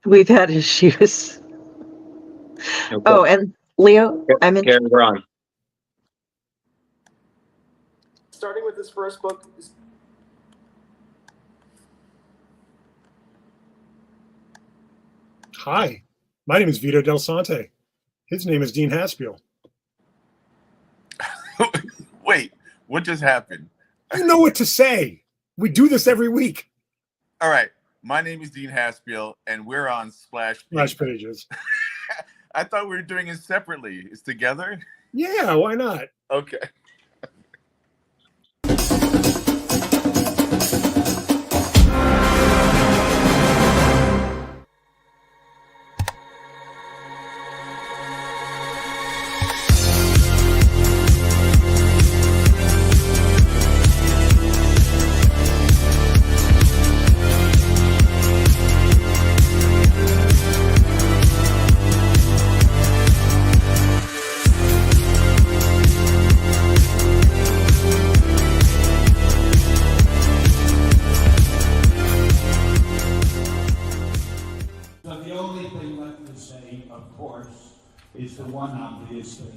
We've had issues. Okay. Oh, and Leo, I'm in. Karen, we're on. Starting with his first book. Hi, my name is Vito Delsante. His name is Dean Haspiel. Wait, what just happened? You know what to say. We do this every week. All right, my name is Dean Haspiel, and we're on Splash Flash pages. I thought we were doing it separately. It's together? Yeah, why not? Okay. So the only thing left to say, of course, is the one obvious thing.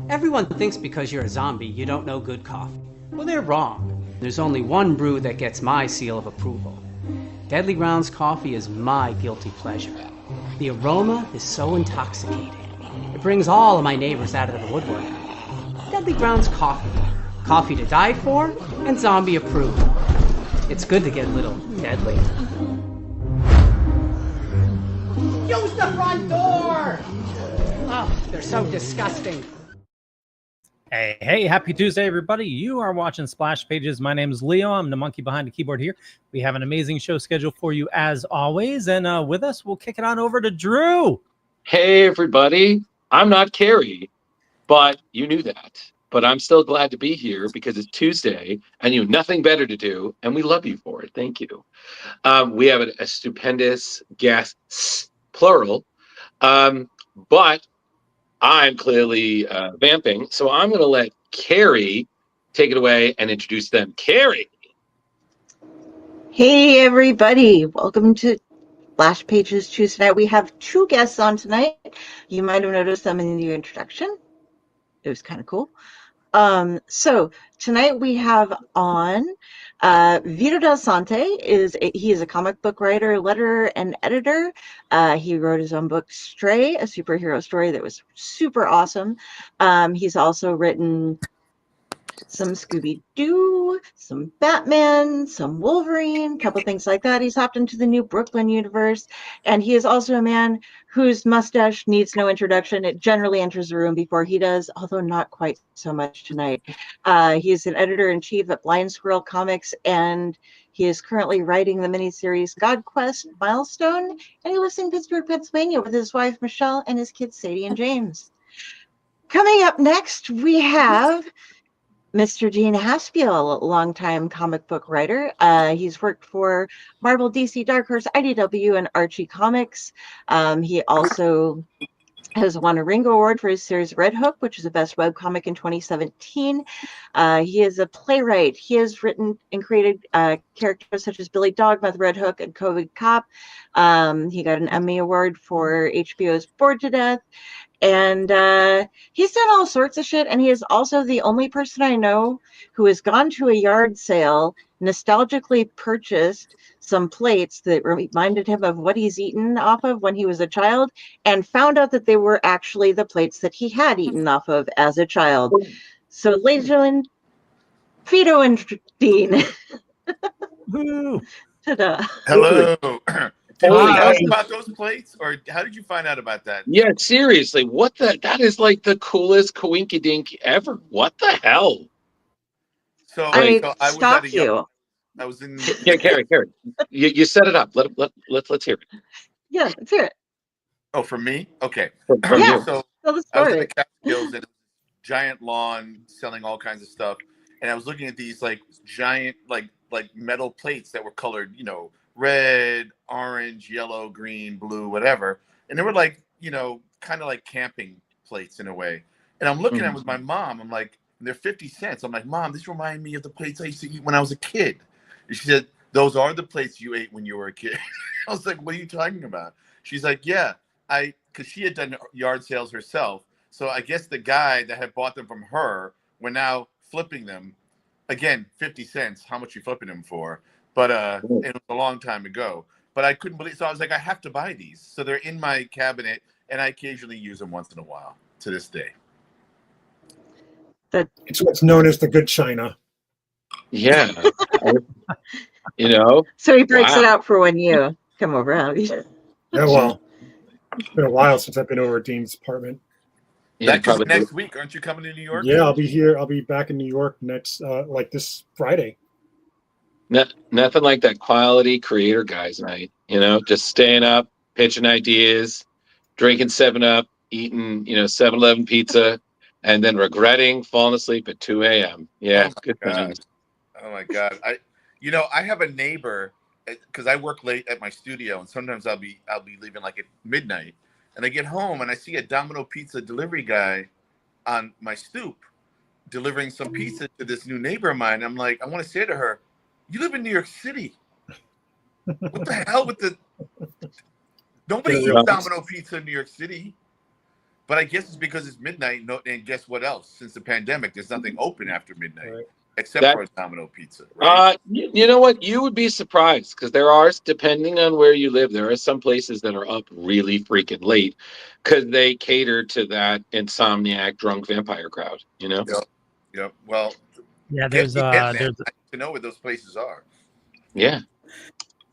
Everyone thinks because you're a zombie, you don't know good coffee. Well, they're wrong. There's only one brew that gets my seal of approval. Deadly Grounds coffee is my guilty pleasure. The aroma is so intoxicating. It brings all of my neighbors out of the woodwork. Deadly Grounds coffee. Coffee to die for and zombie approved. It's good to get a little deadly. Use the front door! Oh, they're so disgusting. Hey, happy Tuesday, everybody. You are watching Splash Pages. My name is Leo. I'm the monkey behind the keyboard here. We have an amazing show scheduled for you as always. And with us, we'll kick it on over to Drew. Hey, everybody. I'm not Carrie, but you knew that. But I'm still glad to be here because it's Tuesday and you have nothing better to do. And we love you for it. Thank you. We have a stupendous guests, plural. But I'm clearly vamping. So I'm going to let Carrie take it away and introduce them. Carrie. Hey, everybody. Welcome to Flash Pages Tuesday night. We have two guests on tonight. You might have noticed them in the introduction. It was kind of cool. So tonight we have on Vito Delsante. He is a comic book writer, letterer, and editor. He wrote his own book, Stray, a superhero story that was super awesome. He's also written some Scooby-Doo, some Batman, some Wolverine, a couple things like that. He's hopped into the new Brooklyn universe, and he is also a man whose mustache needs no introduction. It generally enters the room before he does, although not quite so much tonight. He is an editor-in-chief at Blind Squirrel Comics, and he is currently writing the miniseries God Quest Milestone, and he lives in Pittsburgh, Pennsylvania with his wife, Michelle, and his kids, Sadie and James. Coming up next, we have Mr. Dean Haspiel, a longtime comic book writer. He's worked for Marvel, DC, Dark Horse, IDW, and Archie Comics. He also has won a Ringo Award for his series Red Hook, which is the best webcomic in 2017. He is a playwright. He has written and created characters such as Billy Dogma, the Red Hook, and COVID Cop. He got an Emmy Award for HBO's Bored to Death. And he's done all sorts of shit. And he is also the only person I know who has gone to a yard sale, nostalgically purchased some plates that reminded him of what he's eaten off of when he was a child, and found out that they were actually the plates that he had eaten off of as a child. So, ladies and gentlemen, Vito and Dean. Woo! Ta-da. Hello. Did Holy you know shit. about those plates, or how did you find out about that? Yeah, seriously, what the? That is like the coolest coinkydink ever. What the hell? So, I so I was at stalk a yard. you. I was in. Yeah, Carrie, you set it up. Let's hear it Yeah, let's hear it. Oh, from me? Okay. from Yeah. you. So Tell the I was in story. the Catskills and giant lawn selling all kinds of stuff, and I was looking at these like giant like metal plates that were colored, you know, red, orange, yellow, green, blue, whatever, and they were like, you know, kind of like camping plates in a way. And I'm looking at them with my mom. I'm like, they're 50 cents. I'm like, Mom, these remind me of the plates I used to eat when I was a kid. And she said, those are the plates you ate when you were a kid. I was like, what are you talking about? She's like, yeah, because she had done yard sales herself. So I guess the guy that had bought them from her were now flipping them. Again, 50 cents. How much you flipping them for? But it was a long time ago. But I couldn't believe. So I was like, I have to buy these. So they're in my cabinet, and I occasionally use them once in a while to this day. It's what's known as the good china. Yeah, you know. So he breaks Wow. it out for when you come over. Yeah, well, it's been a while since I've been over at Dean's apartment. Yeah, That could be probably. next week. Aren't you coming to New York? Yeah, I'll be here. I'll be back in New York next, like this Friday. Nothing like that quality creator guys night. You know, just staying up, pitching ideas, drinking 7-Up, eating 7-Eleven pizza, and then regretting falling asleep at 2 a.m. Yeah, good times. Oh my God. I have a neighbor because I work late at my studio, and sometimes I'll be leaving like at midnight, and I get home and I see a Domino Pizza delivery guy on my stoop delivering some pizza to this new neighbor of mine. I'm like, I want to say to her, you live in New York City. What the hell with the nobody eats Domino Pizza in New York City. But I guess it's because it's midnight. And guess what else? Since the pandemic, there's nothing open after midnight except for a Domino Pizza. Right? You know what? You would be surprised because there are, depending on where you live, there are some places that are up really freaking late because they cater to that insomniac, drunk vampire crowd. You know? Yep. Well, Yeah, I need to know where those places are. Yeah.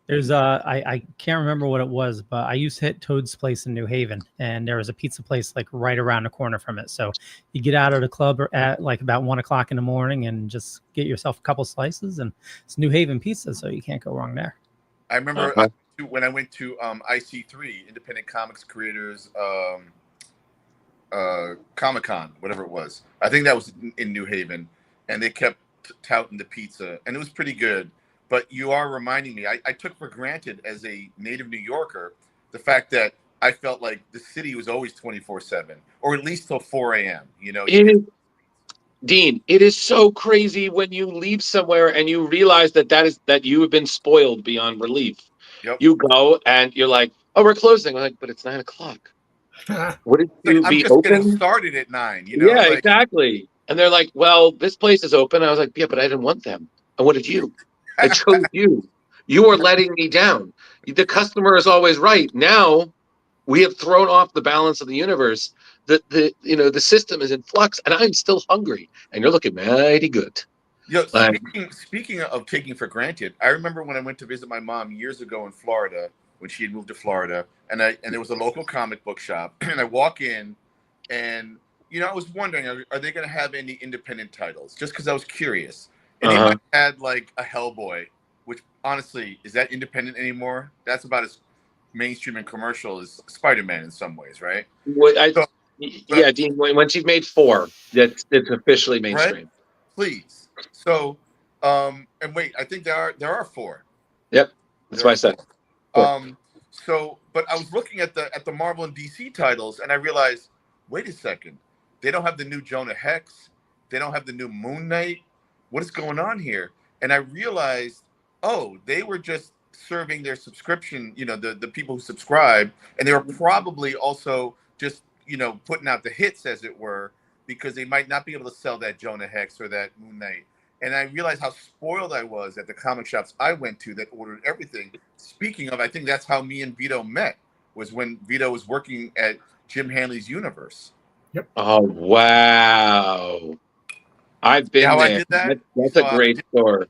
There's I can't remember what it was, but I used to hit Toad's Place in New Haven, and there was a pizza place like right around the corner from it. So you get out of the club at like about 1 o'clock in the morning and just get yourself a couple slices, and it's New Haven pizza, so you can't go wrong there. I remember when I went to IC3, Independent Comics Creators Comic-Con, whatever it was. I think that was in New Haven, and they kept touting the pizza, and it was pretty good. But you are reminding me, I took for granted as a native New Yorker the fact that I felt like the city was always 24/7, or at least till 4 a.m. You know, Dean, it is so crazy when you leave somewhere and you realize that you have been spoiled beyond relief. Yep. You go and you're like, "Oh, we're closing." I'm like, "But it's 9 o'clock. Wouldn't you I'm be just open?" getting started at 9. You know, Yeah, exactly. And they're like, "Well, this place is open." I was like, "Yeah, but I didn't want them. I wanted you. I chose you. You are letting me down. The customer is always right. Now we have thrown off the balance of the universe. The system is in flux, and I'm still hungry. And you're looking mighty good." Yo, speaking of taking for granted, I remember when I went to visit my mom years ago in Florida when she had moved to Florida, and there was a local comic book shop, and I walk in, and I was wondering, are they going to have any independent titles? Just because I was curious. And they might have had like a Hellboy, which honestly, is that independent anymore? That's about as mainstream and commercial as Spider-Man in some ways, right? Yeah, Dean, when she's made 4, it's officially mainstream. Right? Please. So, and wait, I think there are 4. Yep, that's what I said. But I was looking at the Marvel and DC titles, and I realized, wait a second, they don't have the new Jonah Hex, they don't have the new Moon Knight. What is going on here? And I realized, they were just serving their subscription, the people who subscribe, and they were probably also just putting out the hits, as it were, because they might not be able to sell that Jonah Hex or that Moon Knight. And I realized how spoiled I was at the comic shops I went to that ordered everything. Speaking of, I think that's how me and Vito met, was when Vito was working at Jim Hanley's Universe. Yep. Oh, wow. I've been How there. I did that? That's a great store.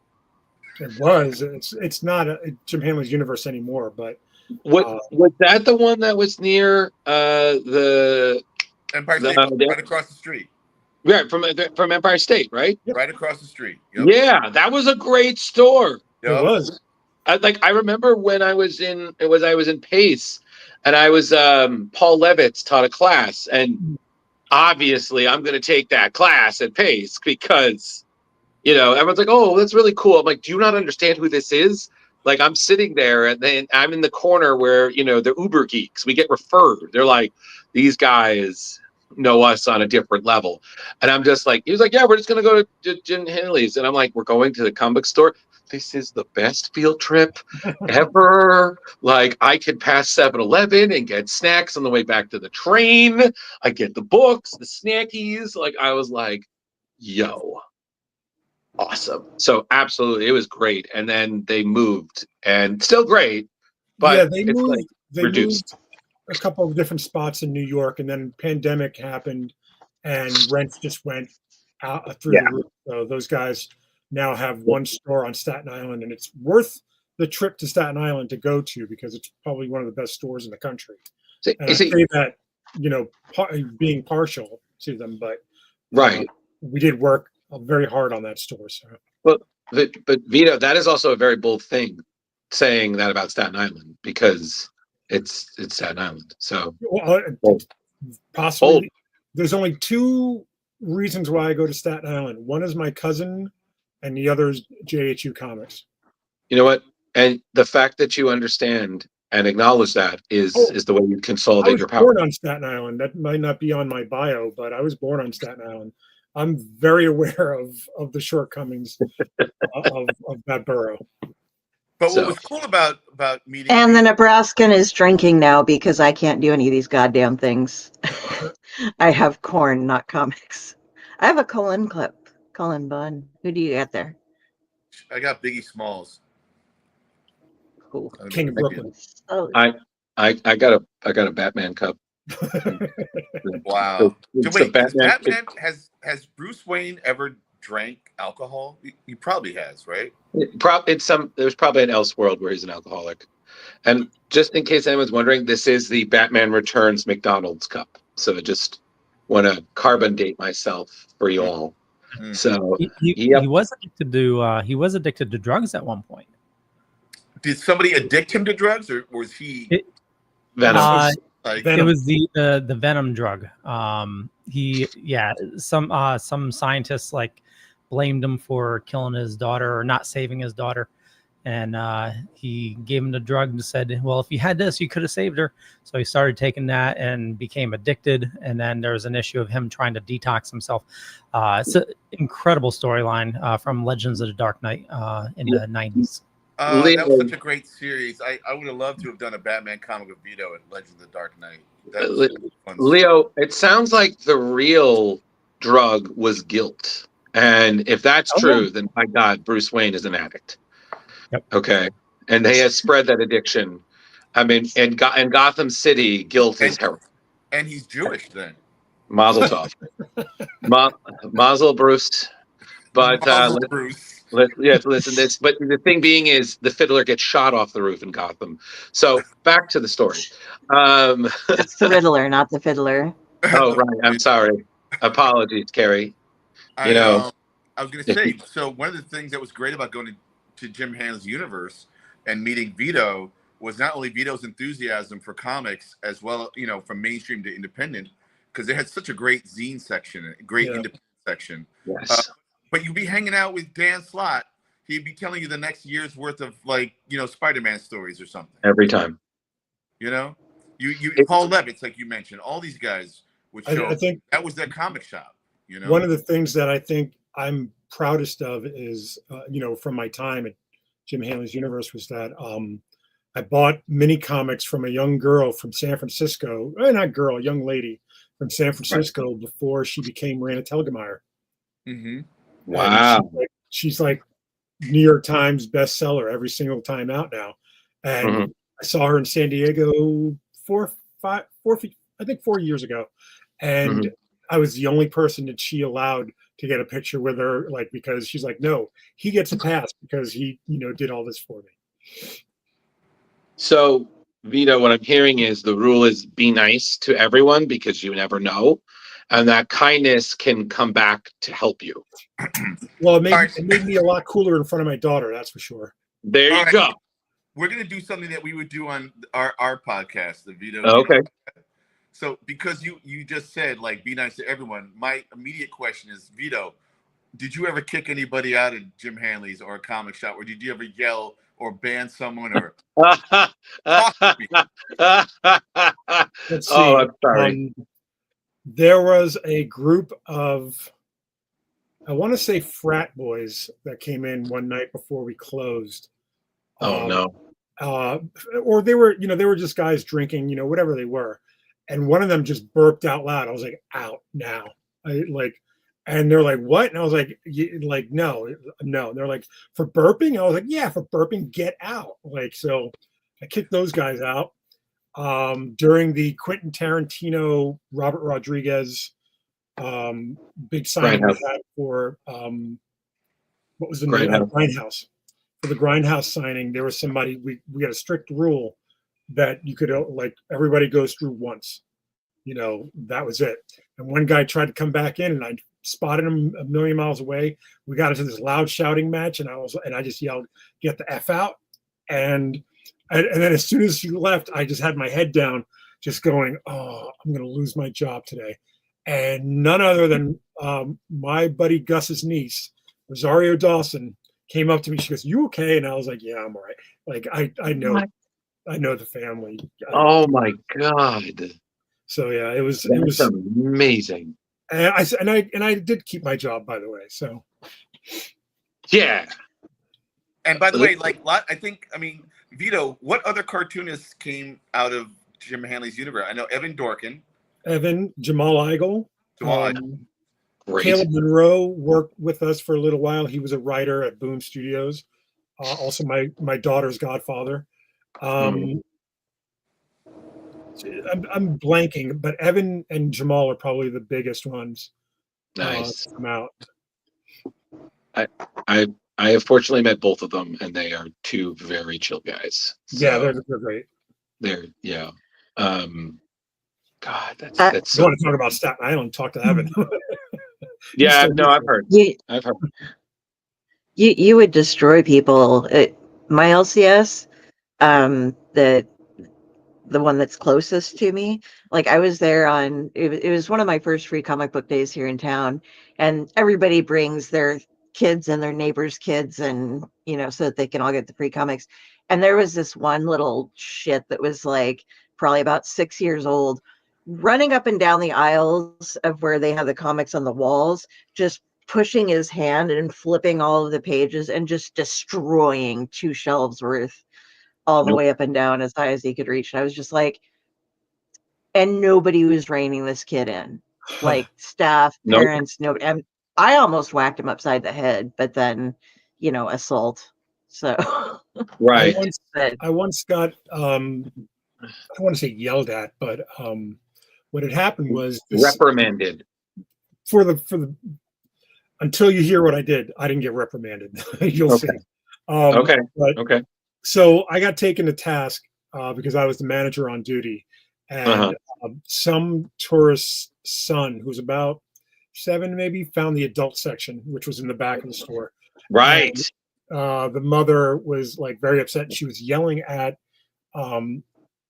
It was. It's not Jim Hanley's Universe anymore, but Was that the one that was near the Empire State, right across the street? Yeah, from Empire State, right? Yep. Right across the street. Yep. Yeah, that was a great store. Yep. It was. I remember when I was in Pace, and I was Paul Levitz taught a class, and obviously I'm going to take that class at Pace because everyone's like, oh, that's really cool. I'm like, do you not understand who this is? Like, I'm sitting there and then I'm in the corner where the Uber geeks, we get referred. They're like, these guys know us on a different level. And I'm just like, he was like, yeah, we're just going to go to Jim Hanley's. And I'm like, we're going to the comic book store. This is the best field trip ever. Like, I could pass 7-Eleven and get snacks on the way back to the train. I get the books, the snackies. Like, I was like, yo, awesome. So absolutely, it was great. And then they moved, and still great, but yeah, they moved. Like they reduced. moved a couple of different spots in New York, and then pandemic happened, and rents just went out through the roof. So those guys now have one store on Staten Island, and it's worth the trip to Staten Island to go to because it's probably one of the best stores in the country. And I say that, being partial to them, but right, we did work very hard on that store. So, but Vito, that is also a very bold thing, saying that about Staten Island, because it's Staten Island. So possibly bold. There's only two reasons why I go to Staten Island. One is my cousin, and the other is JHU Comics. You know what? And the fact that you understand and acknowledge that is the way you consolidate your power. I was born on Staten Island. That might not be on my bio, but I was born on Staten Island. I'm very aware of the shortcomings of that borough. But what was cool about meeting... And the Nebraskan is drinking now because I can't do any of these goddamn things. I have corn, not comics. I have a Colin clip. Colin Bunn. Who do you get there? I got Biggie Smalls. Cool. King of Brooklyn. Oh. I got a Batman cup. Wow. So wait, Batman has Bruce Wayne ever drank alcohol? He probably has, right? There's probably an Elseworld where he's an alcoholic. And just in case anyone's wondering, this is the Batman Returns McDonald's cup. So I just want to carbon date myself for you all. Mm. So he was addicted to drugs at one point. Did somebody addict him to drugs, or was he Venom? It was the Venom drug. Some scientists blamed him for killing his daughter or not saving his daughter, and he gave him the drug and said, well, if you had this, you could have saved her. So he started taking that and became addicted, and then there was an issue of him trying to detox himself. It's an incredible storyline from Legends of the Dark Knight in the 90s. That was such a great series. I would have loved to have done a Batman comic with Vito at Legends of the Dark Knight. That was really fun. Leo, it sounds like the real drug was guilt. And if that's true, then my God, Bruce Wayne is an addict. Yep. Okay. And they have spread that addiction. I mean, in Gotham City, guilt is heroin. And he's Jewish then. Mazel tov. Mazel Bruce. But Bruce. Listen. But the thing being is, the Fiddler gets shot off the roof in Gotham. So back to the story. It's the Riddler, not the Fiddler. Oh, right. I'm sorry. Apologies, Carrie. I was going to say. So one of the things that was great about going to Jim Hanley's universe and meeting Vito was not only Vito's enthusiasm for comics, as well, from mainstream to independent, because they had such a great zine section, a great independent section. Yes. But you'd be hanging out with Dan Slott. He'd be telling you the next year's worth of Spider-Man stories or something. Every time. You Paul Levitz, like you mentioned, all these guys would show. I think that was their comic shop. One of the things that I think I'm proudest of is, from my time at Jim Hanley's Universe, was that I bought mini comics from a young girl from San Francisco. Not girl, young lady from San Francisco before she became Rana Telgemeier. Mm-hmm. Wow. She's like New York Times bestseller every single time out now. And I saw her in San Diego 4 years ago. And I was the only person that she allowed to get a picture with her, like, because she's like, no, he gets a pass because he, did all this for me. So, Vito, what I'm hearing is the rule is be nice to everyone because you never know. And that kindness can come back to help you. Well, it made me a lot cooler in front of my daughter, that's for sure. There you go. We're going to do something that we would do on our podcast, the Vito. Okay. So because you just said, like, be nice to everyone, my immediate question is, Vito, did you ever kick anybody out of Jim Hanley's or a comic shop? Or did you ever yell or ban someone or Let's see. Oh, I'm sorry. There was a group of, I want to say, frat boys that came in one night before we closed. Oh, no. Or they were just guys drinking, whatever they were. And one of them just burped out loud. I was like, out now. And they're like, what? And I was like, no. They're like, for burping? I was like, yeah, for burping, get out. So I kicked those guys out. During the Quentin Tarantino, Robert Rodriguez big signing we had for what was the name? Grindhouse. For the Grindhouse signing, there was somebody, we had a strict rule that you could, everybody goes through once. That was it. And one guy tried to come back in, and I spotted him a million miles away. We got into this loud shouting match, and I just yelled, "Get the F out!" And then as soon as she left, I just had my head down, just going, "Oh, I'm going to lose my job today." And none other than my buddy Gus's niece, Rosario Dawson, came up to me. She goes, "You okay?" And I was like, "Yeah, I'm all right." I know the family. Oh my God! So yeah, it was amazing. And I did keep my job, by the way. So yeah. And by the way, Vito, what other cartoonists came out of Jim Hanley's universe? I know Evan Dorkin. Jamal Igle. Caleb Monroe worked with us for a little while. He was a writer at Boom Studios. Also, my daughter's godfather. I'm blanking, but Evan and Jamal are probably the biggest ones. Nice. Come out. I have fortunately met both of them, and they are two very chill guys. So yeah, they're great. God, that's so. You want to talk about Staten Island? Talk to Evan. Yeah, no, I've heard. I've heard. You would destroy people. My LCS, the one that's closest to me, I was there on, it was one of my first free comic book days here in town, and everybody brings their kids and their neighbors' kids, and so that they can all get the free comics. And there was this one little shit that was probably about 6 years old, running up and down the aisles of where they have the comics on the walls, just pushing his hand and flipping all of the pages and just destroying 2 shelves worth all the way up and down as high as he could reach. And I was just and nobody was reining this kid in, staff, parents, nobody. And I almost whacked him upside the head, but then, assault. So, right. I once got, I don't want to say yelled at, but what had happened was reprimanded. For the until you hear what I did, I didn't get reprimanded. You'll see. Okay. So I got taken to task because I was the manager on duty, and some tourist's son, who's about 7 maybe, found the adult section, which was in the back of the store. Right. And, the mother was very upset. And she was yelling at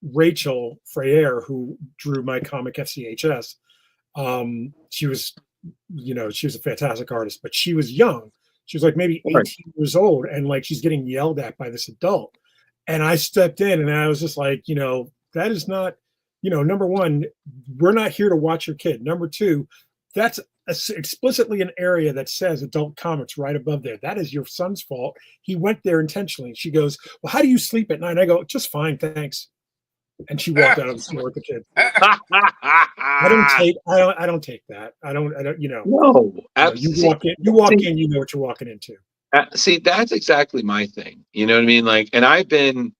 Rachel Freyer, who drew my comic FCHS. She was a fantastic artist, but she was young. She was maybe 18 years old, and she's getting yelled at by this adult. And I stepped in, and I was just that is not, number one, we're not here to watch your kid. Number two, that's explicitly an area that says adult comics right above there. That is your son's fault. He went there intentionally. She goes, "Well, how do you sleep at night?" I go, "Just fine, thanks." and she walked out of the store with the kid. I I don't take that. I don't. No, absolutely. You walk in, you know what you're walking into. See, that's exactly my thing. You know what I mean? Like, and I've been,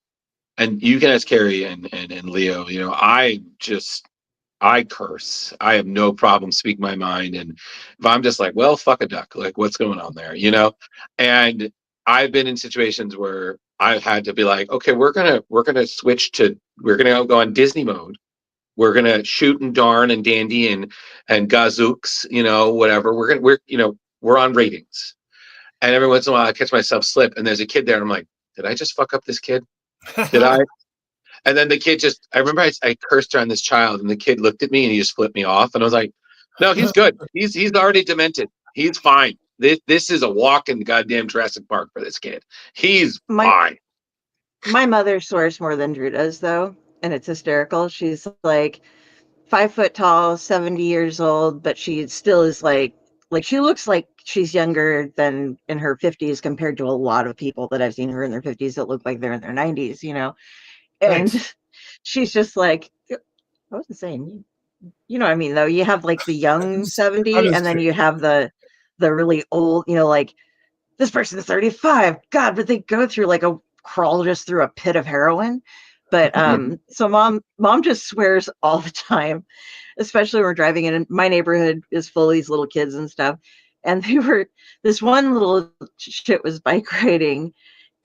and you can ask Carrie and Leo. You know, I curse. I have no problem speaking my mind, and if I'm just like, well, fuck a duck, like, what's going on there? You know, and I've been in situations where I've had to be like, okay, we're gonna switch to, we're gonna go on Disney mode. We're gonna shoot and darn and dandy and gazooks, you know, whatever. We're on ratings. And every once in a while I catch myself slip and there's a kid there and I'm like, did I just fuck up this kid? Did I? And then the kid I remember I cursed around this child and the kid looked at me and he just flipped me off. And I was like, no, he's good. He's already demented. He's fine. This is a walk in the goddamn Jurassic Park for this kid. He's fine. My mother swears more than Drew does, though. And it's hysterical. She's like 5 foot tall, 70 years old, but she still is like she looks like she's younger than in her 50s compared to a lot of people that I've seen her in their 50s that look like they're in their 90s, you know. And Thanks. She's just like, I wasn't saying, you know what I mean, though. You have like the young 70 and then you have the really old, you know, like this person is 35. God, but they go through like a crawl just through a pit of heroin. But so mom just swears all the time, especially when we're driving in. And my neighborhood is full of these little kids and stuff. And this one little shit was bike riding,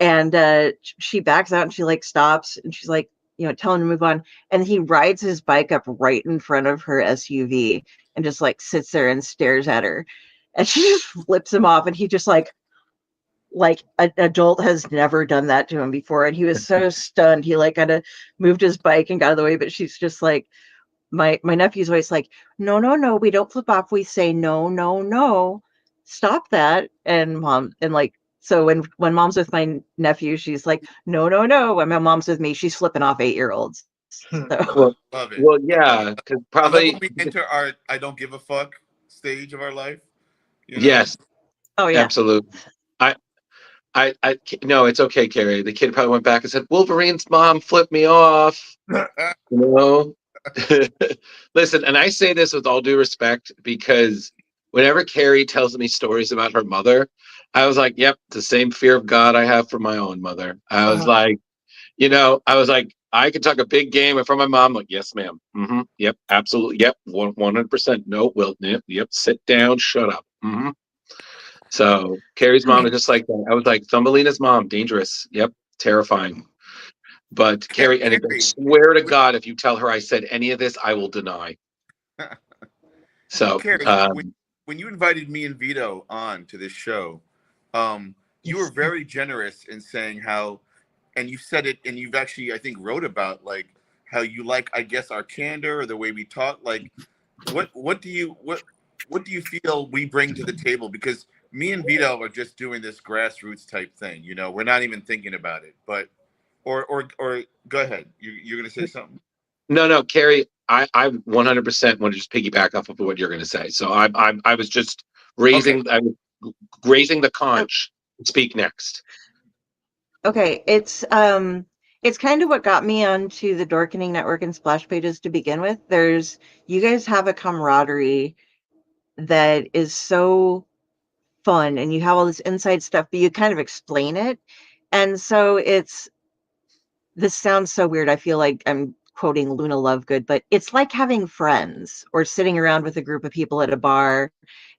and she backs out and she like stops and she's like, you know, telling him to move on. And he rides his bike up right in front of her SUV and just like sits there and stares at her. And she just flips him off, and he just like an adult has never done that to him before. And he was so stunned. He like kind of moved his bike and got out of the way, but she's just like, my nephew's always like, no, we don't flip off. We say, no, stop that. And mom, and like, so when mom's with my nephew, she's like, no. When my mom's with me, she's flipping off 8-year-olds. So. Love it. Well, yeah, because probably when we enter our I don't give a fuck stage of our life. You know? Yes. Oh yeah. Absolutely. I no, it's okay, Carrie. The kid probably went back and said, Wolverine's mom flipped me off. You know? Listen, and I say this with all due respect, because whenever Carrie tells me stories about her mother, I was like, yep, the same fear of God I have for my own mother. I was like, you know, I could talk a big game in front of my mom. Like, yes, ma'am. Mm-hmm. Yep, absolutely. Yep, 100%. No, Will. Yep, sit down, shut up. Mm-hmm. So Carrie's mom is just like that. I was like, Thumbelina's mom, dangerous. Yep, terrifying. But Carrie, and I swear to God, if you tell her I said any of this, I will deny. So, Carrie, when you invited me and Vito on to this show, you were very generous in saying how, and you said it, and you've actually, I think, wrote about like how you like, I guess, our candor or the way we talk. Like, what do you feel we bring to the table? Because me and Vito are just doing this grassroots type thing. You know, we're not even thinking about it. But or go ahead. You're gonna say something? No, Carrie. I 100% want to just piggyback off of what you're going to say. So I was just raising the conch. Speak next. Okay, it's kind of what got me onto the Dorkening Network and Splash Pages to begin with. You guys have a camaraderie that is so fun, and you have all this inside stuff, but you kind of explain it. And so this sounds so weird. I feel like I'm quoting Luna Lovegood, but it's like having friends or sitting around with a group of people at a bar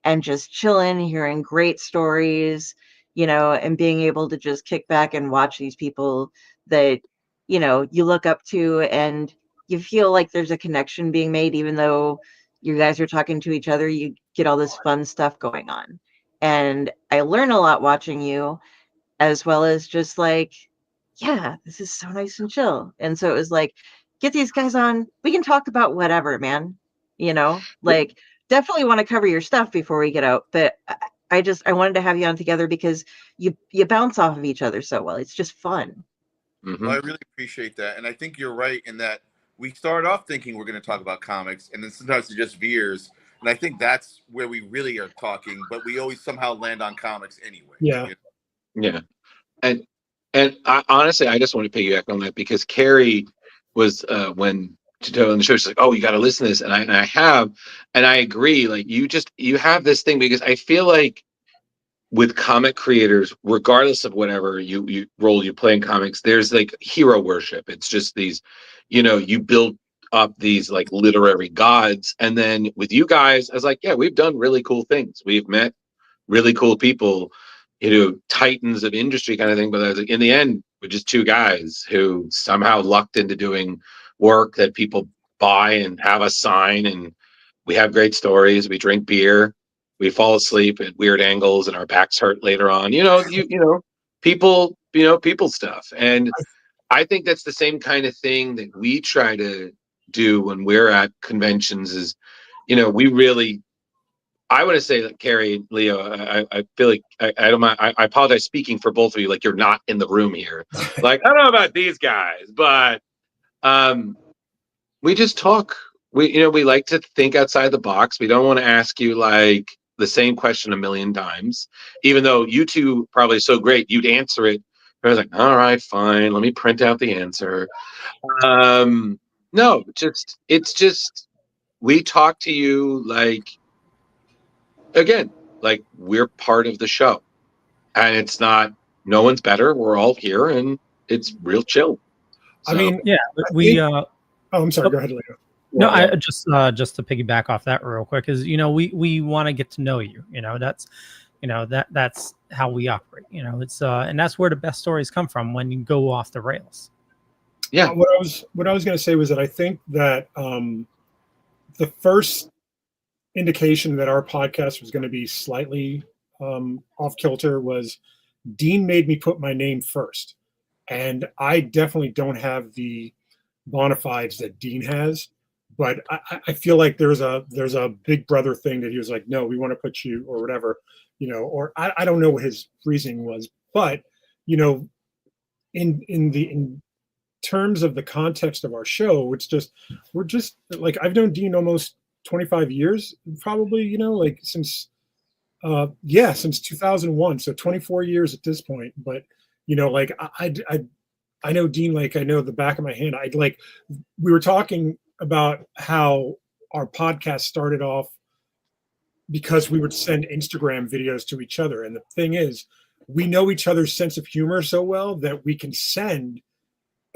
and just chilling, hearing great stories, you know, and being able to just kick back and watch these people that, you know, you look up to, and you feel like there's a connection being made, even though you guys are talking to each other. You get all this fun stuff going on. And I learn a lot watching you, as well as just like, yeah, this is so nice and chill. And so it was like, get these guys on. We can talk about whatever, man. You know, like, definitely want to cover your stuff before we get out. But I wanted to have you on together because you bounce off of each other so well. It's just fun. Mm-hmm. Well, I really appreciate that. And I think you're right in that we start off thinking we're going to talk about comics, and then sometimes it just veers. And I think that's where we really are talking, but we always somehow land on comics anyway. Yeah. You know? Yeah. And I honestly just want to piggyback on that, because Carrie, was when Tito on the show, she's like, "Oh, you got to listen to this," and I have, and I agree. Like you have this thing because I feel like with comic creators, regardless of whatever you role you play in comics, there's like hero worship. It's just these, you build up these like literary gods, and then with you guys, I was like, yeah, we've done really cool things. We've met really cool people, titans of industry kind of thing. But I was like, in the end, we're just two guys who somehow lucked into doing work that people buy and have us sign, and we have great stories. We drink beer, we fall asleep at weird angles, and our backs hurt later on. People stuff. And I think that's the same kind of thing that we try to do when we're at conventions. Is we really. I want to say that Carrie, Leo, I feel like I don't mind. I apologize speaking for both of you. Like you're not in the room here. Like I don't know about these guys, but we just talk. We like to think outside the box. We don't want to ask you like the same question a million times, even though you two probably so great, you'd answer it. I was like, all right, fine. Let me print out the answer. No, it's just we talk to you like. Again, like we're part of the show, and it's not. No one's better. We're all here, and it's real chill. I mean, yeah, I'm sorry. Go ahead, Leo. No, I just to piggyback off that real quick is we want to get to know you. That's how we operate. It's and that's where the best stories come from when you go off the rails. Yeah. What I was going to say was that I think that the first indication that our podcast was going to be slightly off kilter was Dean made me put my name first, and I definitely don't have the bona fides that Dean has. But I feel like there's a big brother thing that he was like, no, we want to put you or whatever, or I don't know what his reasoning was, but in terms of the context of our show, we're just like I've known Dean almost 25 years, probably, since 2001, so 24 years at this point. But like I know Dean like I know the back of my hand. We were talking about how our podcast started off because we would send Instagram videos to each other. And the thing is, we know each other's sense of humor so well that we can send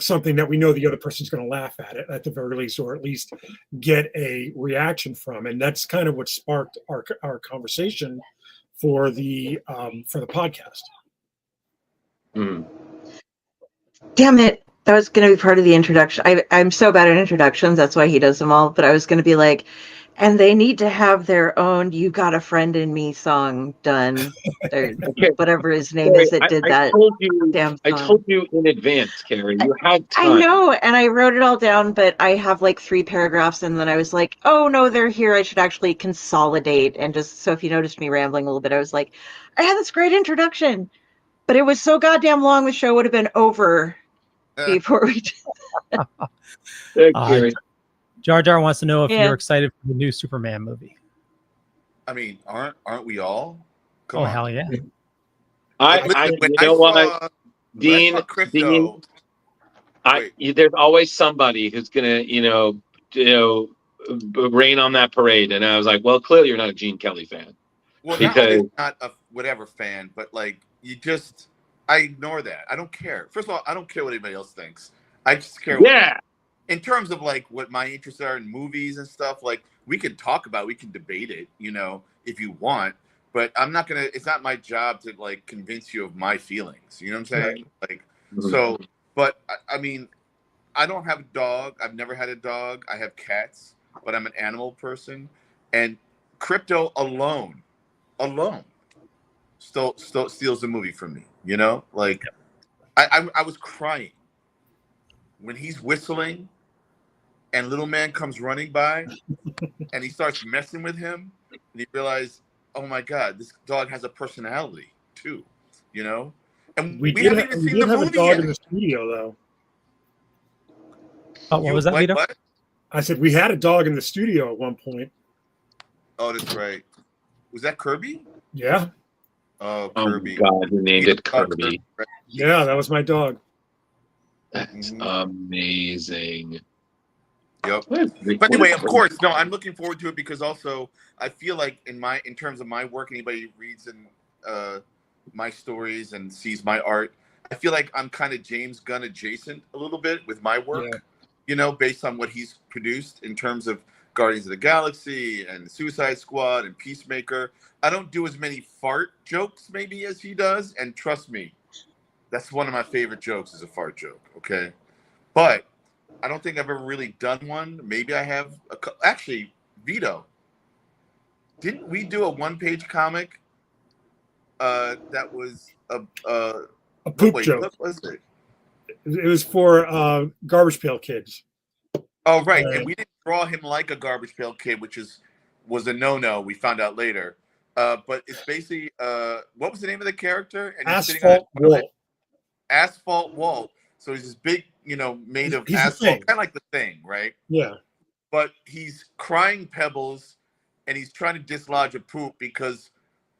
something that we know the other person's going to laugh at the very least, or at least get a reaction from. And that's kind of what sparked our conversation for the podcast. Damn it. That was going to be part of the introduction. I'm so bad at introductions. That's why he does them all. But I was going to be like, and they need to have their own "You Got a Friend in Me" song done. Whatever his name is that did that. I told you in advance, Carrie. You had time. I know, and I wrote it all down, but I have like 3 paragraphs, and then I was like, oh no, they're here. I should actually consolidate. And just so if you noticed me rambling a little bit, I was like, I had this great introduction, but it was so goddamn long, the show would have been over before we did. Jar Jar wants to know if you're excited for the new Superman movie. I mean, aren't we all? Come on. Hell yeah! Dean. There's always somebody who's gonna, rain on that parade, and I was like, well, clearly you're not a Gene Kelly fan. Well, because not a whatever fan, but like I ignore that. I don't care. First of all, I don't care what anybody else thinks. I just care. In terms of like what my interests are in movies and stuff, like we can talk about, we can debate it, if you want. But I'm not gonna. It's not my job to like convince you of my feelings. You know what I'm saying? Right. Like, so. But I mean, I don't have a dog. I've never had a dog. I have cats, but I'm an animal person. And crypto alone, still steals the movie from me. Like I was crying when he's whistling and little man comes running by and he starts messing with him and he realized, oh my God, this dog has a personality too, And we haven't even seen the movie dog yet. In the studio though. Oh, what was that, Vito? What? I said we had a dog in the studio at one point. Oh, that's right. Was that Kirby? Yeah. Oh, Kirby. Oh God, he named it Kirby. Yeah, that was my dog. That's amazing. Yep. But anyway, of course, no, I'm looking forward to it because also I feel like in terms of my work, anybody who reads my stories and sees my art, I feel like I'm kind of James Gunn adjacent a little bit with my work, based on what he's produced in terms of Guardians of the Galaxy and Suicide Squad and Peacemaker. I don't do as many fart jokes maybe as he does, and trust me, that's one of my favorite jokes is a fart joke, okay? But I don't think I've ever really done one. Maybe I have. Actually, Vito, didn't we do a one-page comic that was a poop joke? What was it? It was for Garbage Pail Kids. Oh, right. And we didn't draw him like a Garbage Pail Kid, which was a no-no. We found out later. But it's basically, what was the name of the character? And Asphalt Walt. Asphalt Walt. So he's this big, made of asphalt, kind of like the Thing, right? Yeah. But he's crying pebbles, and he's trying to dislodge a poop because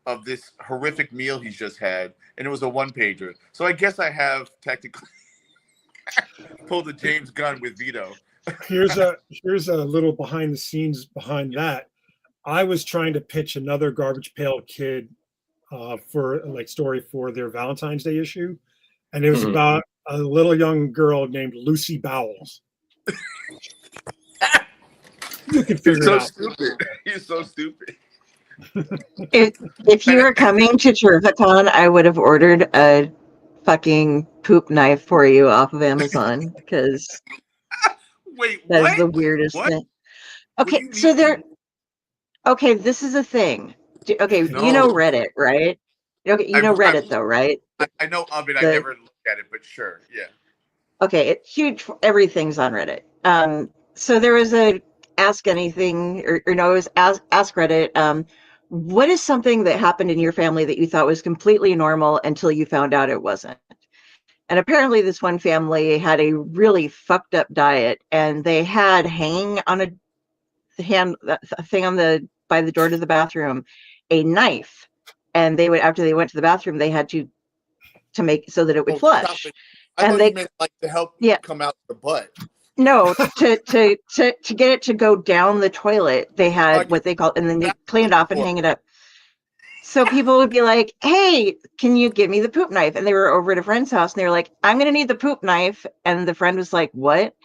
of this horrific meal he's just had, and it was a one-pager. So I guess I have technically pulled the James Gunn with Vito. Here's a little behind the scenes behind that. I was trying to pitch another Garbage Pail Kid story for their Valentine's Day issue, and it was about a little young girl named Lucy Bowles. You can figure it out. Stupid. He's so stupid. If you were coming to Terrificon, I would have ordered a fucking poop knife for you off of Amazon because that is the weirdest thing. Okay, so okay, this is a thing. Okay, you know Reddit, right? Okay, you know Reddit though, right? I know of it. I never looked at it, but sure, yeah. Okay, it's huge. Everything's on Reddit. So there was a Ask Anything, or it was Ask Reddit. What is something that happened in your family that you thought was completely normal until you found out it wasn't? And apparently this one family had a really fucked up diet, and they had hanging on a thing by the door to the bathroom, a knife. And they would, after they went to the bathroom, they had to make so that it would flush. I thought you meant like to help come out the butt. No, to get it to go down the toilet, they had what they call, and then they clean it off and hang it up. So people would be like, "Hey, can you give me the poop knife?" And they were over at a friend's house, and they were like, "I'm going to need the poop knife." And the friend was like, "What?"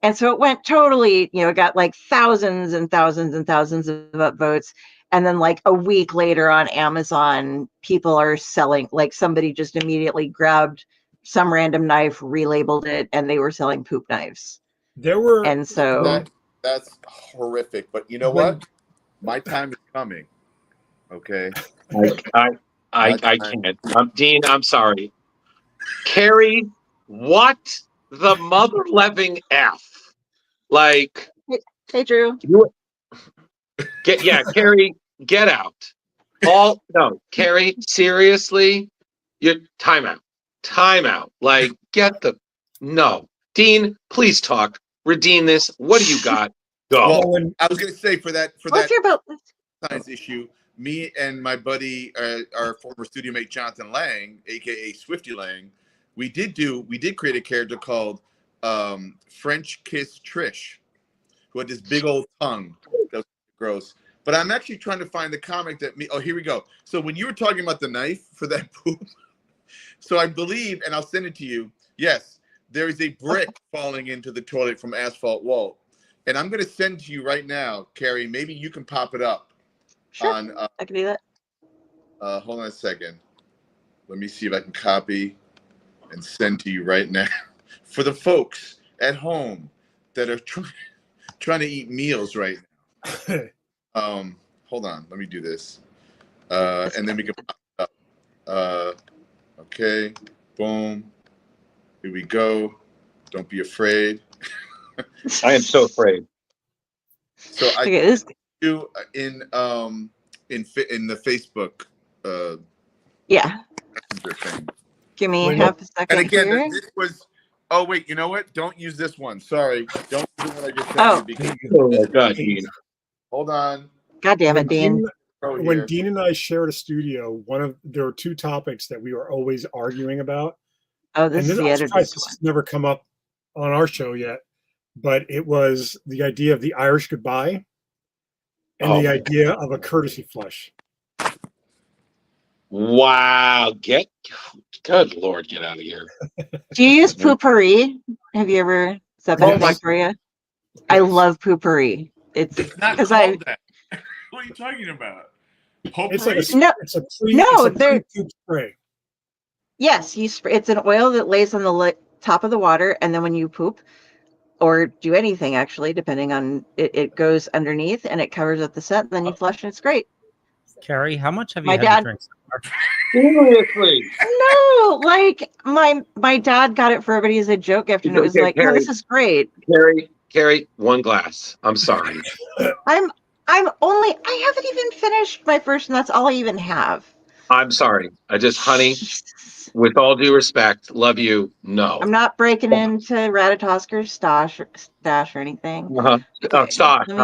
And so it went totally, it got like thousands and thousands and thousands of upvotes. And then like a week later on Amazon, people are selling, like somebody just immediately grabbed some random knife, relabeled it, and they were selling poop knives. And so that's horrific. But you know what? My time is coming. Okay. I can't. Dean, I'm sorry. Carrie, what the mother-leving F? Like, hey Drew. Carrie, get out. Carrie, seriously, time out. Like, Dean, please talk. Redeem this. What do you got? Go. Well, I was going to say for that science issue, me and my buddy, our former studio mate Jonathan Lang, aka Swifty Lang, we did create a character called French Kiss Trish, who had this big old tongue that was gross. But I'm actually trying to find the comic here we go. So when you were talking about the knife for that poop, so I believe, and I'll send it to you, yes, there is a brick falling into the toilet from Asphalt Walt. And I'm going to send to you right now, Carrie. Maybe you can pop it up. Sure, I can do that. Hold on a second. Let me see if I can copy and send to you right now. For the folks at home that are trying to eat meals right now. Hold on. Let me do this. And then we can pop it up. Okay. Boom. Here we go. Don't be afraid. I am so afraid. So I do in the Facebook. Thing. Give me half a second. And again, here. this was. Oh wait, you know what? Don't use this one. Sorry, don't do what I just said. Oh my God, Dean. Hold on. God damn it, Dean. When Dean and I shared a studio, there were two topics that we were always arguing about. Oh, this is the editor's one. Never come up on our show yet, but it was the idea of the Irish goodbye and the idea of a courtesy flush. Wow. Good Lord, get out of here. Do you use poopery? Have you ever? Is that been a thing for you? I love poopery. It's not because called that. What are you talking about? It's like they're pre-tube spray. Yes, you spray. It's an oil that lays on the top of the water, and then when you poop or do anything, actually, depending on it goes underneath and it covers up the scent. Then you flush, and it's great. Carrie, how much have you My had dad- to drink so far? Seriously. No, like my dad got it for everybody as a joke gift, and it was Okay, like, no, this is great. Carrie, one glass. I'm sorry. I haven't even finished my first, and that's all I even have. I'm sorry. Honey, with all due respect, love you. No. I'm not breaking into Ratatosker's stash or anything. Stash, Let me-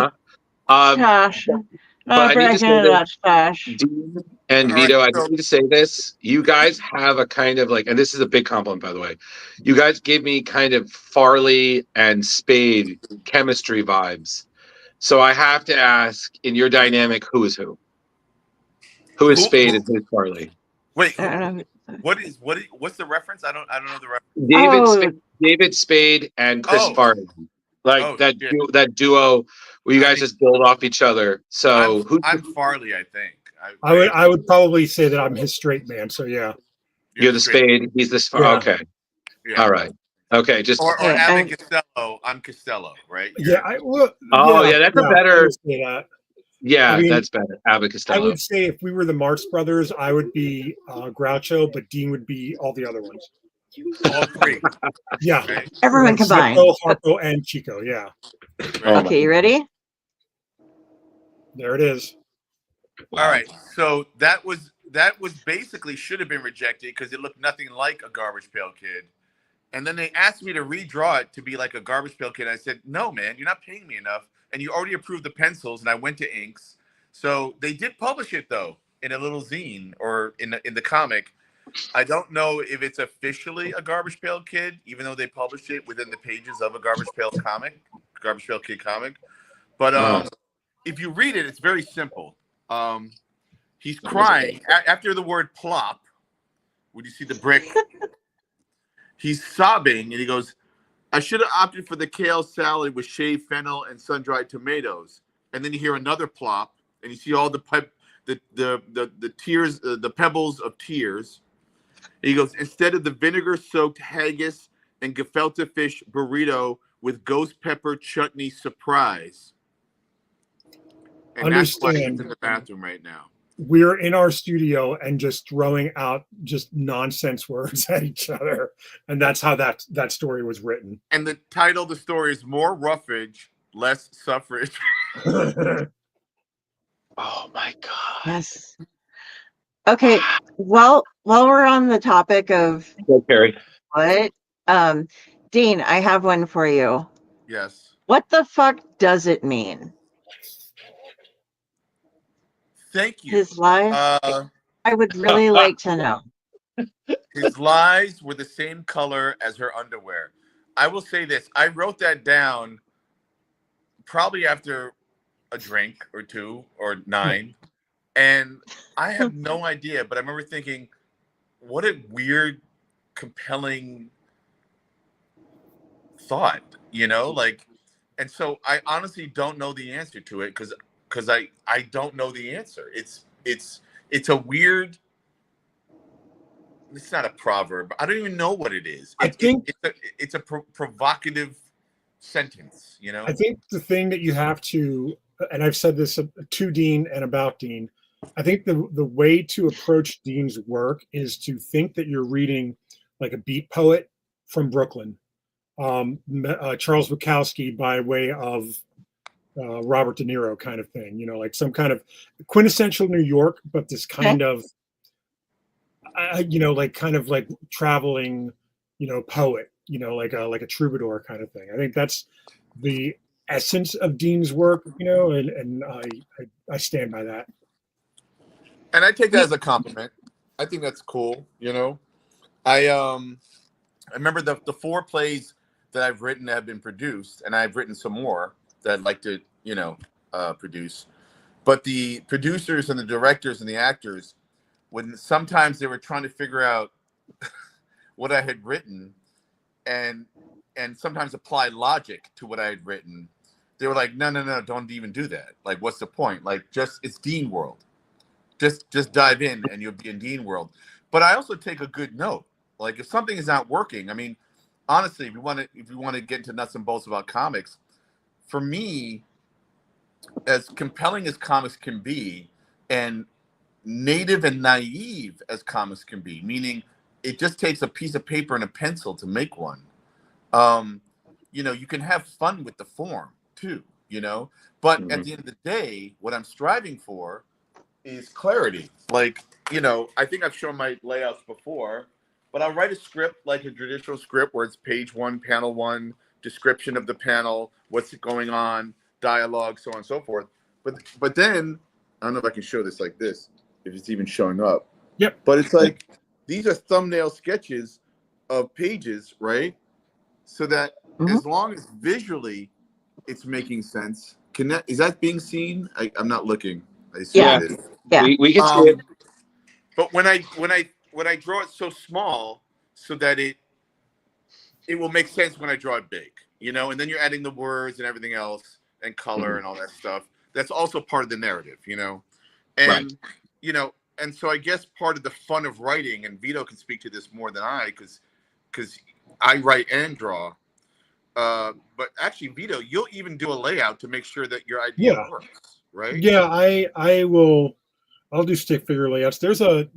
huh? Stash. but I Not need to breaking say into this. that stash. Dean and Vito, I just need to say this. You guys have a kind of like, and this is a big compliment, by the way. You guys give me kind of Farley and Spade chemistry vibes. So I have to ask, in your dynamic, who is who? Who is Spade and who is Farley? Wait, I don't know. what's the reference? I don't know the reference. David Spade and Chris Farley. Like shit. that duo where you guys just build off each other. So I'm Farley, I think. I would probably say that I'm his straight man. So yeah, you're the Spade. He's the Farley. Yeah. Okay. Yeah. All right. Okay. Just or Abbott Costello. I'm Costello, right? Yeah. That's a better. Yeah, I mean, that's better. Abbott Costello. I would say if we were the Marx Brothers, I would be Groucho, but Dean would be all the other ones. All three. Yeah. Right. Everyone combined. Harpo, and Chico. Yeah. Okay, you ready? There it is. Wow. All right. So that was basically should have been rejected because it looked nothing like a Garbage Pail Kid. And then they asked me to redraw it to be like a Garbage Pail Kid. I said, no, man, you're not paying me enough. And you already approved the pencils, and I went to inks. So they did publish it though in a little zine or in the comic. I don't know if it's officially a Garbage Pail Kid, even though they published it within the pages of a Garbage Pail Kid comic. But if you read it, it's very simple. He's crying after the word plop. When you see the brick, he's sobbing, and he goes, I should have opted for the kale salad with shaved fennel and sun-dried tomatoes. And then you hear another plop, and you see all the tears, the pebbles of tears. And he goes, instead of the vinegar-soaked haggis and gefilte fish burrito with ghost pepper chutney surprise. And that's why he's in the bathroom right now. We're in our studio and just throwing out just nonsense words at each other, and that's how that story was written. And the title of the story is More Roughage, Less Suffrage. Oh my God! Yes. Okay. Well, while we're on the topic of Carrie, what, Dean, I have one for you. Yes. What the fuck does it mean? Thank you. His lies? I would really like to know. His lies were the same color as her underwear. I will say this. I wrote that down probably after a drink or two or 9. And I have no idea, but I remember thinking, what a weird, compelling thought, and so I honestly don't know the answer to it because I don't know the answer. It's a weird. It's not a proverb. I don't even know what it is. I think it's a provocative sentence. I think the thing that you have to, and I've said this to Dean and about Dean, I think the way to approach Dean's work is to think that you're reading like a beat poet from Brooklyn, Charles Bukowski by way of Robert De Niro kind of thing, like some kind of quintessential New York, but this kind of, like traveling, poet, like a troubadour kind of thing. I think that's the essence of Dean's work, and I stand by that. And I take that as a compliment. I think that's cool. I remember the 4 plays that I've written that have been produced, and I've written some more that I'd like to, produce. But the producers and the directors and the actors, when sometimes they were trying to figure out what I had written and sometimes apply logic to what I had written, they were like, no, don't even do that. Like, what's the point? Like, it's Dean World. Just dive in and you'll be in Dean World. But I also take a good note. Like, if something is not working, I mean, honestly, if you want to get into nuts and bolts about comics, for me, as compelling as comics can be, and native and naive as comics can be, meaning it just takes a piece of paper and a pencil to make one. You can have fun with the form too, but at the end of the day, what I'm striving for is clarity. Like, I think I've shown my layouts before, but I'll write a script like a traditional script where it's page 1, panel 1, description of the panel, what's going on, dialogue, so on and so forth. But then, I don't know if I can show this like this, if it's even showing up. Yep. But it's like, these are thumbnail sketches of pages, right? So that as long as visually it's making sense, is that being seen? I'm not looking. I assume it is. Yeah. We can see it. But when I draw it so small so that it will make sense when I draw it big, and then you're adding the words and everything else and color and all that stuff. That's also part of the narrative, and Right. And so I guess part of the fun of writing, and Vito can speak to this more than I, because I write and draw. But actually, Vito, you'll even do a layout to make sure that your idea works, right? Yeah, I will. I'll do stick figure layouts. There's a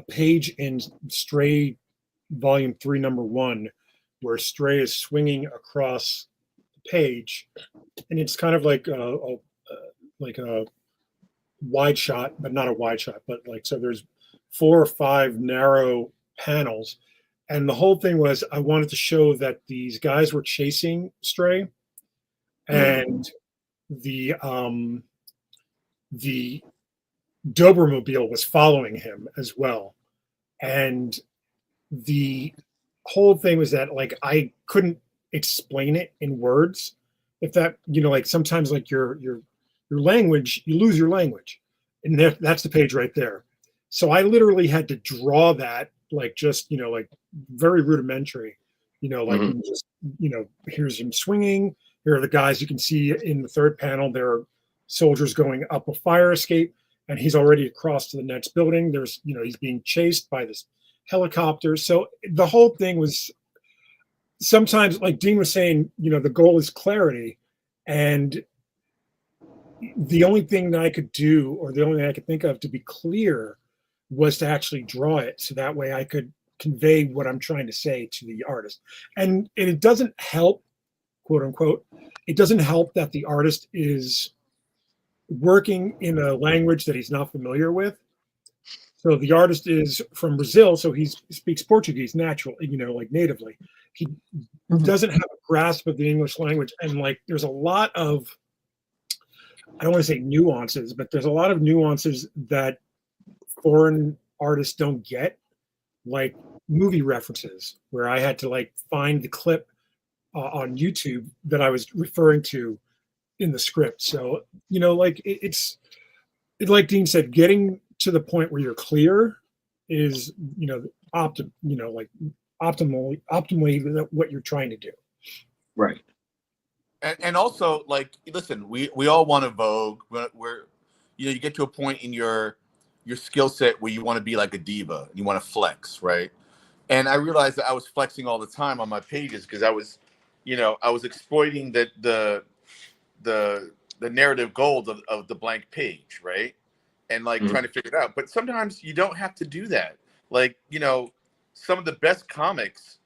page in Stray Volume 3, Number 1, where Stray is swinging across the page, and it's kind of like a wide shot, but not a wide shot. But like, so there's 4 or 5 narrow panels, and the whole thing was I wanted to show that these guys were chasing Stray, and the Dobermobile was following him as well. And the whole thing was that, like, I couldn't explain it in words. If that, like, sometimes, like, your language, you lose your language. And that's the page right there. So I literally had to draw that, like, just, like, very rudimentary, like, just, here's him swinging. Here are the guys you can see in the third panel. There are soldiers going up a fire escape, and he's already across to the next building. There's, he's being chased by this helicopter. So the whole thing was, sometimes, like Dean was saying, the goal is clarity. And the only thing that I could do, or the only thing I could think of to be clear, was to actually draw it. So that way I could convey what I'm trying to say to the artist. And it doesn't help, quote unquote, it doesn't help that the artist is working in a language that he's not familiar with. So the artist is from Brazil, so he speaks Portuguese naturally, like natively. He doesn't have a grasp of the English language. And, like, there's a lot of, I don't want to say nuances, but there's a lot of nuances that foreign artists don't get, like movie references, where I had to, like, find the clip on YouTube that I was referring to in the script. So, like, it's like Dean said, getting to the point where you're clear is, optimally what you're trying to do. Right. And also, like, listen, we all want to vogue. We're you get to a point in your skill set where you want to be like a diva. You want to flex, right? And I realized that I was flexing all the time on my pages because I was exploiting the narrative gold of the blank page, right? And, like, trying to figure it out. But sometimes you don't have to do that. Like, some of the best comics,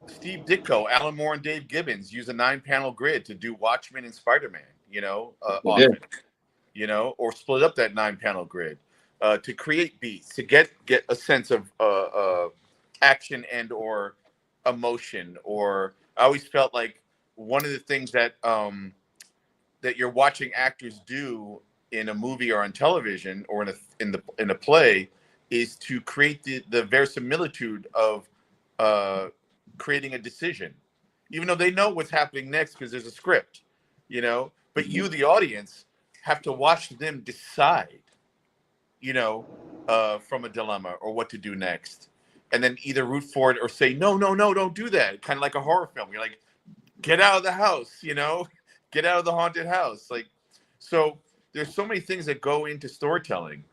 Steve Ditko, Alan Moore, and Dave Gibbons use a 9-panel grid to do Watchmen and Spider-Man, often, or split up that 9-panel grid to create beats, to get a sense of action and or emotion. Or I always felt like one of the things that that you're watching actors do in a movie or on television or in a play is to create the verisimilitude of creating a decision, even though they know what's happening next because there's a script, you know. But you, the audience, have to watch them decide, you know, from a dilemma or what to do next, and then either root for it or say no, don't do that. Kind of like a horror film. You're like, get out of the house, you know, get out of the haunted house. Like, so there's so many things that go into storytelling,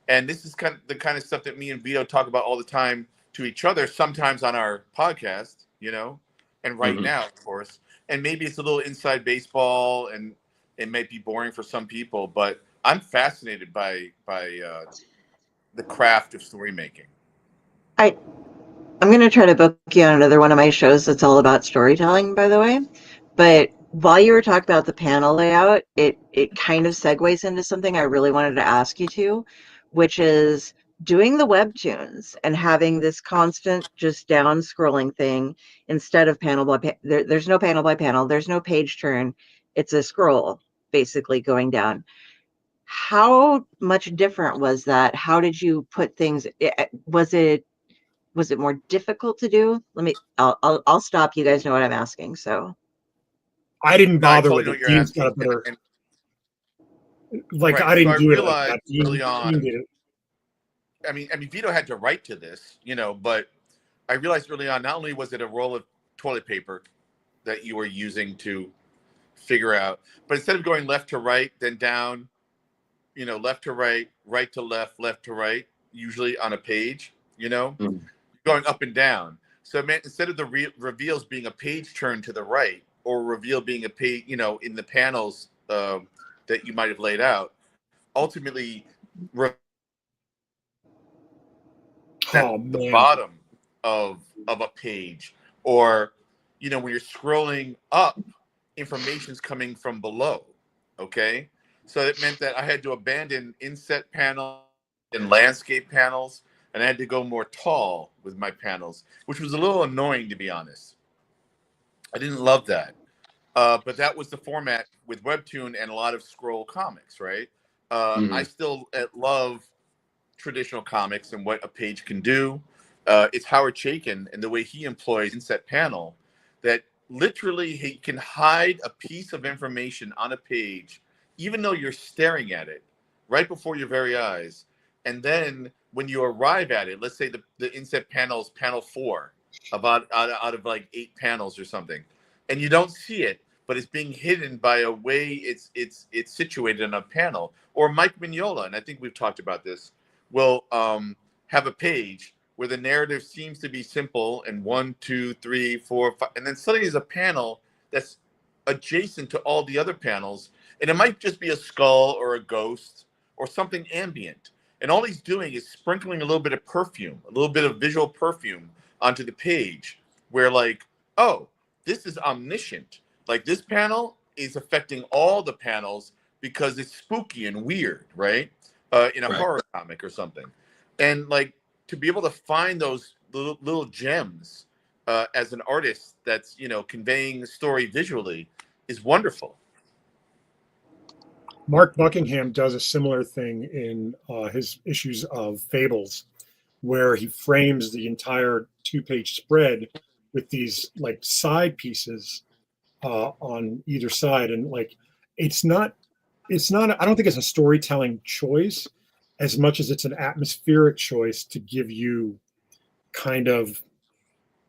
and this is kind of the kind of stuff that me and Vito talk about all the time to each other, sometimes on our podcast, you know, and right now, of course. And maybe it's a little inside baseball, and it might be boring for some people, but I'm fascinated by the craft of story making. I'm going to try to book you on another one of my shows that's all about storytelling, by the way. But while you were talking about the panel layout, it kind of segues into something I really wanted to ask you to, which is doing the webtoons and having this constant just down scrolling thing instead of panel by there's no panel by panel, there's no page turn. It's a scroll basically going down. How much different was that? How did you put things? Was it more difficult to do? I'll stop. You guys know what I'm asking. So I didn't No, I bother totally with know it. what you're Dean's got a asking. better. Right. I didn't So I do it like realized that. Dean, early on. Dean did it. I mean, Vito had to write to this, you know, but I realized early on, not only was it a roll of toilet paper that you were using to figure out, but instead of going left to right, then down, you know, left to right, right to left, left to right, usually on a page, you know, going up and down. So it meant instead of the reveals being a page turn to the right, or reveal being a page, you know, in the panels that you might have laid out, ultimately the bottom of a page, or, you know, when you're scrolling up, information's coming from below. Okay, so it meant that I had to abandon inset panels and landscape panels, and I had to go more tall with my panels, which was a little annoying, to be honest. I didn't love that, but that was the format with Webtoon and a lot of scroll comics, right? I still love traditional comics and what a page can do. It's Howard Chaykin and the way he employs inset panel, that literally he can hide a piece of information on a page, even though you're staring at it right before your very eyes. And then when you arrive at it, let's say the inset panel is panel 4, about out of like 8 panels or something, and you don't see it, but it's being hidden by a way it's situated on a panel. Or Mike Mignola, and I think we've talked about this, will have a page where the narrative seems to be simple and 1, 2, 3, 4, 5, and then suddenly there's a panel that's adjacent to all the other panels, and it might just be a skull or a ghost or something ambient. And all he's doing is sprinkling a little bit of perfume, a little bit of visual perfume onto the page, where like, oh, this is omniscient. Like, this panel is affecting all the panels because it's spooky and weird, right? In a horror comic or something. And like, to be able to find those little gems as an artist that's, you know, conveying the story visually is wonderful. Mark Buckingham does a similar thing in his issues of Fables, where he frames the entire 2-page spread with these like side pieces on either side. And like, it's not, I don't think it's a storytelling choice as much as it's an atmospheric choice to give you kind of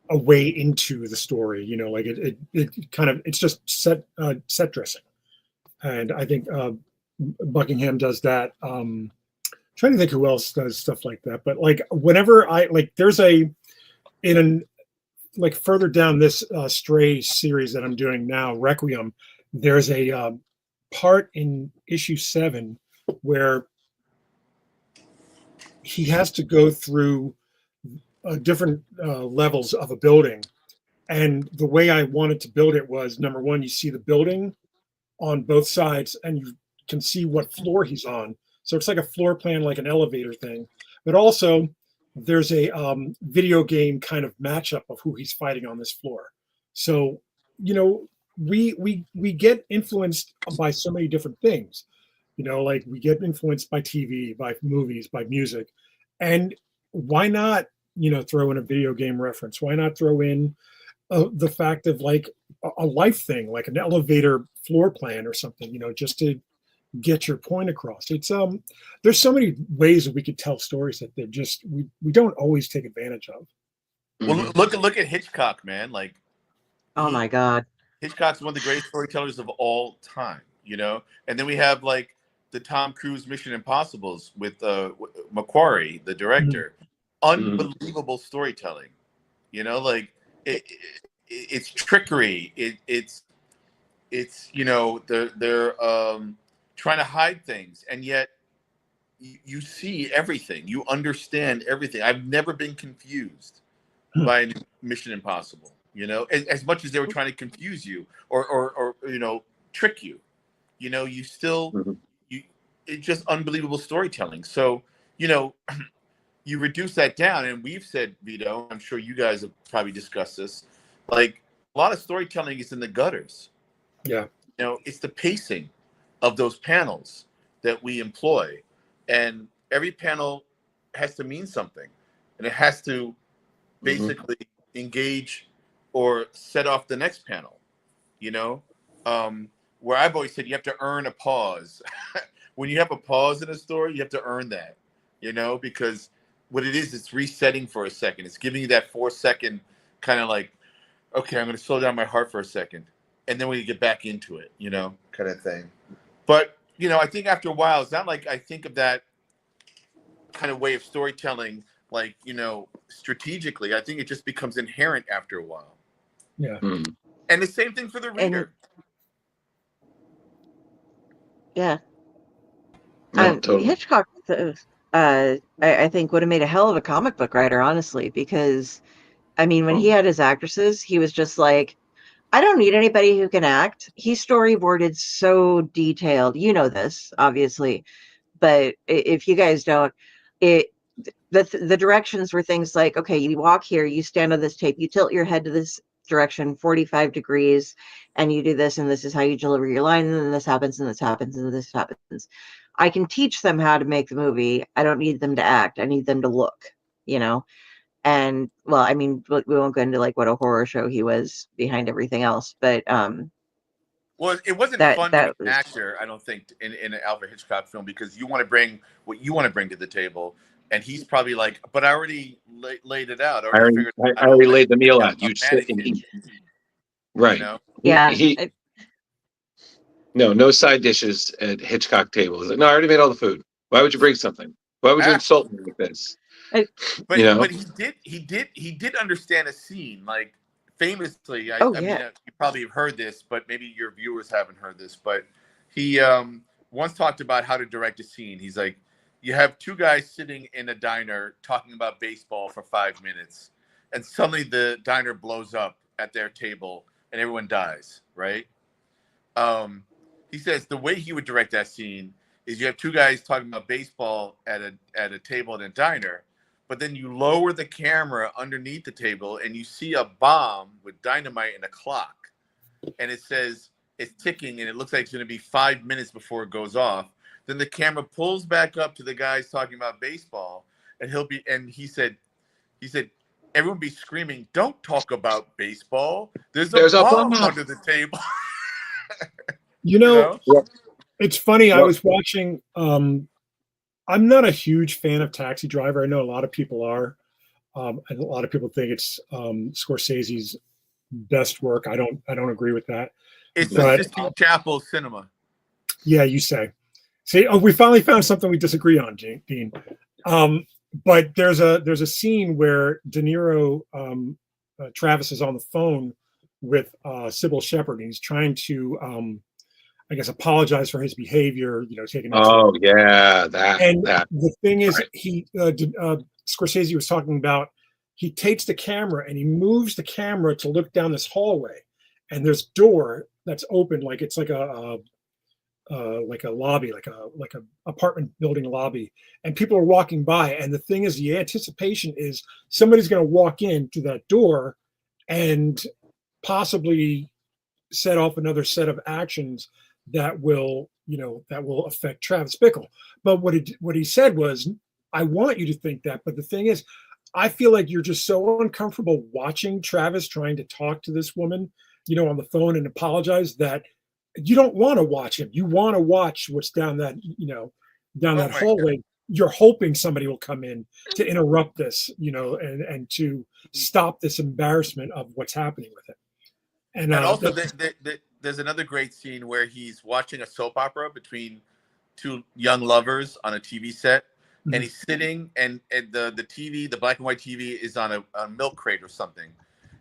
a way into the story, you know, like it kind of, it's just set dressing. And I think Buckingham does that. Trying to think who else does stuff like that, but like whenever I like, there's like further down this Stray series that I'm doing now, Requiem, there's a part in issue 7 where he has to go through different levels of a building. And the way I wanted to build it was, number one, you see the building on both sides and you can see what floor he's on. So it's like a floor plan, like an elevator thing. But also there's a video game kind of matchup of who he's fighting on this floor. So, you know, we get influenced by so many different things. You know, like we get influenced by TV, by movies, by music. And why not, you know, throw in a video game reference? Why not throw in the fact of like a life thing, like an elevator floor plan or something, just to get your point across. It's there's so many ways that we could tell stories that they're just we don't always take advantage of. Well, look at Hitchcock, man. Like, Oh my God. Hitchcock's one of the greatest storytellers of all time, And then we have like the Tom Cruise Mission Impossibles with Macquarie, the director. Unbelievable storytelling, like it's trickery. It's they're trying to hide things, and yet you see everything. You understand everything. I've never been confused by Mission Impossible. As much as they were trying to confuse you or trick you, you still it's just unbelievable storytelling. So you reduce that down, and we've said, Vito, I'm sure you guys have probably discussed this. Like, a lot of storytelling is in the gutters. Yeah, it's the pacing of those panels that we employ, and every panel has to mean something, and it has to basically engage or set off the next panel. Where I've always said you have to earn a pause. When you have a pause in a story, you have to earn that, because what it is, it's resetting for a second. It's giving you that 4-second kind of like, okay, I'm going to slow down my heart for a second, and then we get back into it, kind of thing. But, I think after a while, it's not like I think of that kind of way of storytelling, like, strategically. I think it just becomes inherent after a while. Yeah. And the same thing for the reader. Yeah. No, totally. Hitchcock, I think, would have made a hell of a comic book writer, honestly, because, I mean, when he had his actresses, he was just like, I don't need anybody who can act. He storyboarded so detailed. You know this, obviously, but if you guys don't, the directions were things like, okay, you walk here, you stand on this tape, you tilt your head to this direction 45 degrees, and you do this, and this is how you deliver your line, and then this happens, and this happens, and this happens. I can teach them how to make the movie. I don't need them to act. I need them to look, And well, I mean, we won't go into like what a horror show he was behind everything else, but well, it wasn't fun to be an actor, I don't think, in an Alfred Hitchcock film, because you want to bring what you want to bring to the table, and he's probably like, "But I already laid it out. I already laid the meal out. You sit and eat." Right. Yeah. No side dishes at Hitchcock table. He's like, no, I already made all the food. Why would you bring something? Why would you insult me with this? But he did understand a scene, like famously. I mean, you probably have heard this, but maybe your viewers haven't heard this. But he once talked about how to direct a scene. He's like, you have two guys sitting in a diner talking about baseball for 5 minutes, and suddenly the diner blows up at their table and everyone dies, right? He says the way he would direct that scene is you have two guys talking about baseball at a table in a diner, but then you lower the camera underneath the table and you see a bomb with dynamite and a clock, and it says it's ticking and it looks like it's going to be 5 minutes before it goes off. Then the camera pulls back up to the guys talking about baseball, and he said everyone be screaming, "Don't talk about baseball. There's a bomb under the table." It's funny. I was watching. I'm not a huge fan of Taxi Driver. I know a lot of people are, and a lot of people think it's Scorsese's best work. I don't agree with that. It's the Sistine Chapel cinema. Yeah, you say. See, we finally found something we disagree on, Dean. But there's a scene where De Niro, Travis is on the phone with Sybil Shepherd, and he's trying to, I guess, apologize for his behavior. Taking. Oh yeah, the thing is, Scorsese was talking about. He takes the camera and he moves the camera to look down this hallway, and there's a door that's open, like it's like a lobby, like a apartment building lobby, and people are walking by. And the thing is, the anticipation is somebody's going to walk in through that door and possibly set off another set of actions that will affect Travis Bickle. But what he said was, I want you to think that, but the thing is, I feel like you're just so uncomfortable watching Travis trying to talk to this woman, on the phone and apologize, that you don't want to watch him. You want to watch what's down that, down that hallway. You're hoping somebody will come in to interrupt this, and to stop this embarrassment of what's happening with him. And also, there's another great scene where he's watching a soap opera between two young lovers on a TV set, and he's sitting, and the TV, the black and white TV, is on a milk crate or something,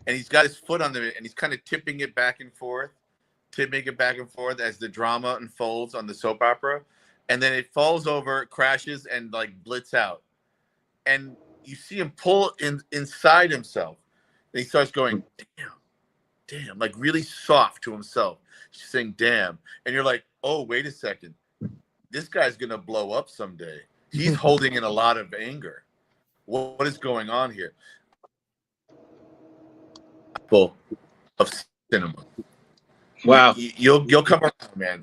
and he's got his foot on it, and he's kind of tipping it back and forth as the drama unfolds on the soap opera. And then it falls over, crashes, and like blits out. And you see him pull inside himself. And he starts going, damn, like really soft to himself. He's saying, damn. And you're like, oh, wait a second. This guy's going to blow up someday. He's holding in a lot of anger. What is going on here? Full of cinema. Wow. You'll come around, man.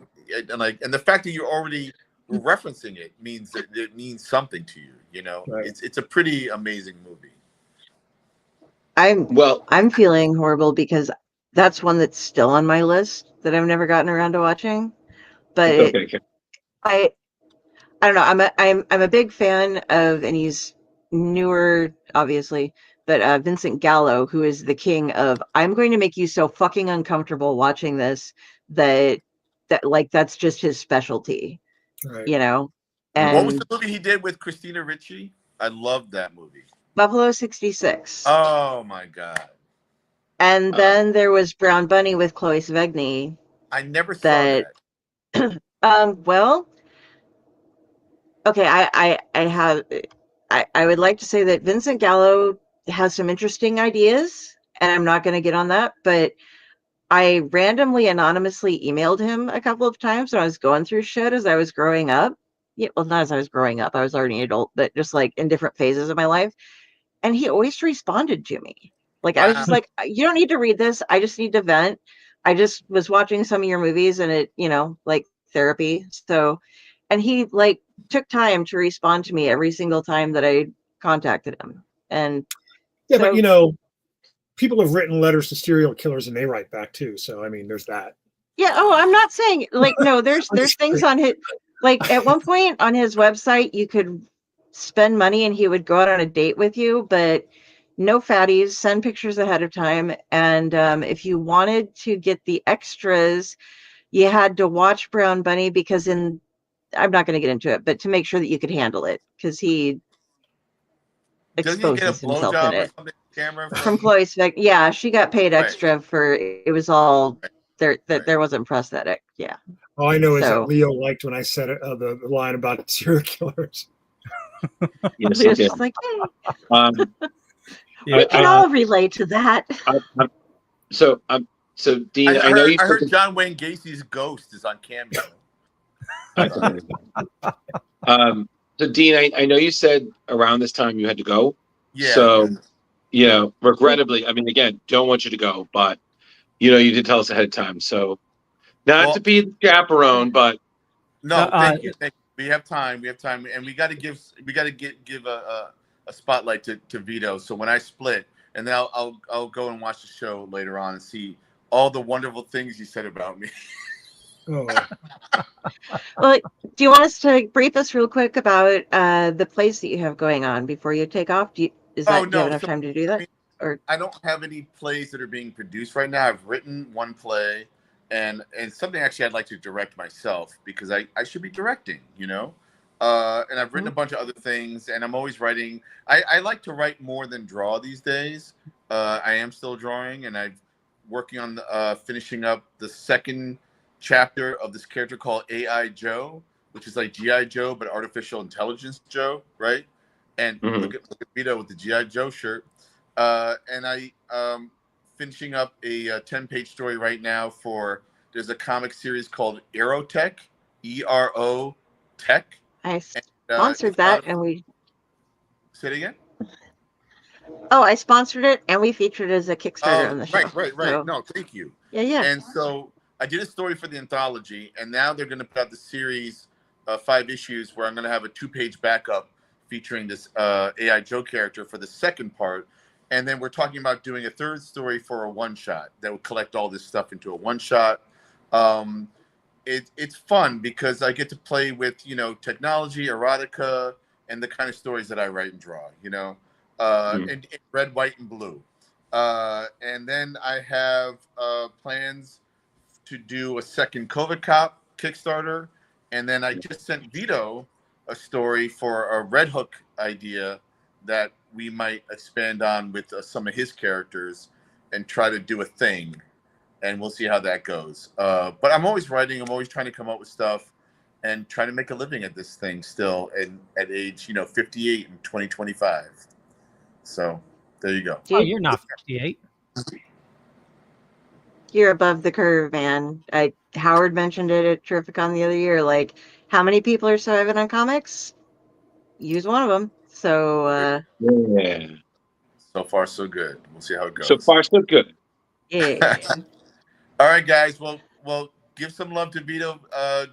And the fact that you're already referencing it means that it means something to you. Right. It's a pretty amazing movie. I'm feeling horrible because that's one that's still on my list that I've never gotten around to watching. But I don't know. I'm a big fan of, and he's newer, obviously, but Vincent Gallo, who is the king of, I'm going to make you so fucking uncomfortable watching this that like that's just his specialty. Right. And what was the movie he did with Christina Ricci? I loved that movie. Buffalo 66. Oh my God. And then there was Brown Bunny with Chloe Sevigny. I never saw that. Well, okay, I would like to say that Vincent Gallo has some interesting ideas, and I'm not going to get on that, but I randomly anonymously emailed him a couple of times when I was going through shit as I was growing up. Yeah, well, not as I was growing up. I was already an adult, but just like in different phases of my life. And he always responded to me. Like, I was just like, you don't need to read this. I just need to vent. I just was watching some of your movies and it, like therapy. So, and he like took time to respond to me every single time that I contacted him. And yeah, so, but people have written letters to serial killers and they write back too. So, I mean, there's that. Yeah. Oh, I'm not saying like, no, there's things on his, like at one point on his website, you could spend money and he would go out on a date with you, but no fatties, send pictures ahead of time. And if you wanted to get the extras, you had to watch Brown Bunny because I'm not going to get into it, but to make sure that you could handle it because he exposes himself in it. From Chloe Sevigny. Yeah, she got paid extra for it was all there. There wasn't prosthetic. Yeah. All I know is that Leo liked when I said the line about serial killers. Yes, he was just like, hey. We can all relate to that. So Dean, I know you. I heard John Wayne Gacy's ghost is on Cameo. So Dean, I know you said around this time you had to go. Yeah. So, regrettably, I mean, again, don't want you to go, but you did tell us ahead of time. So, not to be the chaperone, but no, thank you. We have time, and we got to give a spotlight to Vito. So when I split, and then I'll go and watch the show later on and see all the wonderful things you said about me. Oh. Well, do you want us to brief us real quick about the plays that you have going on before you take off? Do you have enough time to do that? Or I don't have any plays that are being produced right now. I've written one play, and something actually I'd like to direct myself because I should be directing, and I've written a bunch of other things, and I'm always writing. I like to write more than draw these days. I am still drawing, and I'm working on finishing up the second chapter of this character called AI Joe, which is like G.I. Joe, but artificial intelligence Joe, right? And look at Vito with the G.I. Joe shirt. And I finishing up a 10-page story right now there's a comic series called Aerotech, ERO Tech. I sponsored that, and we say it again. Oh, I sponsored it, and we featured it as a Kickstarter on the show. Right. So, no, thank you. Yeah. And so I did a story for the anthology, and now they're going to put out the series, 5 issues, where I'm going to have a 2-page backup featuring this AI Joe character for the second part. And then we're talking about doing a third story for a one-shot that would collect all this stuff into a one-shot. It's fun because I get to play with, technology, erotica, and the kind of stories that I write and draw, in red, white, and blue. And then I have plans to do a second COVID Cop Kickstarter. And then I just sent Vito a story for a Red Hook idea that we might expand on with some of his characters and try to do a thing. And we'll see how that goes. But I'm always writing. I'm always trying to come up with stuff and trying to make a living at this thing still at age, 58 in 2025. So there you go. Oh, you're not 58. You're above the curve, man. Howard mentioned it at Terrificon the other year. Like, how many people are surviving on comics? Use one of them. So, Yeah. So far, so good. We'll see how it goes. So far, so good. yeah. All right, guys. Well, give some love to Vito.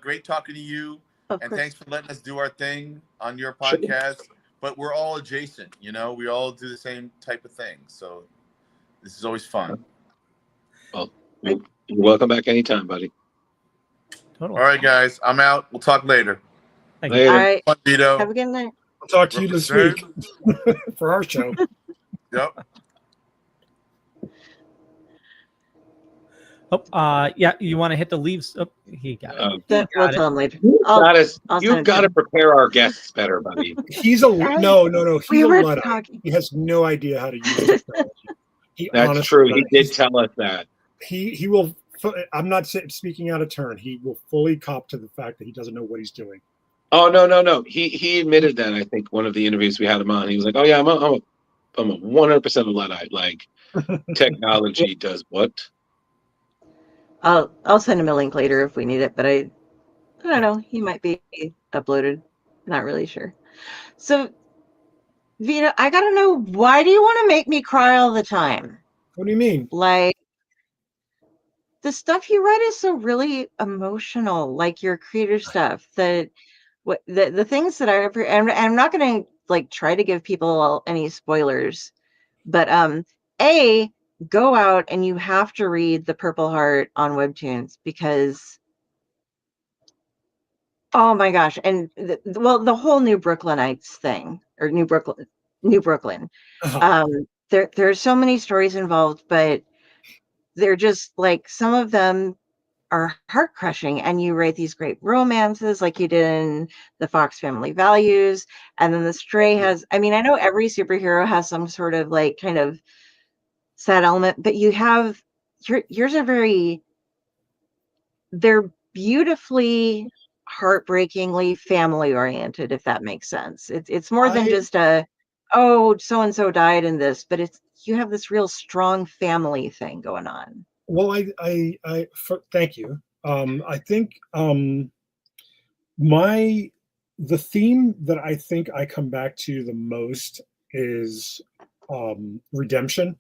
Great talking to you. Of And course. thanks for letting us do our thing on your podcast. But we're all adjacent, we all do the same type of thing. So this is always fun. Well, you're welcome back anytime, buddy. Totally. All right, guys. I'm out. We'll talk later. Thank you. Later. All right. Fun, Vito. Have a good night. I'll talk to you this week Represent. for our show. Yep. Oh, yeah. You want to hit the leaves? Oh, he got it. We'll tell him later. You've got send it to to prepare our guests better, buddy. He's a no. He's We a were Luddite. talking. He has no idea how to use technology. That's honestly true. He doesn't. did tell us that. He will. I'm not speaking out of turn. He will fully cop to the fact that he doesn't know what he's doing. Oh no. He admitted that. I think one of the interviews we had him on. He was like, "Oh yeah, I'm a 100% a Luddite. Like technology does what?" I'll send him a link later if we need it, but I don't know. He might be uploaded. Not really sure. So, Vito, I gotta know, why do you want to make me cry all the time? What do you mean? Like, the stuff you write is so really emotional, like your creative stuff. The things that and I'm not gonna like try to give people any spoilers, but go out and you have to read The Purple Heart on Webtoons because, oh my gosh. And the whole New Brooklynites thing, or New Brooklyn. Uh-huh. There's so many stories involved, but they're just like, some of them are heart crushing, and you write these great romances like you did in The Fox Family Values. And then The Stray has, I mean, I know every superhero has some sort of like kind of sad element, but you have yours are they're beautifully, heartbreakingly family oriented, if that makes sense. It's more than just so and so died in this, but you have this real strong family thing going on. Well, thank you. I think the theme that I think I come back to the most is redemption.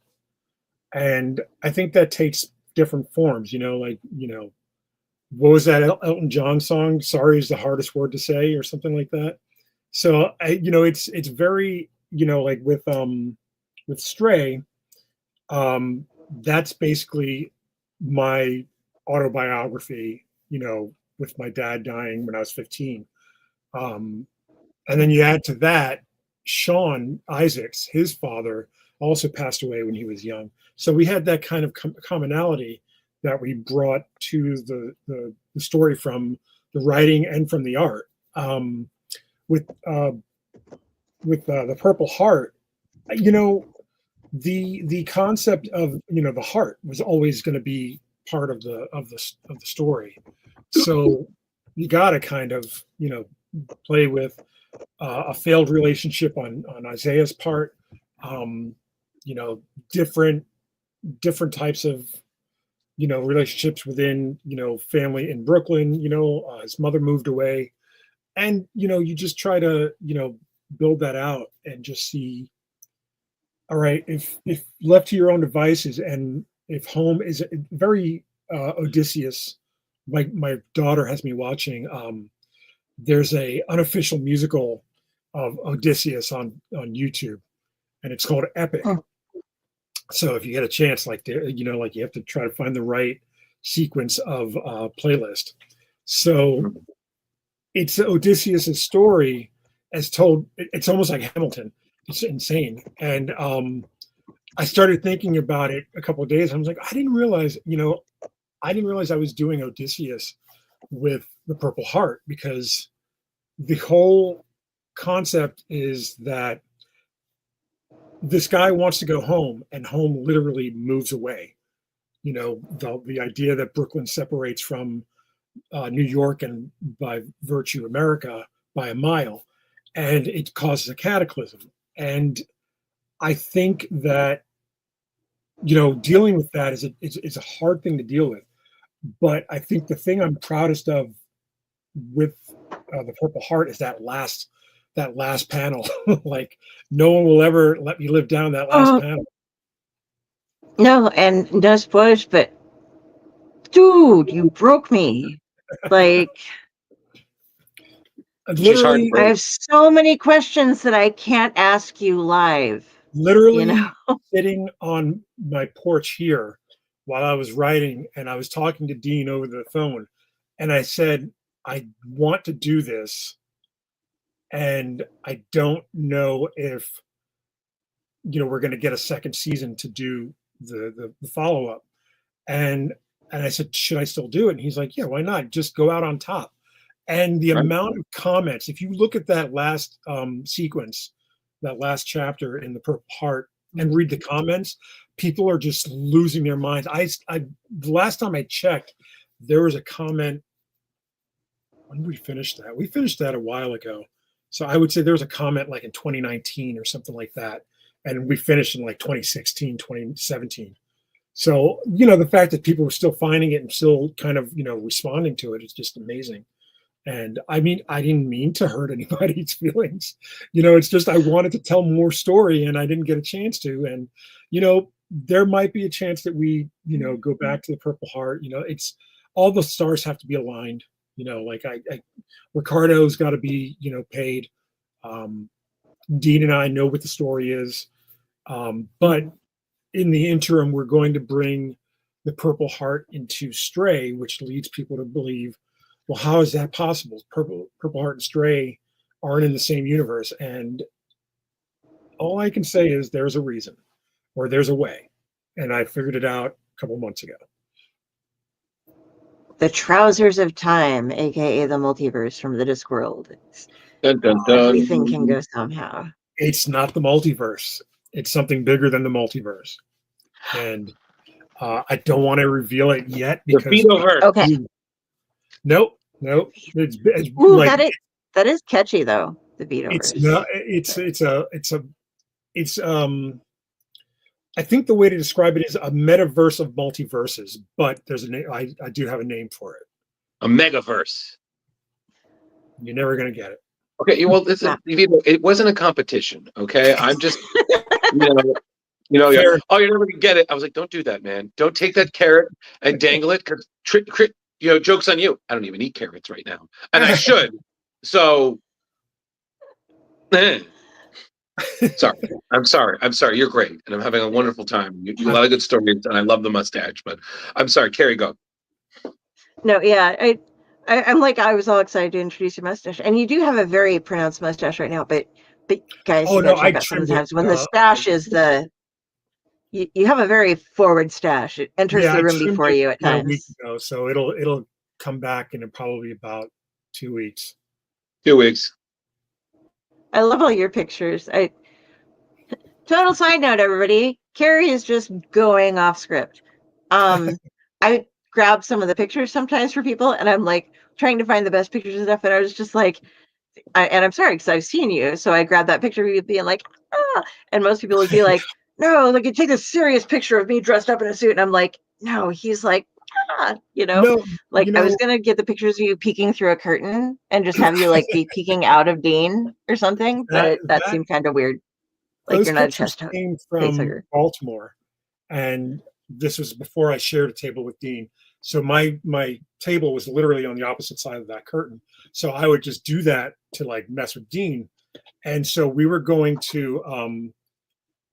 And I think that takes different forms, what was that Elton John song? Sorry is the hardest word to say, or something like that. So it's very, like with Stray, that's basically my autobiography, with my dad dying when I was 15. And then you add to that, Sean Isaacs, his father, also passed away when he was young. So we had that kind of commonality that we brought to the story from the writing and from the art. With The Purple Heart, the concept of the heart was always going to be part of the story. So you got to kind of play with a failed relationship on Isaiah's part. Different types of relationships within family in Brooklyn. His mother moved away, and you just try to build that out and just see, all right, if left to your own devices, and if home is very Odysseus, like my daughter has me watching, there's a unofficial musical of Odysseus on YouTube, and it's called Epic. Oh. So if you get a chance, like you have to try to find the right sequence of playlist. So it's Odysseus's story as told. It's almost like Hamilton. It's insane. And I started thinking about it a couple of days. I was like, I didn't realize I was doing Odysseus with the Purple Heart, because the whole concept is that this guy wants to go home, and home literally moves away. The idea that Brooklyn separates from New York, and by virtue America, by a mile, and it causes a cataclysm. And I think that dealing with that is a hard thing to deal with. But I think the thing I'm proudest of with the Purple Heart is that last panel. Like, no one will ever let me live down that last panel. No, and no spoilers, but dude, you broke me. Like, literally, I have so many questions that I can't ask you live. Literally sitting on my porch here while I was writing, and I was talking to Dean over the phone, and I said, I want to do this, and I don't know if we're going to get a second season to do the follow-up. And I said, should I still do it? And he's like, yeah, why not? Just go out on top. And the amount of comments, if you look at that last sequence, that last chapter in the Purple Heart, and read the comments, people are just losing their minds. The last time I checked, there was a comment. When did we finish that? We finished that a while ago. So I would say there was a comment like in 2019 or something like that. And we finished in like 2016, 2017. So, the fact that people were still finding it and still kind of, responding to it is just amazing. And I mean, I didn't mean to hurt anybody's feelings. It's just I wanted to tell more story, and I didn't get a chance to. And, there might be a chance that we, go back to the Purple Heart. It's all the stars have to be aligned. Like Ricardo's got to be, paid. Dean and I know what the story is. But in the interim, we're going to bring the Purple Heart into Stray, which leads people to believe, well, how is that possible? Purple Heart and Stray aren't in the same universe. And all I can say is there's a reason, or there's a way. And I figured it out a couple months ago. The trousers of time, aka the multiverse from the Discworld. Dun, dun, dun. Everything can go somehow. It's not the multiverse. It's something bigger than the multiverse. And I don't want to reveal it yet because the Vito-verse. Okay. Nope. It's Ooh, like, that is catchy though. The Vito. It's I think the way to describe it is a metaverse of multiverses, but there's a name. I do have a name for it. A megaverse. You're never gonna get it. Okay, well, it wasn't a competition. Okay, I'm just, oh, you're never gonna get it. I was like, don't do that, man. Don't take that carrot and dangle it, because joke's on you. I don't even eat carrots right now, and I should. So, I'm sorry. You're great, and I'm having a wonderful time. You a lot of good stories, and I love the mustache. But I'm sorry, Carrie, go. No, yeah, I'm like, I was all excited to introduce your mustache, and you do have a very pronounced mustache right now. But guys, you gotta check out sometimes when the stash is you have a very forward stash. It enters the room before you at times. A week ago, so it'll come back in probably about 2 weeks. 2 weeks. I love all your pictures. Total side note, everybody. Carrie is just going off script. I grab some of the pictures sometimes for people, and I'm like trying to find the best pictures and stuff. And I was just like, and I'm sorry because I've seen you, so I grabbed that picture of you being like, and most people would be like, no, like you take a serious picture of me dressed up in a suit, and I'm like, no, he's like, I was gonna get the pictures of you peeking through a curtain and just have you like be peeking out of Dean or something, but that seemed kind of weird. Like you're not a chest came from Baltimore, and this was before I shared a table with Dean. So my table was literally on the opposite side of that curtain. So I would just do that to like mess with Dean. And so we were going to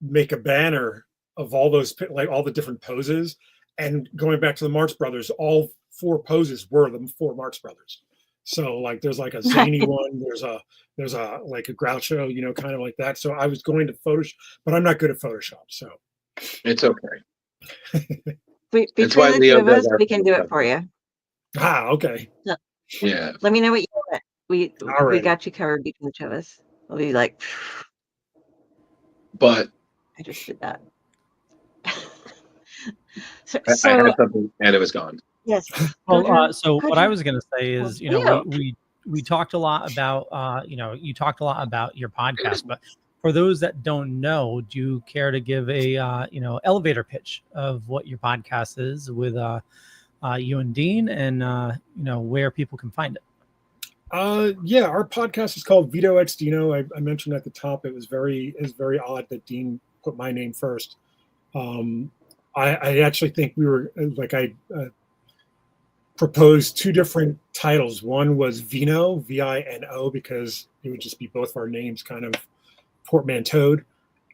make a banner of all those, like all the different poses. And going back to the Marx Brothers, all 4 poses were the 4 Marx Brothers. So like there's like a zany one, there's a like a Groucho, you know, kind of like that. So I was going to Photoshop, but I'm not good at Photoshop, so It's okay. Between why the Leo two of does us, our we can do it stuff. for you. Okay. Yeah. Let me know what you want. We Alrighty. got you covered between the two of us. I'll be like, But I just did that. I had something and it was gone. Yes. Well, so Could what I you- was going to say is, you know, Leo. we talked a lot about, you know, you talked a lot about your podcast, but for those that don't know, do you care to give a, you know, elevator pitch of what your podcast is with you and Dean, and you know, where people can find it? Yeah, our podcast is called Vito X Dino. I mentioned at the top it was very odd that Dean put my name first. I actually think we were like I proposed 2 different titles. One was Vino, Vino, because it would just be both of our names kind of portmanteaued.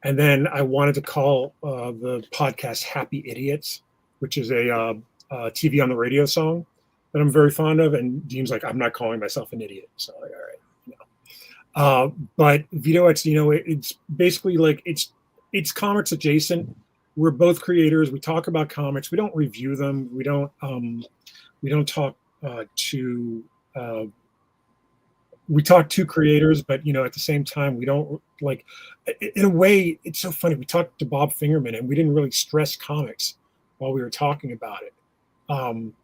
And then I wanted to call the podcast Happy Idiots, which is a TV on the radio song that I'm very fond of. And Dean's like, I'm not calling myself an idiot. So like, all right. But Vito X, you know, it's basically like it's comics adjacent. We're both creators. We talk about comics. We don't review them. We don't talk to we talk to creators, but you know, at the same time, we don't like. In a way, it's so funny. We talked to Bob Fingerman, and we didn't really stress comics while we were talking about it.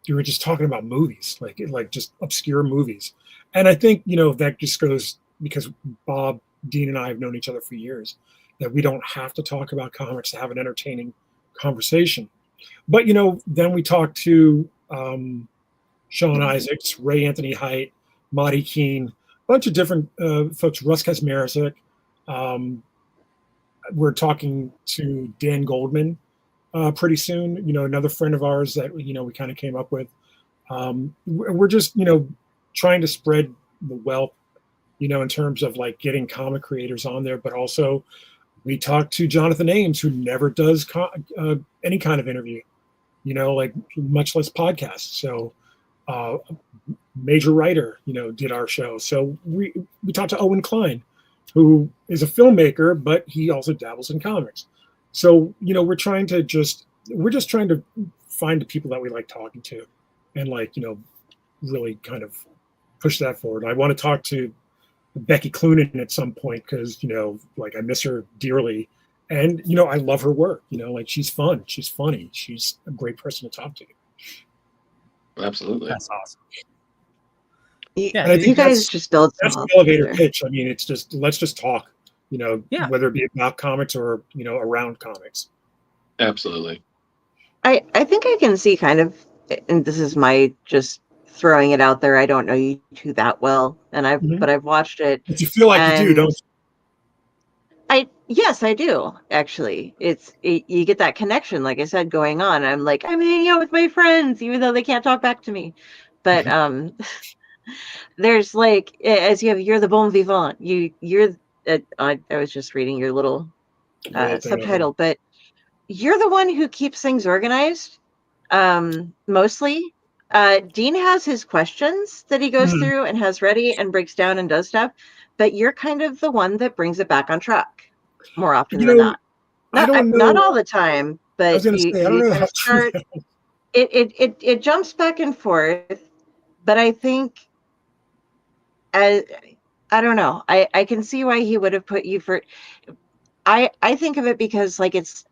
We were just talking about movies, like just obscure movies. And I think, you know, that just goes because Bob, Dean, and I have known each other for years, that we don't have to talk about comics to have an entertaining conversation. But you know, then we talked to Sean Isaacs, Ray Anthony Height, Marty Keene, a bunch of different folks, Russ Kasmerizik. We're talking to Dan Goldman pretty soon, you know, another friend of ours that, you know, we kind of came up with. We're just, you know, trying to spread the wealth, you know, in terms of like getting comic creators on there, but also we talked to Jonathan Ames, who never does any kind of interview, you know, like much less podcasts. So major writer, you know, did our show. So we talked to Owen Klein, who is a filmmaker, but he also dabbles in comics. So, you know, we're just trying to find the people that we like talking to and like, you know, really kind of push that forward. I want to talk to Becky Cloonan at some point because, you know, like I miss her dearly. And, you know, I love her work, you know, like she's fun. She's funny. She's a great person to talk to. Absolutely. That's awesome. Yeah, you guys just build that's the elevator pitch. I mean, it's just, let's just talk, you know, whether it be about comics or, you know, around comics. Absolutely. I think I can see kind of, and this is my just throwing it out there. I don't know you two that well, and but I've watched it. But you feel like you do, don't you? Yes, I do. Actually, you get that connection, like I said, going on. I'm like, I'm hanging out with my friends, even though they can't talk back to me. But there's like, as you're the bon vivant. You're. I was just reading your little subtitle, but you're the one who keeps things organized. Mostly, Dean has his questions that he goes through and has ready and breaks down and does stuff, but you're kind of the one that brings it back on track more often than not. I don't know. Not all the time, but I was going to say, I don't know how start. It jumps back and forth, but I think I don't know. I can see why he would have put you for. I think of it because like it's.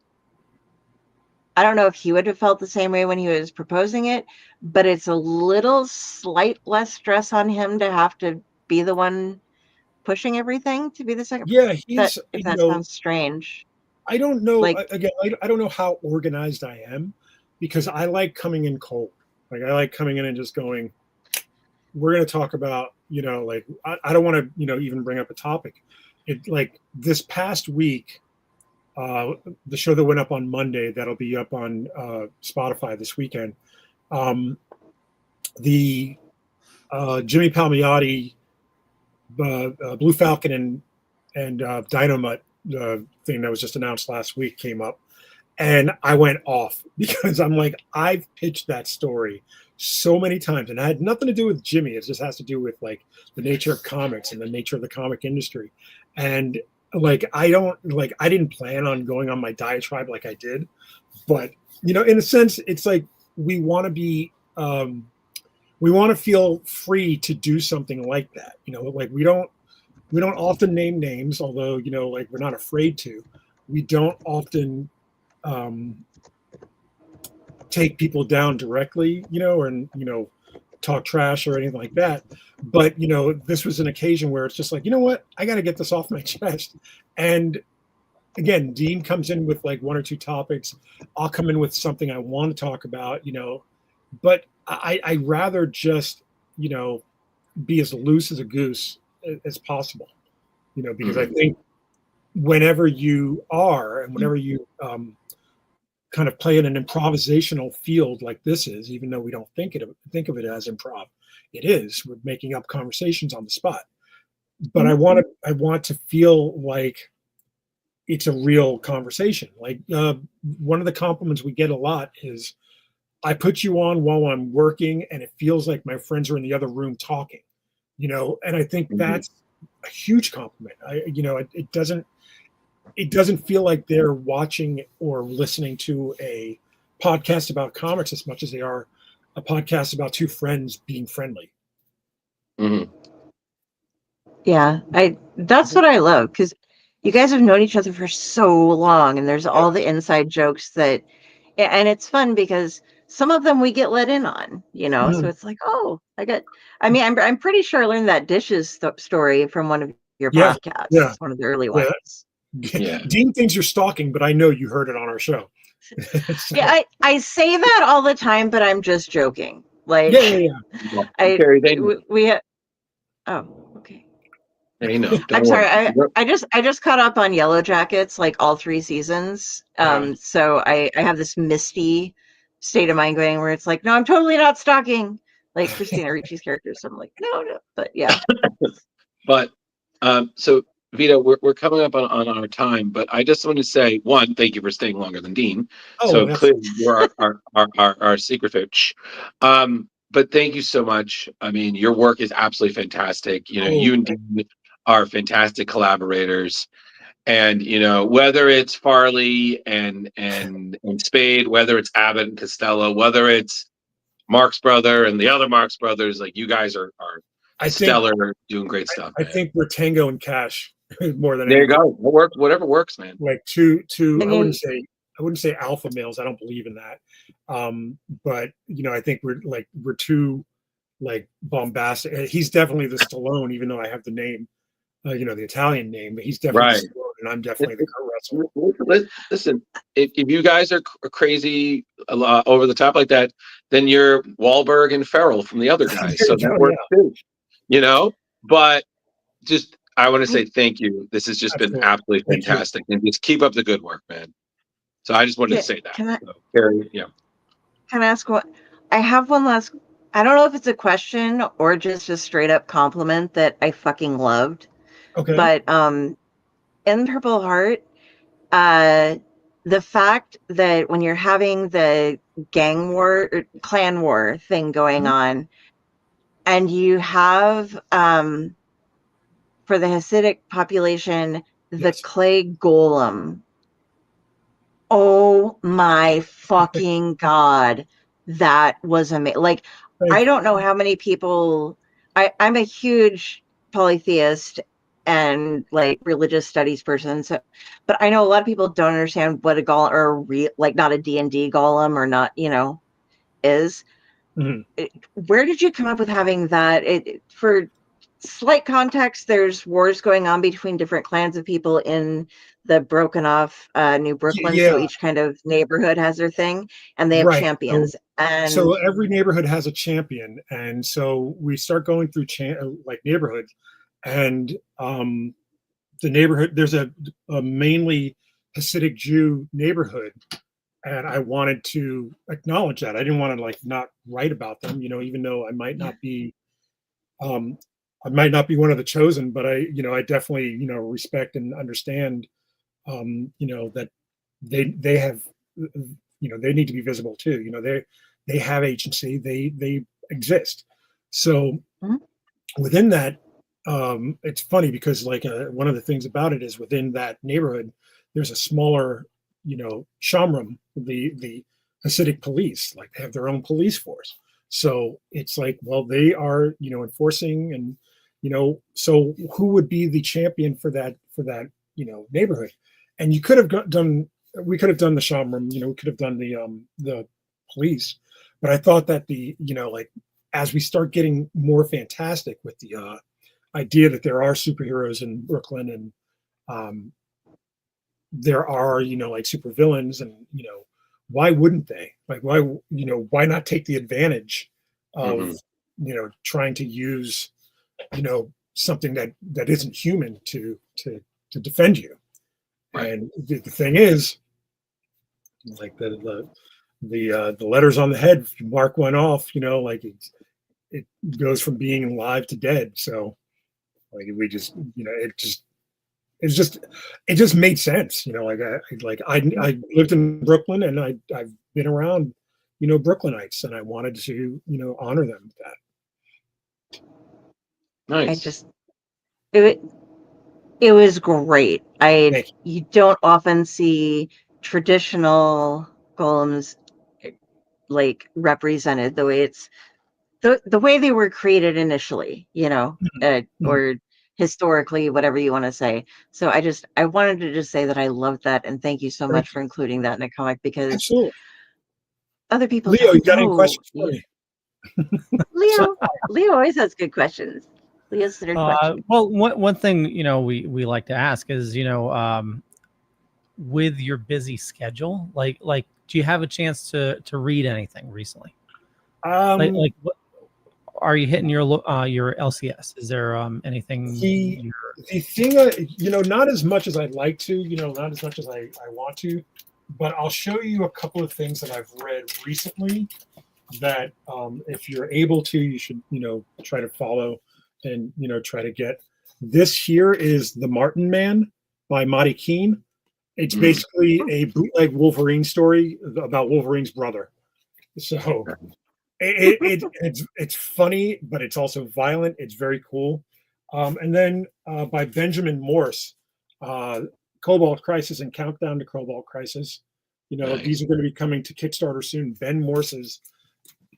I don't know if he would have felt the same way when he was proposing it, but it's a little slight less stress on him to have to be the one pushing everything to be the second. Yeah, if that sounds strange. I don't know. Like, again, I don't know how organized I am because I like coming in cold. Like I like coming in and just going, we're going to talk about, you know, like I don't want to, you know, even bring up a topic. It like this past week, the show that went up on Monday, that'll be up on Spotify this weekend. The Jimmy Palmiotti, Blue Falcon, and Dynamite, the thing that was just announced last week, came up, and I went off because I'm like, I've pitched that story so many times, and it had nothing to do with Jimmy. It just has to do with like the nature of comics and the nature of the comic industry. And like, I didn't plan on going on my diatribe like I did, but in a sense, it's like we want to be, we want to feel free to do something like that. Like we don't often name names, although like we're not afraid to. We don't often take people down directly, or talk trash or anything like that. But this was an occasion where it's just like, what, I got to get this off my chest. And again, Dean comes in with like one or two topics. I'll come in with something I want to talk about, but I rather just be as loose as a goose as possible, because I think whenever you are and whenever you kind of play in an improvisational field like this is, even though we don't think of it as improv, it is. We're making up conversations on the spot. But I want to feel like it's a real conversation. Like one of the compliments we get a lot is, I put you on while I'm working, and it feels like my friends are in the other room talking. And I think that's a huge compliment. It doesn't feel like they're watching or listening to a podcast about comics as much as they are a podcast about two friends being friendly. Mm-hmm. Yeah, that's what I love, because you guys have known each other for so long, and there's all the inside jokes that, and it's fun because some of them we get let in on, so it's like, oh, I'm pretty sure I learned that dishes story from one of your podcasts. Yeah. One of the early ones. Yeah. Dean thinks you're stalking, but I know you heard it on our show. So. Yeah, I say that all the time, but I'm just joking. Like, we had, oh, okay. I'm sorry. I just caught up on Yellow Jackets, like all 3 seasons. So I have this misty state of mind going where it's like, no, I'm totally not stalking like Christina Ricci's character. So I'm like, no, but yeah. But so Vito, we're coming up on our time, but I just want to say, one, thank you for staying longer than Dean. So clearly you're our secret fish. But thank you so much. I mean, your work is absolutely fantastic. You and Dean are fantastic collaborators. And whether it's Farley and Spade, whether it's Abbott and Costello, whether it's Marx Brother and the other Marx Brothers, like you guys are stellar, doing great stuff. I think we're Tango and Cash more than there. Anything. You go. Whatever works, man. Like two. I wouldn't say alpha males. I don't believe in that. But I think we're too like bombastic. He's definitely the Stallone, even though I have the name, the Italian name. But he's definitely the Stallone, and I'm definitely the Kurt Russell. Listen, if you guys are crazy over the top like that, then you're Wahlberg and Ferrell from the other guys. So that works too. But just I want to say thank you. This has just been absolutely fantastic, and just keep up the good work, man. So I just wanted to say that. Can I ask what? I have one last. I don't know if it's a question or just a straight up compliment that I fucking loved. Okay. But in Purple Heart, the fact that when you're having the gang war, or clan war thing going on, and you have for the Hasidic population the clay golem. Oh my fucking God. That was amazing. Like, I don't know how many people, I'm a huge polytheist and like religious studies person. So, but I know a lot of people don't understand what a golem or like not a D&D golem or not, is. Mm-hmm. Where did you come up with having that? For slight context, there's wars going on between different clans of people in the broken off New Brooklyn. So each kind of neighborhood has their thing, and they have champions. So every neighborhood has a champion, and so we start going through neighborhoods, and the neighborhood, there's a mainly Hasidic Jew neighborhood, and I wanted to acknowledge that. I didn't want to not write about them, even though I might not be I might not be one of the chosen, but I definitely, respect and understand, that they have, they need to be visible too. They have agency. They exist. So within that, it's funny because like one of the things about it is within that neighborhood, there's a smaller, Shamram, the Hasidic police, like they have their own police force. So it's like, well, they are, enforcing and, so who would be the champion for that, neighborhood? And you could have we could have done the Shamram, we could have done the police, but I thought that like as we start getting more fantastic with the idea that there are superheroes in Brooklyn and there are, like supervillains and, why wouldn't they? Like, why not take the advantage of, trying to use, something that isn't human to defend you. Right. And the thing is, like the letters on the head, mark one off, like it goes from being alive to dead. So like we just, it just made sense, I lived in Brooklyn and I've been around, Brooklynites, and I wanted to, honor them with that. Nice. It was great. You don't often see traditional golems like represented the way it's the way they were created initially, or historically, whatever you want to say. So I wanted to just say that I loved that, and thank you so much for including that in a comic, because absolutely. Other people Leo, don't you got know. any questions for me? Leo always has good questions. Leo's third question. Well, one thing we like to ask is with your busy schedule, like do you have a chance to read anything recently? Like what are you hitting your LCS? Is there anything? The thing, not as much as I'd like to, not as much as I want to, but I'll show you a couple of things that I've read recently that if you're able to, you should, try to follow and, try to get. This here is The Martin Man by Monty Keene. It's basically a bootleg Wolverine story about Wolverine's brother. So it's funny, but it's also violent. It's very cool. And then by Benjamin Morse, Cobalt Crisis and Countdown to Cobalt Crisis. Nice. These are going to be coming to Kickstarter soon. Ben Morse is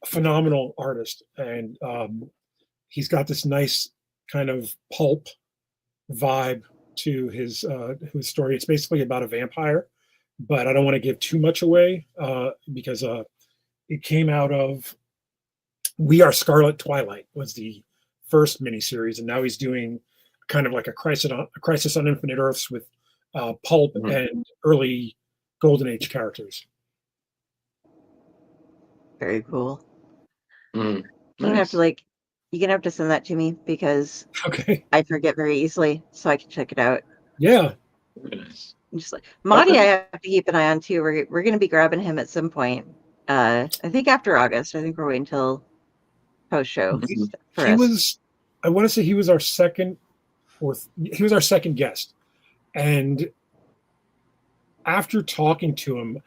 a phenomenal artist, and he's got this nice kind of pulp vibe to his story. It's basically about a vampire, but I don't want to give too much away because it came out of We Are Scarlet Twilight was the first miniseries, and now he's doing kind of like a Crisis on Infinite Earths with pulp and early Golden Age characters. Very cool. Nice. You're gonna have to send that to me because I forget very easily, so I can check it out. Yeah. Very nice. Just like Marty, I have to keep an eye on too. We're gonna be grabbing him at some point. I think after August. I think we're waiting until post show. I want to say he was our second guest, and after talking to him,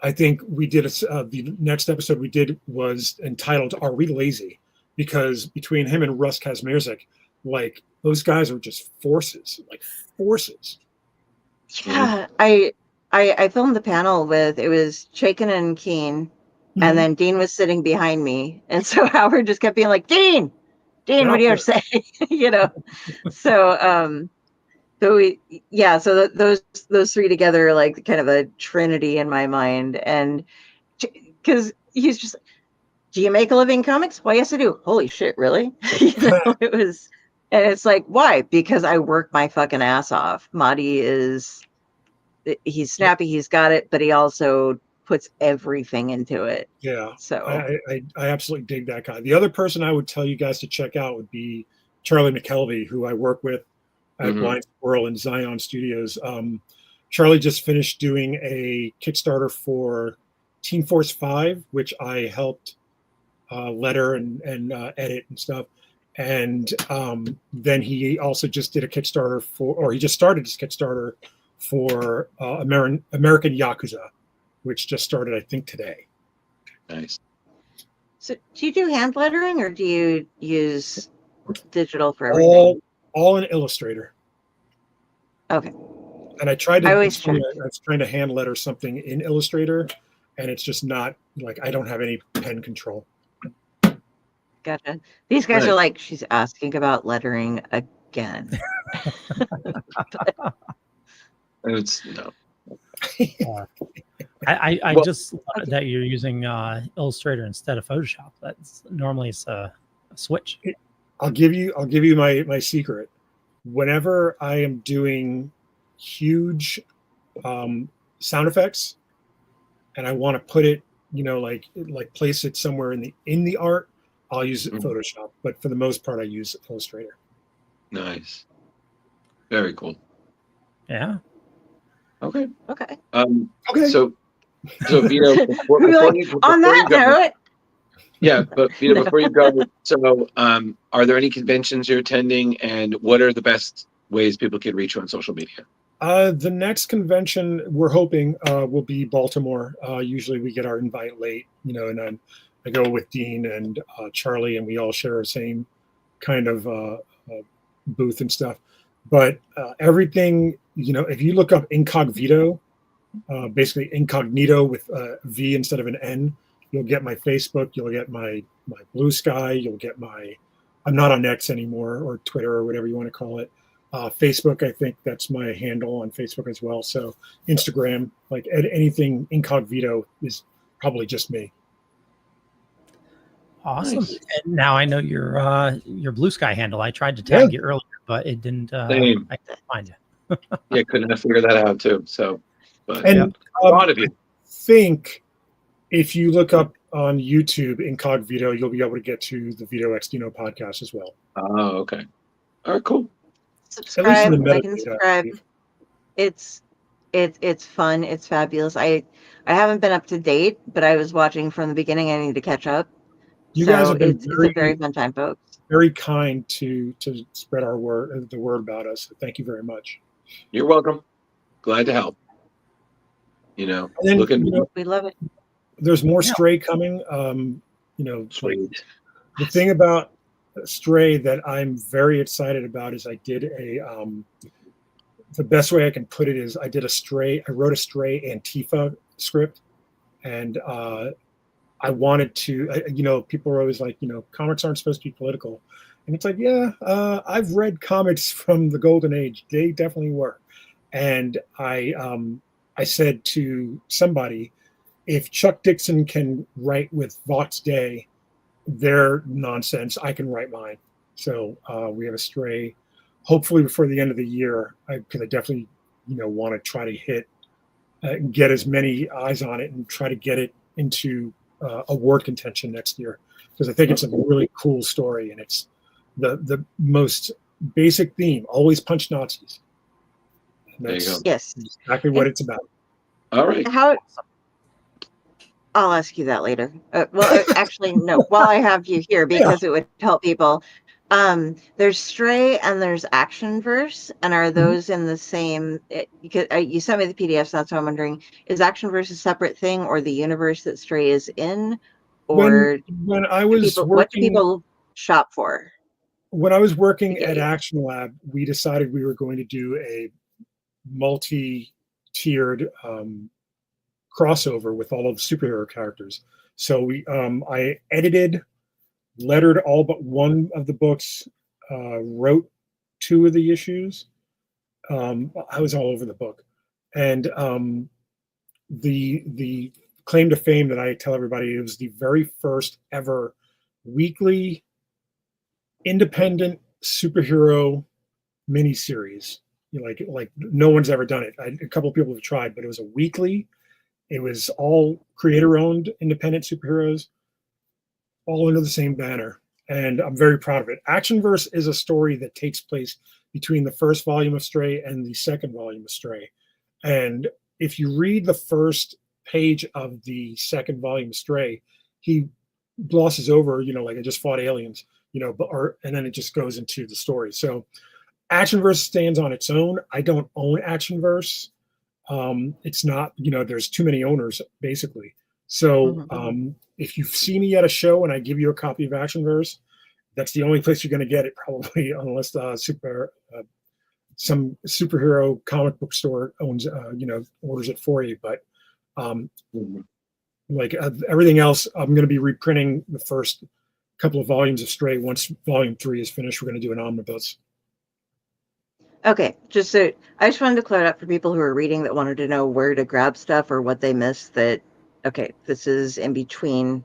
I think we did the next episode we did was entitled "Are We Lazy?" Because between him and Russ Kazmierczak, like those guys are just forces. Yeah, I filmed the panel with it was Chaykin and Keene, and then Dean was sitting behind me, and so Howard just kept being like, Dean, what do you have to say? So those three together are like kind of a trinity in my mind, and because he's just, do you make a living in comics? Well, yes, I do. Holy shit, really? It was, and it's like, why? Because I work my fucking ass off. Marty he's snappy, he's got it, but he also puts everything into it. Yeah. So I absolutely dig that guy. The other person I would tell you guys to check out would be Charlie McKelvey, who I work with at Blind Squirrel and Zion Studios. Charlie just finished doing a Kickstarter for Team Force 5, which I helped letter and edit and stuff. And then he also just did a Kickstarter he just started his Kickstarter for American Yakuza, which just started, I think, today. Nice. So do you do hand lettering or do you use digital for everything? All in Illustrator. Okay. And I tried to. I I always check. was trying to hand letter something in Illustrator, and it's just not like I don't have any pen control. Gotcha. These guys Right. are like, she's asking about lettering again. It's no. I Well- just love that you're using Illustrator instead of Photoshop. That's normally it's a switch. I'll give you my secret. Whenever I am doing huge sound effects, and I want to put it, like place it somewhere in the art, I'll use Photoshop. But for the most part, I use Illustrator. Nice. Very cool. Yeah. Okay. Okay. Okay. So Vito, before On that you go, note, yeah, but Vito, before you go, so are there any conventions you're attending, and what are the best ways people can reach you on social media? The next convention we're hoping will be Baltimore. Usually we get our invite late, and then I go with Dean and Charlie, and we all share the same kind of booth and stuff. But everything, if you look up Incognito, basically incognito with a V instead of an N, you'll get my Facebook, you'll get my Blue Sky, you'll get I'm not on X anymore, or Twitter, or whatever you want to call it. Facebook, I think that's my handle on Facebook as well. So Instagram, like anything incognito is probably just me. Awesome. Nice. And now I know your Blue Sky handle. I tried to tag you earlier, but it didn't. Same. I couldn't find you. Yeah, couldn't figure that out too. So, but And a lot of you. think if you look up on YouTube Incognito, you'll be able to get to the Vito X Dino podcast as well. Oh, okay. All right, cool. subscribe. in the Like and subscribe. It's fun. It's fabulous. I haven't been up to date, but I was watching from the beginning. I need to catch up. You guys have been it's a very fun time, folks. very kind to spread the word about us. Thank you very much. You're welcome. Glad to help. And then, We love it. there's more Stray coming. Sweet. The thing about Stray that I'm very excited about is I did the best way I can put it is I wrote a Stray Antifa script, and I wanted to, people are always like, comics aren't supposed to be political. And it's like, yeah, I've read comics from the golden age. They definitely were. And I said to somebody, if Chuck Dixon can write with Vox Day, their nonsense, I can write mine. So we have a Stray, hopefully before the end of the year, because I definitely, want to try to get as many eyes on it and try to get it into award contention next year, because I think it's a really cool story, and it's the most basic theme: always punch Nazis. And There you go. Yes. exactly what it's about. All right. I'll ask you that later. Actually, no. While I have you here, because it would help people. There's Stray and there's Action Verse, and are those in the same? Because you sent me the PDFs, that's what I'm wondering. Is Action Verse a separate thing, or the universe that Stray is in, or when I was what do people shop for? When I was working at Action Lab, we decided we were going to do a multi-tiered crossover with all of the superhero characters. So I edited, lettered all but one of the books, wrote two of the issues. I was all over the book. And the claim to fame that I tell everybody, it was the very first ever weekly independent superhero miniseries. Like no one's ever done it. A couple of people have tried, but it was a weekly. It was all creator-owned independent superheroes, all under the same banner, and I'm very proud of it. Actionverse is a story that takes place between the first volume of Stray and the second volume of Stray. And if you read the first page of the second volume of Stray, he glosses over, like I just fought aliens. and then it just goes into the story. So Actionverse stands on its own. I don't own Actionverse. It's not, there's too many owners basically. So if you see me at a show and I give you a copy of Actionverse, that's the only place you're going to get it probably, unless some superhero comic book store owns, orders it for you. But everything else, I'm going to be reprinting the first couple of volumes of Stray. Once volume 3 is finished, we're going to do an omnibus. Okay, I just wanted to clear it up for people who are reading that wanted to know where to grab stuff or what they missed. This is in between,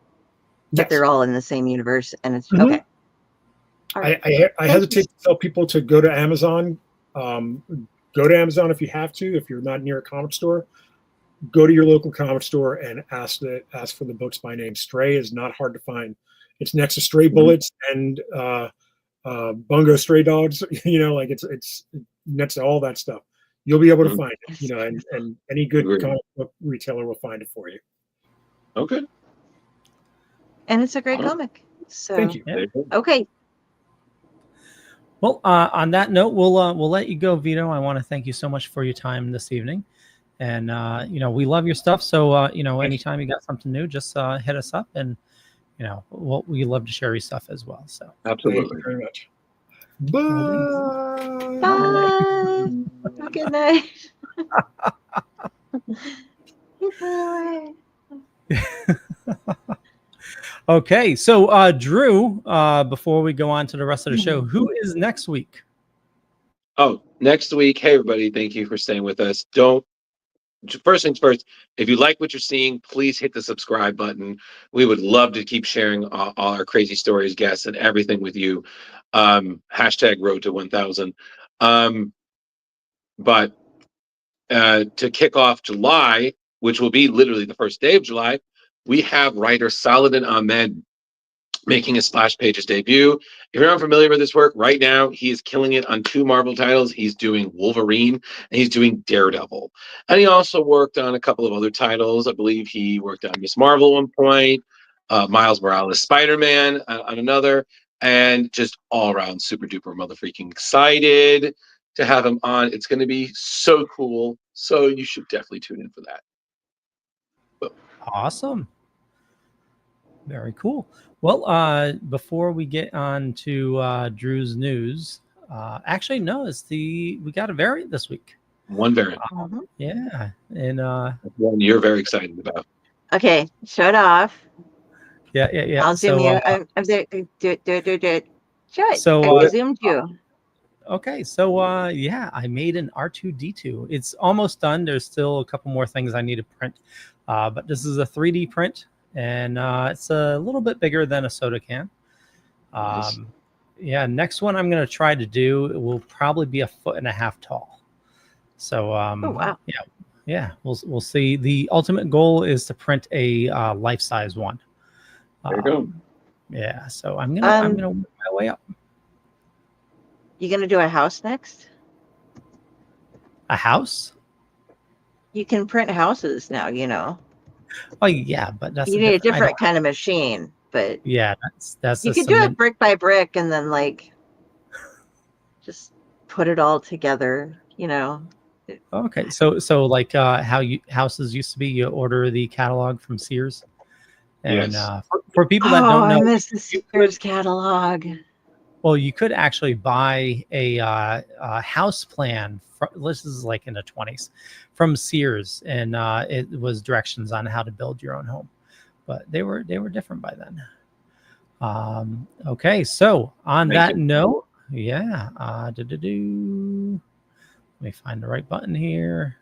but they're all in the same universe, and it's okay. All right. I hesitate to tell people to go to Amazon. Go to Amazon if you have to. If you're not near a comic store, go to your local comic store and ask for the books by name. Stray is not hard to find. It's next to Stray Bullets and Bungo Stray Dogs. It's next to all that stuff. You'll be able to find it. And any good comic book retailer will find it for you. Okay. And it's a great comic. So thank you. Yeah. Okay. Well, on that note, we'll let you go, Vito. I want to thank you so much for your time this evening, and we love your stuff. So anytime you got something new, just hit us up, and we love to share your stuff as well. So absolutely, thank you very much. Bye. Bye. Good night. Goodbye. Okay, so Drew, before we go on to the rest of the show, who is next week? Oh, next week. Hey, everybody. Thank you for staying with us. First things first, if you like what you're seeing, please hit the subscribe button. We would love to keep sharing all our crazy stories, guests, and everything with you. Hashtag road to 1,000. But to kick off July, which will be literally the first day of July, we have writer Saladin Ahmed making his Splash Pages debut. If you're unfamiliar with his work, right now he is killing it on 2 Marvel titles. He's doing Wolverine and he's doing Daredevil. And he also worked on a couple of other titles. I believe he worked on Miss Marvel at one point, Miles Morales Spider-Man on another, and just all around super duper motherfreaking excited to have him on. It's going to be so cool. So you should definitely tune in for that. Awesome. Very cool. Well, before we get on to Drew's news, actually, no, we got a variant this week. One variant. Yeah. And one you're very excited about. Okay, show it off. Yeah. I'll zoom you. I'm there. Do it. Show it. So I zoomed you. Okay, so I made an R2-D2. It's almost done. There's still a couple more things I need to print, but this is a 3D print, and it's a little bit bigger than a soda can. Nice. Next one I'm going to try to do, it will probably be 1.5 feet tall. So oh wow. Yeah, we'll see. The ultimate goal is to print a life-size one. There you go. Yeah, so I'm gonna work my way up. You gonna do a house next? A house? You can print houses now, Oh yeah, but that's you need a different kind of machine. But yeah, that's you could do it brick by brick and then just put it all together, Okay, so like how houses used to be, you order the catalog from Sears, and Yes. For people that don't know, I miss the Sears catalog. well, you could actually buy a house plan. This is like in the 20s from Sears, and it was directions on how to build your own home, but they were different by then. Okay, so on that note, let me find the right button here.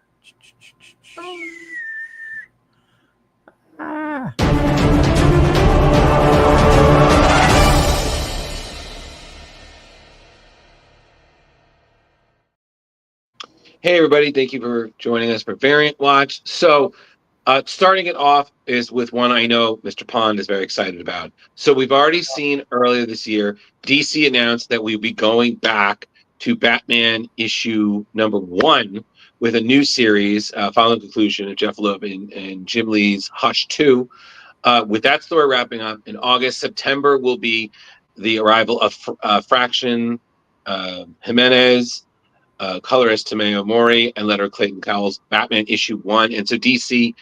Hey, everybody. Thank you for joining us for Variant Watch. So starting it off is with one I know Mr. Pond is very excited about. So we've already seen earlier this year, DC announced that we'll be going back to Batman issue #1 with a new series, following the conclusion of Jeff Loeb and Jim Lee's Hush 2. With that story wrapping up in August, September will be the arrival of Fraction, Jimenez, colorist Tomeo Mori, and letterer Clayton Cowles' Batman issue 1. And so DC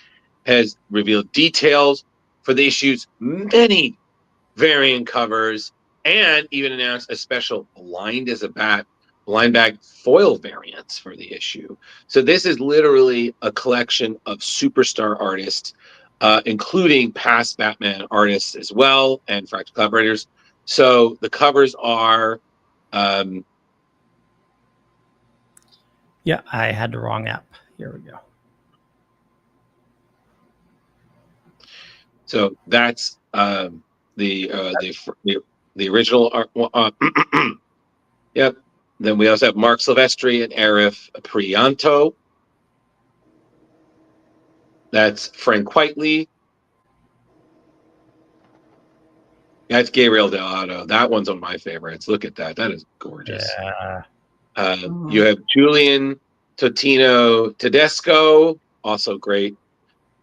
has revealed details for the issue's many variant covers and even announced a special blind as a bat blind bag foil variants for the issue. So this is literally a collection of superstar artists, including past Batman artists as well and Fractal collaborators. So the covers are yeah, I had the wrong app. Here we go. So that's the original art. Yep. Then we also have Mark Silvestri and Arif Prianto. That's Frank Whiteley. That's Gabriel Delgado. That one's one of my favorites. Look at that. That is gorgeous. Yeah. You have Julian Totino Tedesco, also great.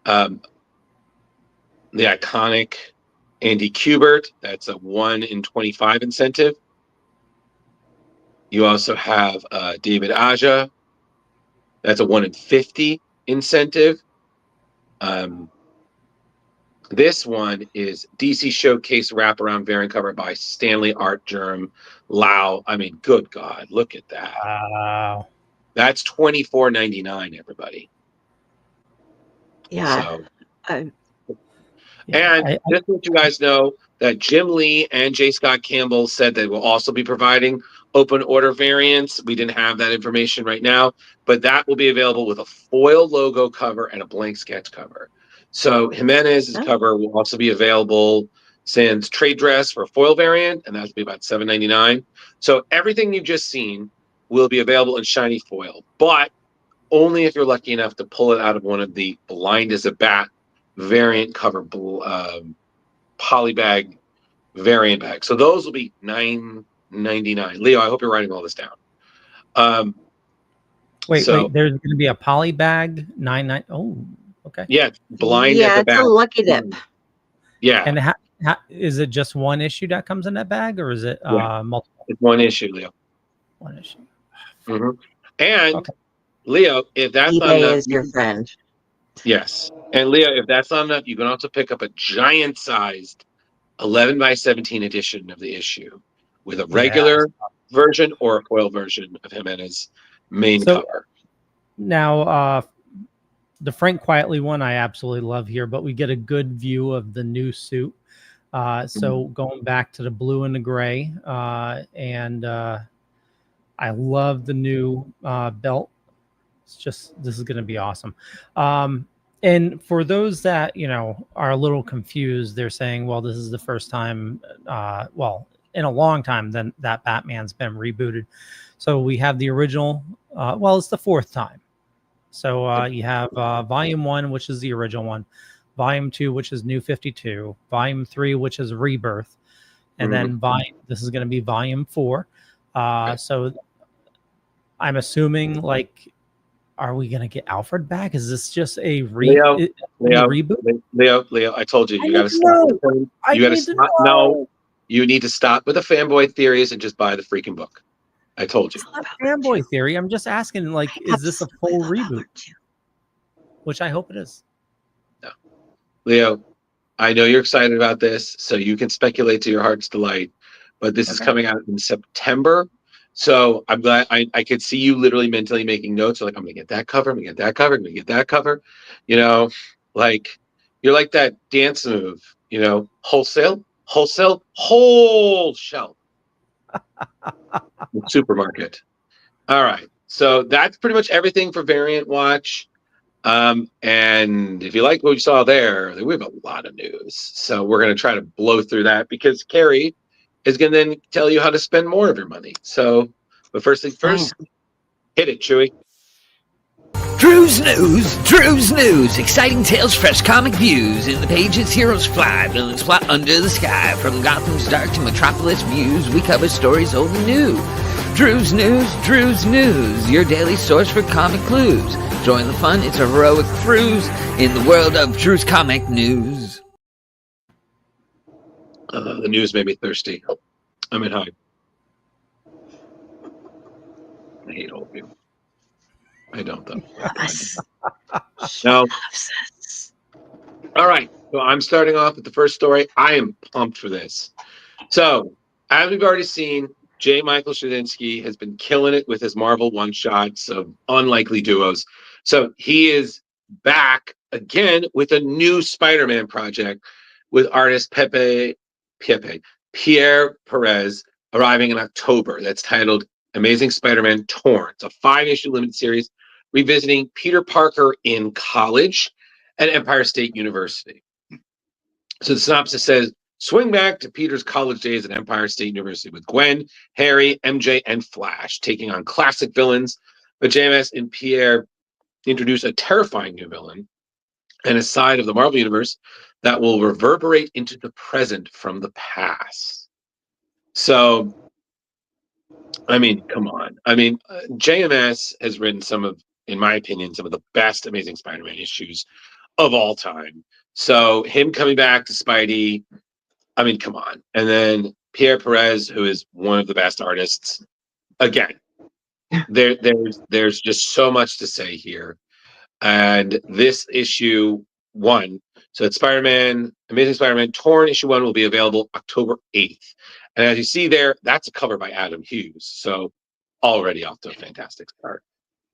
The iconic Andy Kubert. That's a 1 in 25 incentive. You also have David Aja. That's a 1 in 50 incentive. This one is DC Showcase wraparound variant cover by Stanley Art Germ Lau. I mean, good God, look at that. Wow. That's $24.99, everybody. Yeah. So, and just to let you guys know that Jim Lee and J. Scott Campbell said they will also be providing open order variants. We didn't have that information right now, but that will be available with a foil logo cover and a blank sketch cover. So Jimenez's cover will also be available sans trade dress for a foil variant, and that'll be about $7.99. So everything you've just seen will be available in shiny foil, but only if you're lucky enough to pull it out of one of the blind as a bat variant cover polybag variant bags. So those will be $9.99. Leo, I hope you're writing all this down. Wait, there's going to be a poly bag, $9.99. Oh, okay. Yeah, blind as a bat. Yeah, it's a lucky dip. Yeah. And is it just one issue that comes in that bag, or is it multiple? It's one issue, Leo. One issue. Mm-hmm. And Leo, if that's not enough, is your friend. Yes. And Leo, if that's not enough, you can also pick up a giant-sized 11 by 17 edition of the issue with a regular version or a foil version of Jimenez's main cover. Now, the Frank Quietly one I absolutely love here, but we get a good view of the new suit. So going back to the blue and the gray, and I love the new belt. It's just, this is going to be awesome. And for those that, are a little confused, they're saying, well, this is the first time, in a long time that Batman's been rebooted. So we have the original, it's the fourth time. So you have Volume 1, which is the original one, Volume 2, which is New 52, Volume 3, which is Rebirth, and then this is going to be Volume 4. So I'm assuming, are we going to get Alfred back? Is this just a reboot? Leo, I told you, you got to stop. You got to stop. No, you need to stop with the fanboy theories and just buy the freaking book. I told you. It's not fanboy theory. I'm just asking, is this a full reboot? Which I hope it is. No. Leo, I know you're excited about this, so you can speculate to your heart's delight, but this is coming out in September. So I'm glad I could see you literally mentally making notes. Like, I'm going to get that cover. I'm going to get that cover. I'm going to get that cover. You're like that dance move, wholesale, whole shelf. Supermarket. All right. So that's pretty much everything for Variant Watch. And if you like what you saw there, we have a lot of news. So we're going to try to blow through that because Carrie is going to then tell you how to spend more of your money. So, but first things first, hit it, Chewy. Drew's News. Exciting tales, fresh comic views. In the pages, heroes fly, villains plot under the sky. From Gotham's dark to Metropolis views, we cover stories old and new. Drew's News, your daily source for comic clues. Join the fun, it's a heroic cruise in the world of Drew's Comic News. The news made me thirsty. I'm at high. I hate all of you. I don't, though. Yes. No. Loves us. All right. So I'm starting off with the first story. I am pumped for this. So, as we've already seen, J. Michael Straczynski has been killing it with his Marvel one-shots of unlikely duos. So he is back again with a new Spider-Man project with artist Pierre Perez arriving in October. That's titled Amazing Spider-Man Torn. It's a 5-issue limited series revisiting Peter Parker in college at Empire State University. So the synopsis says, swing back to Peter's college days at Empire State University with Gwen, Harry, MJ, and Flash taking on classic villains. But JMS and Pierre introduce a terrifying new villain and a side of the Marvel Universe that will reverberate into the present from the past. So, I mean, come on. I mean, JMS has written some of, in my opinion, some of the best Amazing Spider-Man issues of all time. So him coming back to Spidey, I mean, come on. And then Pierre Perez, who is one of the best artists. Again, there's just so much to say here. And this issue 1, so it's Spider-Man, Amazing Spider-Man Torn, issue 1 will be available October 8th. And as you see there, that's a cover by Adam Hughes. So already off to a fantastic start.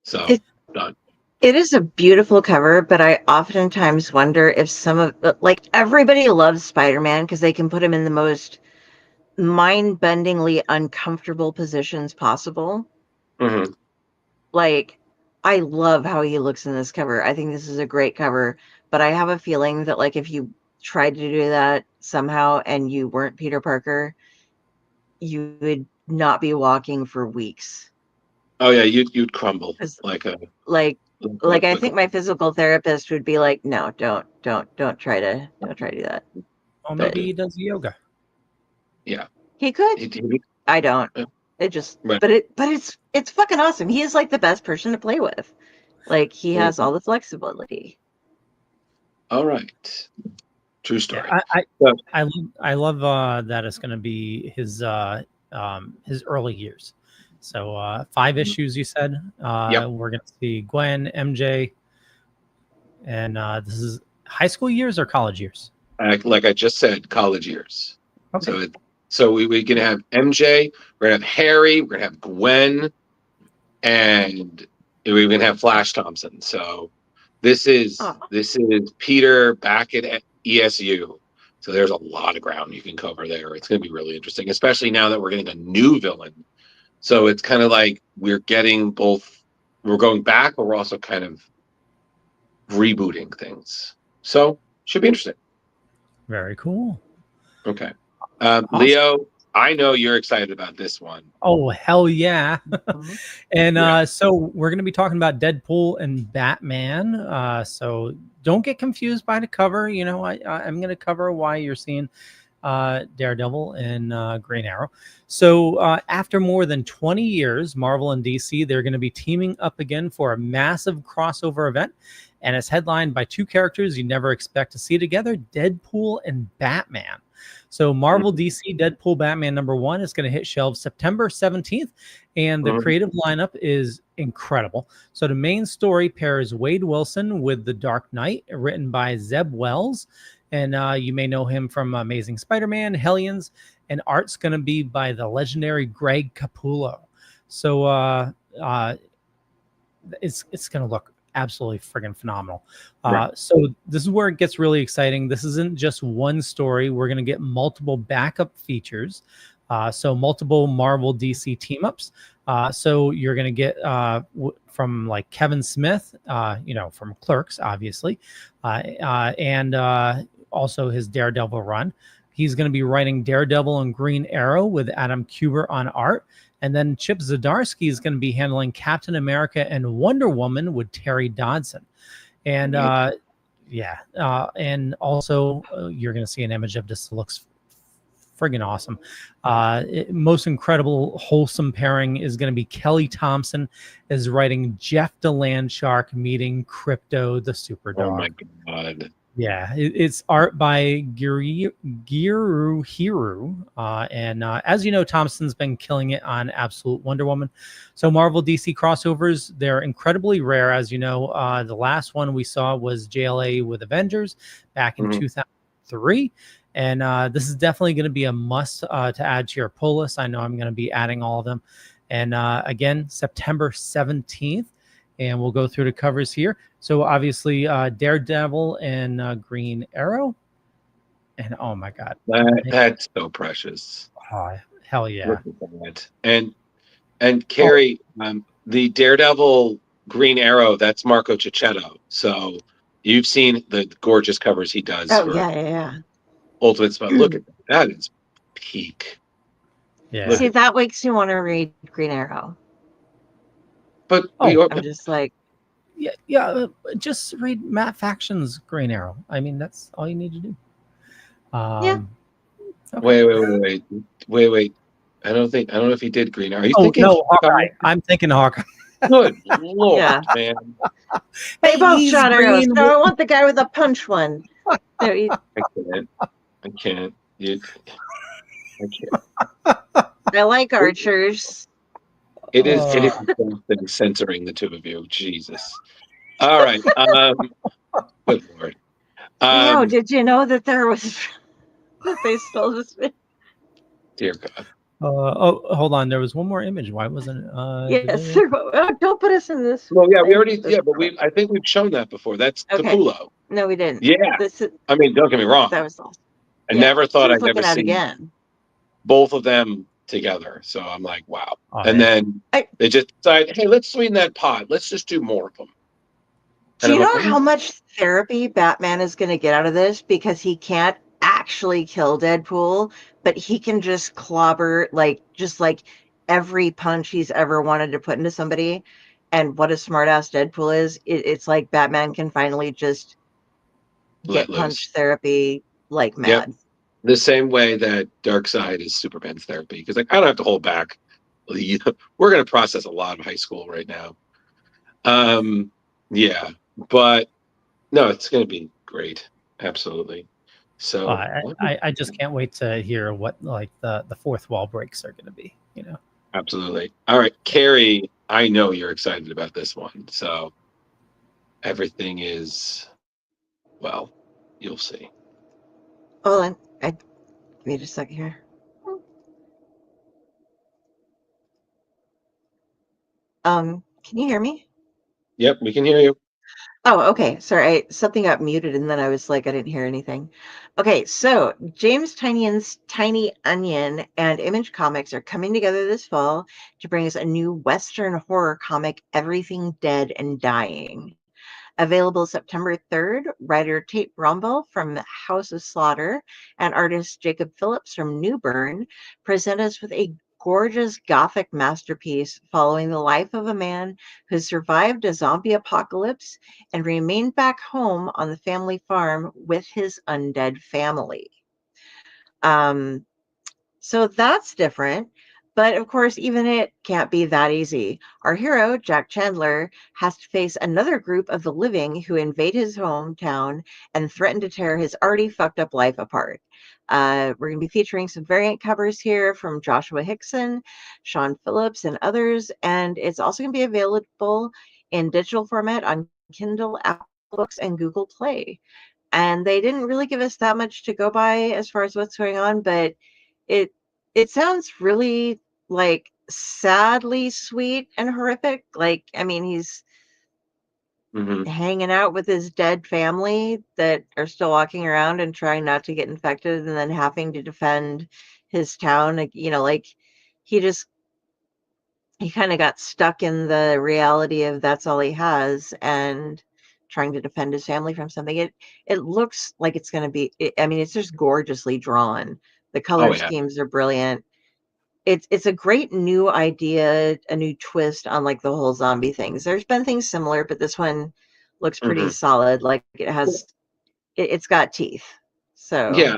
So done. It is a beautiful cover, but I oftentimes wonder if some of, like, everybody loves Spider-Man because they can put him in the most mind-bendingly uncomfortable positions possible. Mm-hmm. Like, I love how he looks in this cover. I think this is a great cover, but I have a feeling that, like, if you tried to do that somehow and you weren't Peter Parker, you would not be walking for weeks. Oh yeah, you'd crumble like a I think my physical therapist would be like, no, don't try to do that. Oh, maybe he does yoga. Yeah, he could. I don't. It just, right. but it's fucking awesome. He is like the best person to play with. Like, he has all the flexibility. All right, true story. I love that it's going to be his early years. So 5 issues, you said. Yep. We're going to see Gwen, MJ, and this is high school years or college years? Like I just said, college years. Okay. So we're going to have MJ, we're going to have Harry, we're going to have Gwen, and we're going to have Flash Thompson. So this is Peter back at ESU. So there's a lot of ground you can cover there. It's going to be really interesting, especially now that we're getting a new villain. So it's kind of like we're getting both, we're going back, but we're also kind of rebooting things. So should be interesting. Very cool. Okay. Awesome. Leo, I know you're excited about this one. Oh, hell yeah. And so we're going to be talking about Deadpool and Batman. So don't get confused by the cover. You know, I'm going to cover why you're seeing Daredevil and Green Arrow. So after more than 20 years, Marvel and DC, they're going to be teaming up again for a massive crossover event, and it's headlined by 2 characters you never expect to see together, Deadpool and Batman. So Marvel DC Deadpool Batman #1 is going to hit shelves September 17th, and the creative lineup is incredible. So the main story pairs Wade Wilson with The Dark Knight, written by Zeb Wells, and you may know him from Amazing Spider-Man, Hellions, and art's going to be by the legendary Greg Capullo. So it's going to look absolutely friggin' phenomenal. So this is where it gets really exciting. This isn't just one story. We're going to get multiple backup features. So multiple Marvel DC team ups. So you're going to get from like Kevin Smith, from Clerks, obviously, and also his Daredevil run. He's going to be writing Daredevil and Green Arrow with Adam Kubert on art. And then Chip Zdarsky is going to be handling Captain America and Wonder Woman with Terry Dodson. And and also you're going to see an image of this that looks friggin' awesome. Most incredible, wholesome pairing is going to be Kelly Thompson is writing Jeff DeLandshark meeting Crypto the Superdog. Oh my God. Yeah, it's art by Giru Hiru. And as you know, Thompson's been killing it on Absolute Wonder Woman. So Marvel DC crossovers, they're incredibly rare. As you know, the last one we saw was JLA with Avengers back in 2003. And this is definitely going to be a must to add to your pull list. I know I'm going to be adding all of them. And again, September 17th. And we'll go through the covers here. So obviously Daredevil and Green Arrow. And oh my God. That's so precious. Oh, hell yeah. Look at that. And Carrie, the Daredevil Green Arrow, that's Marco Cicchetto. So you've seen the gorgeous covers he does for yeah. Ultimate Spell. Look at that. That is peak. Yeah. See, that makes you want to read Green Arrow. But I'm just like, just read Matt Faction's Green Arrow. I mean, that's all you need to do. Yeah. Okay. Wait. I don't know if he did Green Arrow. Are you thinking? No, Hawkeye. I'm thinking Hawkeye. Good Lord, Yeah. man. They both shot arrows. green No, I want the guy with the punch one. No, I can't. I like archers. It is something censoring the two of you. Jesus. All right. Good Lord. No, did you know that there was that they stole this? Dear God. Hold on. There was one more image. Why wasn't it? Yes. Don't put us in this. Well, yeah, we already. Yeah, but I think we've shown that before. That's Capullo. No, we didn't. Yeah. I mean, don't get me wrong. That was awesome. I never thought I'd ever see again both of them together. So I'm like, wow. Oh, and then they just decide, hey, let's sweeten that pot. Let's just do more of them. Do you know how much therapy Batman is going to get out of this? Because he can't actually kill Deadpool, but he can just clobber just every punch he's ever wanted to put into somebody. And what a smartass Deadpool is. It's like Batman can finally just get punch therapy like mad. Yep. The same way that Darkseid is Superman's therapy. Because I don't have to hold back. We're going to process a lot of high school right now. Yeah. But no, it's going to be great. Absolutely. So I just can't wait to hear what the fourth wall breaks are going to be, Absolutely. All right, Carrie, I know you're excited about this one. So everything is, well, you'll see. Hold on. Give me just a second here. Can you hear me? Yep, we can hear you. Oh, okay. Sorry, something got muted, and then I was like, I didn't hear anything. Okay, so James Tynion's Tiny Onion and Image Comics are coming together this fall to bring us a new Western horror comic, Everything Dead and Dying. Available September 3rd, writer Tate Brombell from House of Slaughter and artist Jacob Phillips from Newburn present us with a gorgeous Gothic masterpiece following the life of a man who survived a zombie apocalypse and remained back home on the family farm with his undead family. So that's different. But of course, even it can't be that easy. Our hero, Jack Chandler, has to face another group of the living who invade his hometown and threaten to tear his already fucked up life apart. We're going to be featuring some variant covers here from Joshua Hickson, Sean Phillips, and others. And it's also going to be available in digital format on Kindle, Apple Books, and Google Play. And they didn't really give us that much to go by as far as what's going on, but it sounds really sadly sweet and horrific. I mean, he's hanging out with his dead family that are still walking around and trying not to get infected, and then having to defend his town. He kind of got stuck in the reality of that's all he has and trying to defend his family from something. It looks like it's going to be, it's just gorgeously drawn. The color schemes are brilliant. It's a great new idea, a new twist on the whole zombie things. There's been things similar, but this one looks pretty solid. It's got teeth. So yeah,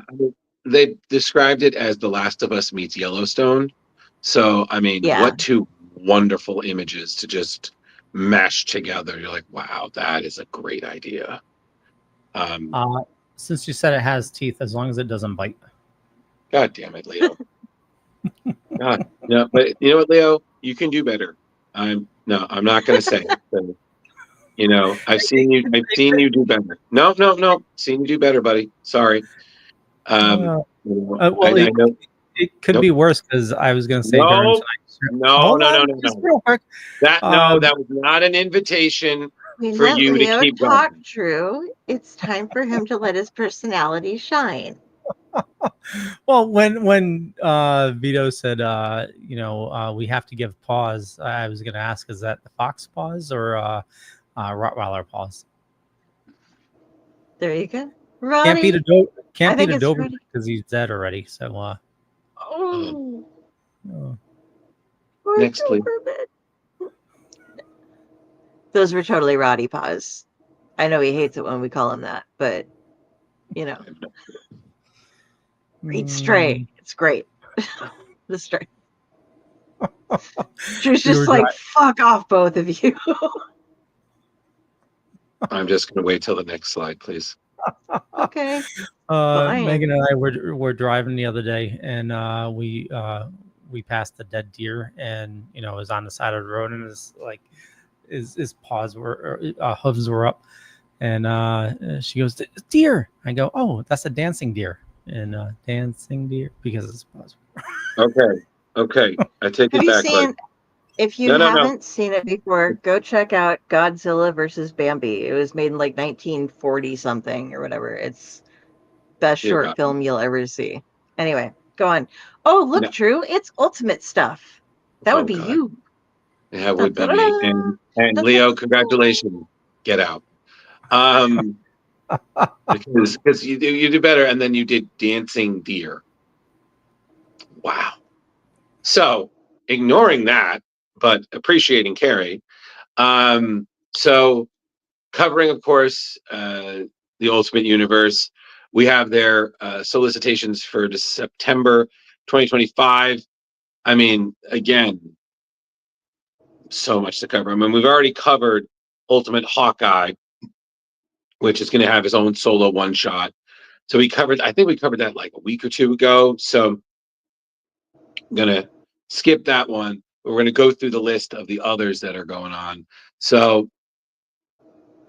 they described it as The Last of Us meets Yellowstone. So what two wonderful images to just mash together. You're like, wow, that is a great idea. Since you said it has teeth, as long as it doesn't bite. God damn it, Leo. God, no, but you know what, Leo? You can do better. I'm not going to say it. So, you know, I've seen you do better. No. Seen you do better, buddy. Sorry. Well, I know. it could be worse because I was going to say No, during no. Real quick. That was not an invitation for let you Leo to keep talk, going. Drew. It's time for him to let his personality shine. Well, when Vito said, we have to give paws, I was going to ask, is that the fox paws or Rottweiler paws? There you go. Roddy. Can't beat a Doberman because he's dead already. So, Next, please. Those were totally Roddy paws. I know he hates it when we call him that, but you know, great stray. It's great. The stray. Drew's just like, fuck off, both of you. Oh. I'm just going to wait till the next slide, please. Okay. Megan and I were driving the other day, and we passed a dead deer, and it was on the side of the road, and it's like his paws hooves were up, and she goes, "Deer." I go, "Oh, that's a dancing deer," and dancing deer because his paws. Okay. I take it back. If you haven't seen it before, go check out Godzilla versus Bambi. It was made in like 1940 something or whatever. It's best short film you'll ever see. Anyway, go on. Oh, look, Drew, it's ultimate stuff. That would be you. Yeah, it would be me. And Leo, congratulations. Get out. Because you do better, and then you did dancing deer. Wow. So ignoring that, but appreciating Carrie. So covering, of course, the Ultimate Universe, we have their solicitations for September 2025. I mean, again, so much to cover. I mean, we've already covered Ultimate Hawkeye, which is going to have his own solo one shot. So I think we covered that like a week or two ago. So I'm going to skip that one. We're going to go through the list of the others that are going on. So,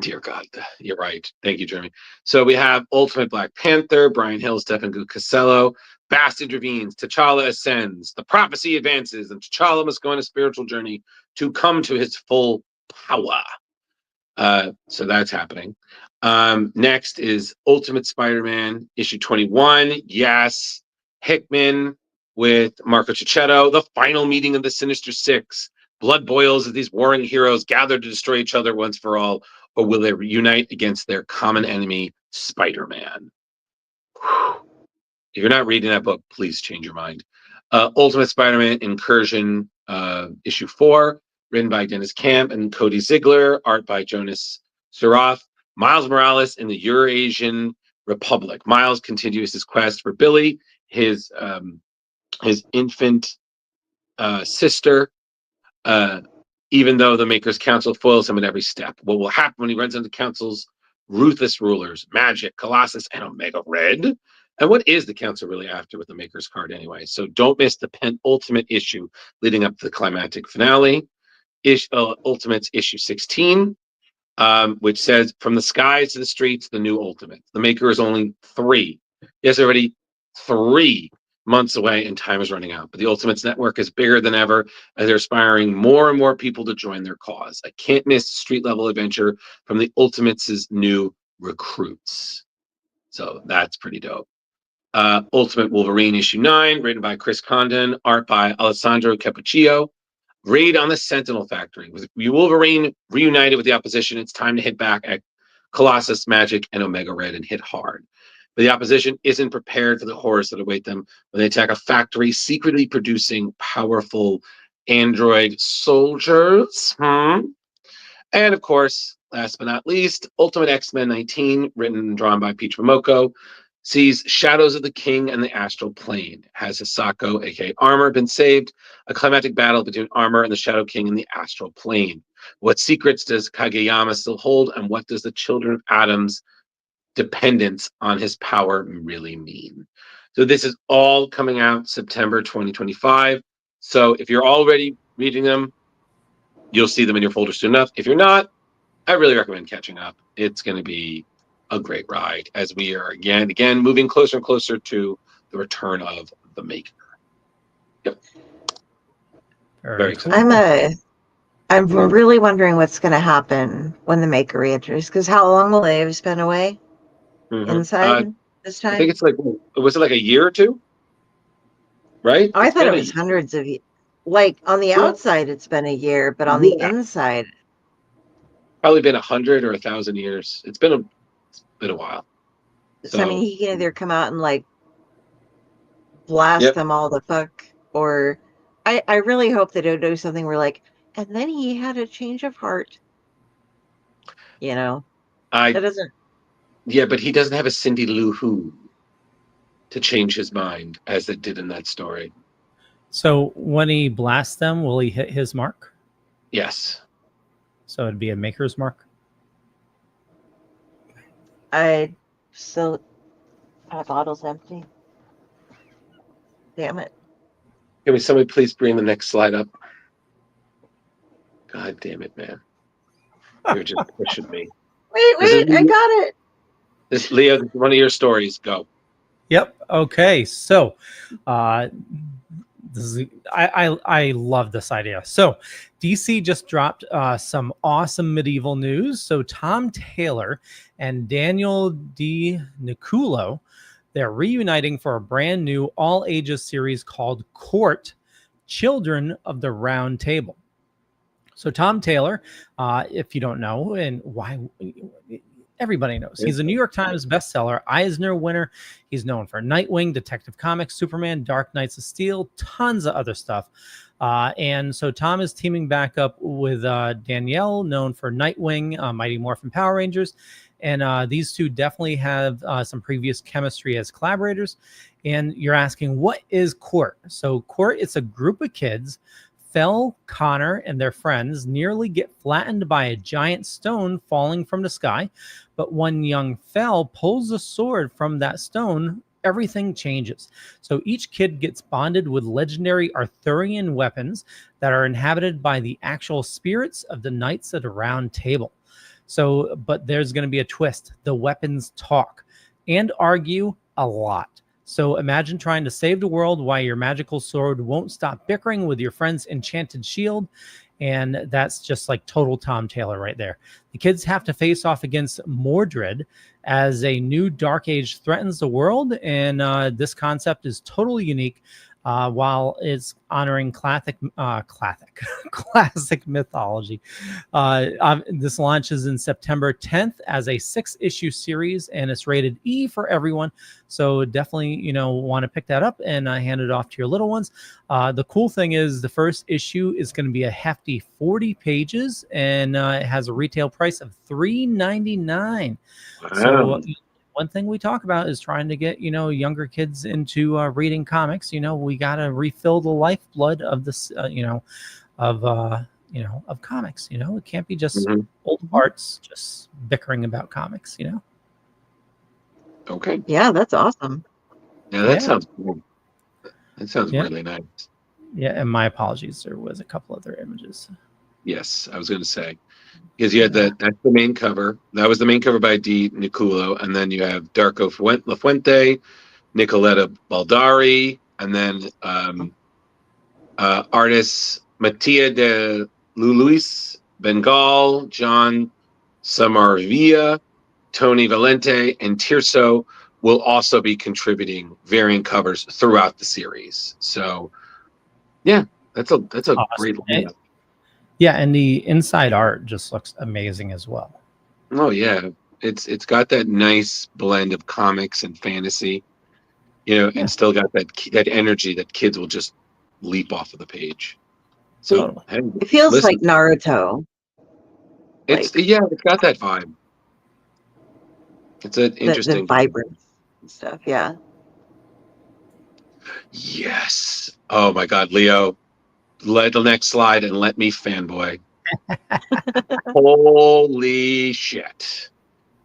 dear God, you're right. Thank you, Jeremy. So we have Ultimate Black Panther, Brian Hill, Stephen Casello, Bast intervenes, T'Challa ascends, the prophecy advances, and T'Challa must go on a spiritual journey to come to his full power. So that's happening. Next is Ultimate Spider-Man, issue 21. Yes, Hickman with Marco Cicchetto, the final meeting of the Sinister Six. Blood boils as these warring heroes gather to destroy each other once for all, or will they reunite against their common enemy, Spider-Man? If you're not reading that book, please change your mind. Ultimate Spider-Man Incursion, issue 4, written by Dennis Camp and Cody Ziegler, art by Jonas Suroff. Miles Morales in the Eurasian Republic. Miles continues his quest for Billy, his infant sister, even though the Maker's Council foils him at every step. What will happen when he runs into the Council's ruthless rulers, Magic, Colossus, and Omega Red? And what is the Council really after with the Maker's card anyway? So don't miss the penultimate issue leading up to the climactic finale. Ultimates issue 16, which says, from the skies to the streets, the new Ultimate. The Maker is only 3. Yes, already 3 months away and time is running out. But the Ultimates network is bigger than ever as they're inspiring more and more people to join their cause. I can't miss street level adventure from the Ultimates' new recruits. So that's pretty dope. Ultimate Wolverine issue 9, written by Chris Condon, art by Alessandro Cappuccio. Raid on the Sentinel Factory. With Wolverine reunited with the opposition, it's time to hit back at Colossus, Magic, and Omega Red and hit hard. But the opposition isn't prepared for the horrors that await them when they attack a factory secretly producing powerful android soldiers. And of course, last but not least, Ultimate X-Men 19, written and drawn by Peach Momoko, sees Shadows of the King and the Astral Plane. Has Hisako, aka Armor, been saved? A climactic battle between Armor and the Shadow King in the Astral Plane. What secrets does Kageyama still hold, and what does the Children of Atoms dependence on his power really mean? So this is all coming out September 2025. So if you're already reading them, you'll see them in your folder soon enough. If you're not, I really recommend catching up. It's going to be a great ride as we are again moving closer and closer to the return of the Maker. Yep. Very excited. I'm really wondering what's going to happen when the Maker reenters, because how long will they have been away inside this time? I think it's like, was it like a year or two? Right? Oh, I thought it was hundreds of years. Like on the outside, it's been a year, but on the inside, probably been 100 or 1,000 years. It's been a while. So I mean, he can either come out and like blast them all the fuck, or I really hope they don't do something where like, and then he had a change of heart. You know, that doesn't. Yeah, but he doesn't have a Cindy Lou Who to change his mind as it did in that story. So when he blasts them, will he hit his mark? Yes. So it'd be a Maker's mark. My bottle's empty. Damn it. Can somebody please bring the next slide up? God damn it, man. You're just pushing me. Wait, I got it. This, Leo, this is one of your stories. Go. Yep. Okay. So this is, I love this idea. So DC just dropped some awesome medieval news. So Tom Taylor and Daniel D. Niculo, they're reuniting for a brand new all ages series called Court: Children of the Round Table. So Tom Taylor, if you don't know, and why everybody knows, he's a New York Times bestseller, Eisner winner. He's known for Nightwing, Detective Comics, Superman, Dark Knights of Steel, tons of other stuff. And so Tom is teaming back up with Danielle, known for Nightwing, Mighty Morphin Power Rangers. And these two definitely have some previous chemistry as collaborators. And you're asking, what is Court? So Court, it's a group of kids. Fell, Connor, and their friends nearly get flattened by a giant stone falling from the sky. But when young Fell pulls a sword from that stone, everything changes. So each kid gets bonded with legendary Arthurian weapons that are inhabited by the actual spirits of the Knights of the Round Table. So, but there's going to be a twist. The weapons talk and argue a lot. So imagine trying to save the world while your magical sword won't stop bickering with your friend's enchanted shield. And that's just like total Tom Taylor right there. The kids have to face off against Mordred as a new dark age threatens the world. And this concept is totally unique. While it's honoring classic mythology. This launches in September 10th as a 6-issue series, and it's rated E for everyone. So definitely, want to pick that up and hand it off to your little ones. The cool thing is the first issue is going to be a hefty 40 pages, and it has a retail price of $3.99. Wow. So one thing we talk about is trying to get, younger kids into reading comics. We got to refill the lifeblood of this, of comics. It can't be just old farts just bickering about comics. Okay. Yeah, that's awesome. Yeah, that sounds cool. That sounds really nice. Yeah, and my apologies. There was a couple other images. Yes, I was going to say. Because you had that's the main cover. That was the main cover by D. Niculo. And then you have Darko Lafuente, Nicoletta Baldari, and then artists Mattia de Luis Bengal, John Samarvia, Tony Valente, and Tirso will also be contributing variant covers throughout the series. So, yeah, that's a awesome. Great lineup. Yeah, and the inside art just looks amazing as well. Oh yeah, it's got that nice blend of comics and fantasy, and still got that energy that kids will just leap off of the page. So it feels like Naruto. It's got that vibe. It's an interesting, the vibrance and stuff. Yeah. Yes. Oh my God, Leo. Let the next slide and let me fanboy. Holy shit.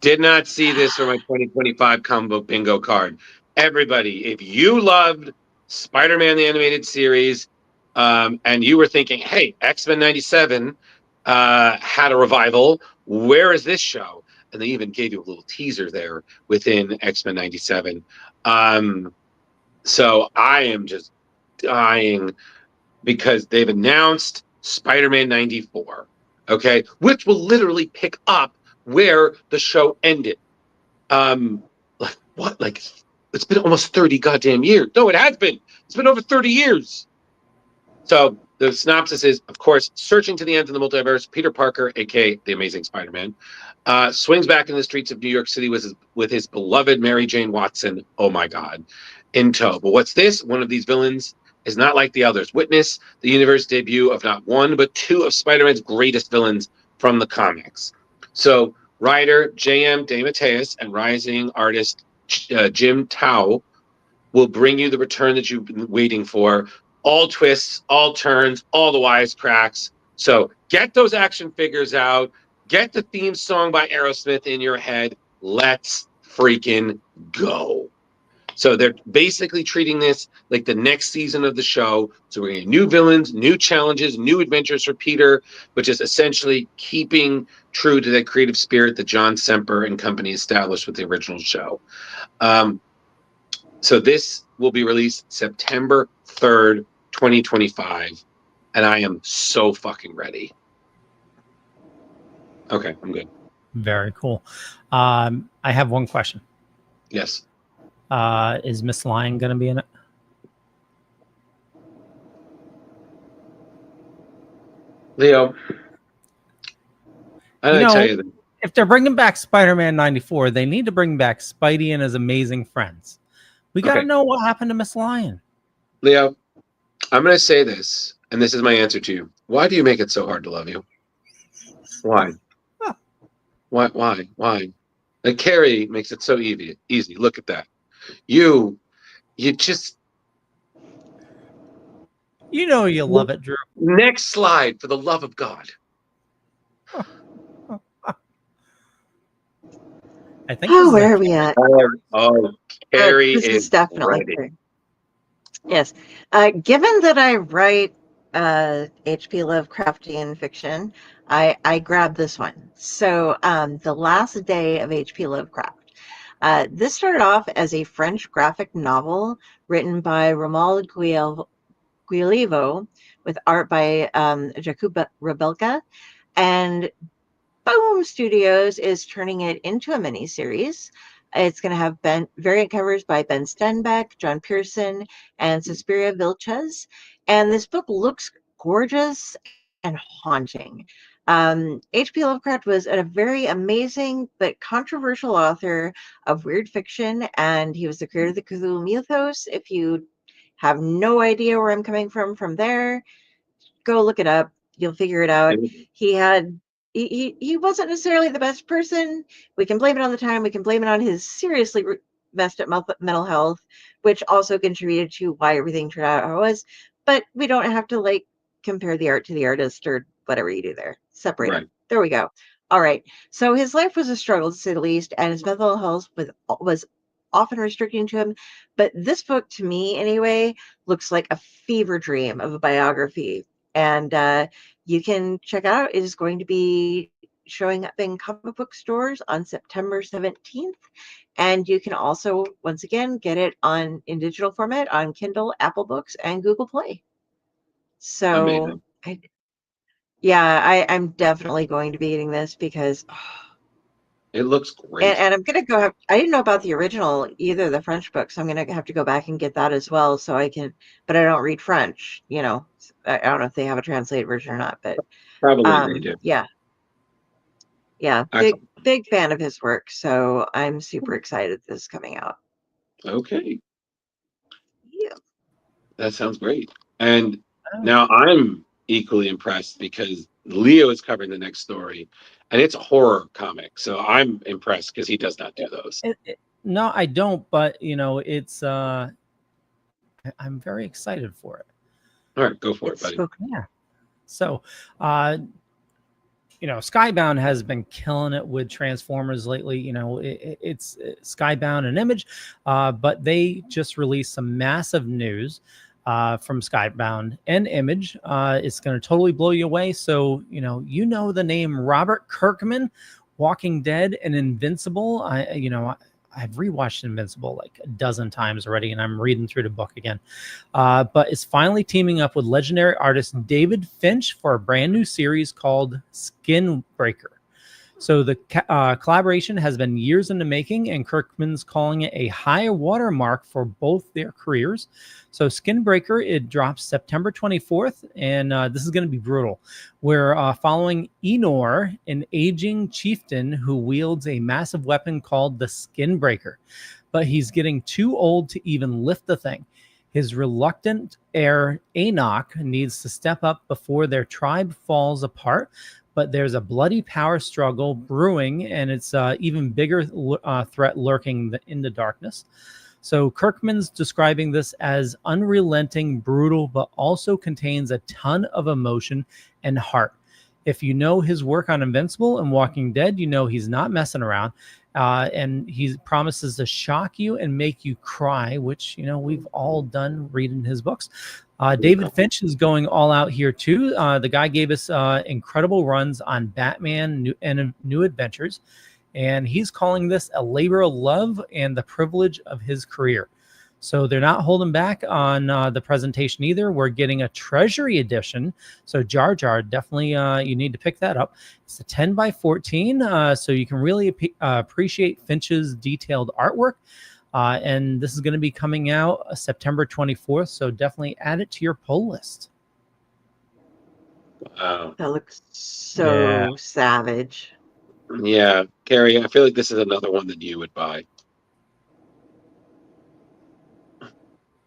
Did not see this for my 2025 comic book bingo card. Everybody, if you loved Spider-Man the animated series, and you were thinking, hey, X-Men 97 had a revival, where is this show? And they even gave you a little teaser there within X-Men 97. So I am just dying because they've announced Spider-Man 94, okay, which will literally pick up where the show ended. Like what? Like it's been almost 30 goddamn years. No, it has been. It's been over 30 years. So the synopsis is, of course, searching to the ends of the multiverse, Peter Parker, aka the Amazing Spider-Man, swings back in the streets of New York City with his beloved Mary Jane Watson, oh my God, in tow. But what's this? One of these villains is not like the others. Witness the universe debut of not one, but two of Spider-Man's greatest villains from the comics. So writer J.M. DeMatteis and rising artist Jim Tao will bring you the return that you've been waiting for. All twists, all turns, all the wisecracks. So get those action figures out. Get the theme song by Aerosmith in your head. Let's freaking go. So they're basically treating this like the next season of the show. So we're getting new villains, new challenges, new adventures for Peter, which is essentially keeping true to that creative spirit that John Semper and company established with the original show. So this will be released September 3rd, 2025. And I am so fucking ready. Okay, I'm good. Very cool. I have one question. Yes. Is Miss Lion going to be in it? Leo, I gotta tell you that. If they're bringing back Spider-Man 94, they need to bring back Spidey and his amazing friends. We got to know what happened to Miss Lion. Leo, I'm going to say this, and this is my answer to you. Why do you make it so hard to love you? Why? Why? Like Carrie makes it so easy. Look at that. You just... You know you love it, Drew. Next slide, for the love of God. I think. Oh, where are we at? Carrie this is definitely ready. Yes. Given that I write H.P. Lovecraftian fiction, I grabbed this one. So The Last Day of H.P. Lovecraft. This started off as a French graphic novel written by Romuald Guillevo with art by Jakub Rebelka. And Boom Studios is turning it into a miniseries. It's going to have variant covers by Ben Stenbeck, John Pearson, and Suspiria Vilches. And this book looks gorgeous and haunting. H.P. Lovecraft was a very amazing but controversial author of weird fiction, and he was the creator of the Cthulhu mythos. If you have no idea where I'm coming from there, go look it up. You'll figure it out. He wasn't necessarily the best person. We can blame it on the time. We can blame it on his seriously messed up mental health, which also contributed to why everything turned out how it was. But we don't have to compare the art to the artist or whatever you do there. Separate them. There we go. All right. So his life was a struggle, to say the least, and his mental health was often restricting to him. But this book, to me anyway, looks like a fever dream of a biography. And you can check out. It is going to be showing up in comic book stores on September 17th. And you can also, once again, get it in digital format on Kindle, Apple Books, and Google Play. So, I'm definitely going to be getting this because... it looks great. And I'm going to go I didn't know about the original, either the French book, so I'm going to have to go back and get that as well so I can... But I don't read French, I don't know if they have a translated version or not, but... Probably they do. Yeah. Yeah, big fan of his work, so I'm super excited this is coming out. Okay. Yeah. That sounds great. And now I'm equally impressed because Leo is covering the next story, and it's a horror comic, so I'm impressed because he does not do those. No, I don't, but it's I'm very excited for it. All right, go for it, buddy. Yeah. So Skybound has been killing it with Transformers lately. It's Skybound and Image, but they just released some massive news from Skybound and Image. It's going to totally blow you away. So, the name Robert Kirkman, Walking Dead and Invincible. I've rewatched Invincible like a dozen times already, and I'm reading through the book again. But it's finally teaming up with legendary artist David Finch for a brand new series called Skin Breaker. So the collaboration has been years in the making, and Kirkman's calling it a high watermark for both their careers. So Skin Breaker, it drops September 24th, and this is going to be brutal. We're following Enor, an aging chieftain who wields a massive weapon called the Skin Breaker, but he's getting too old to even lift the thing. His reluctant heir, Enoch, needs to step up before their tribe falls apart, but there's a bloody power struggle brewing, and it's even bigger threat lurking in the darkness. So Kirkman's describing this as unrelenting, brutal, but also contains a ton of emotion and heart. If you know his work on Invincible and Walking Dead, he's not messing around. And he promises to shock you and make you cry, which, we've all done reading his books. David Finch is going all out here, too. The guy gave us incredible runs on Batman and New Adventures, and he's calling this a labor of love and the privilege of his career. So they're not holding back on the presentation either. We're getting a Treasury edition. So Jar Jar, definitely you need to pick that up. It's a 10 by 14, so you can really appreciate Finch's detailed artwork. And this is going to be coming out September 24th, so definitely add it to your pull list. Wow. That looks so savage. Yeah, Carrie, I feel like this is another one that you would buy.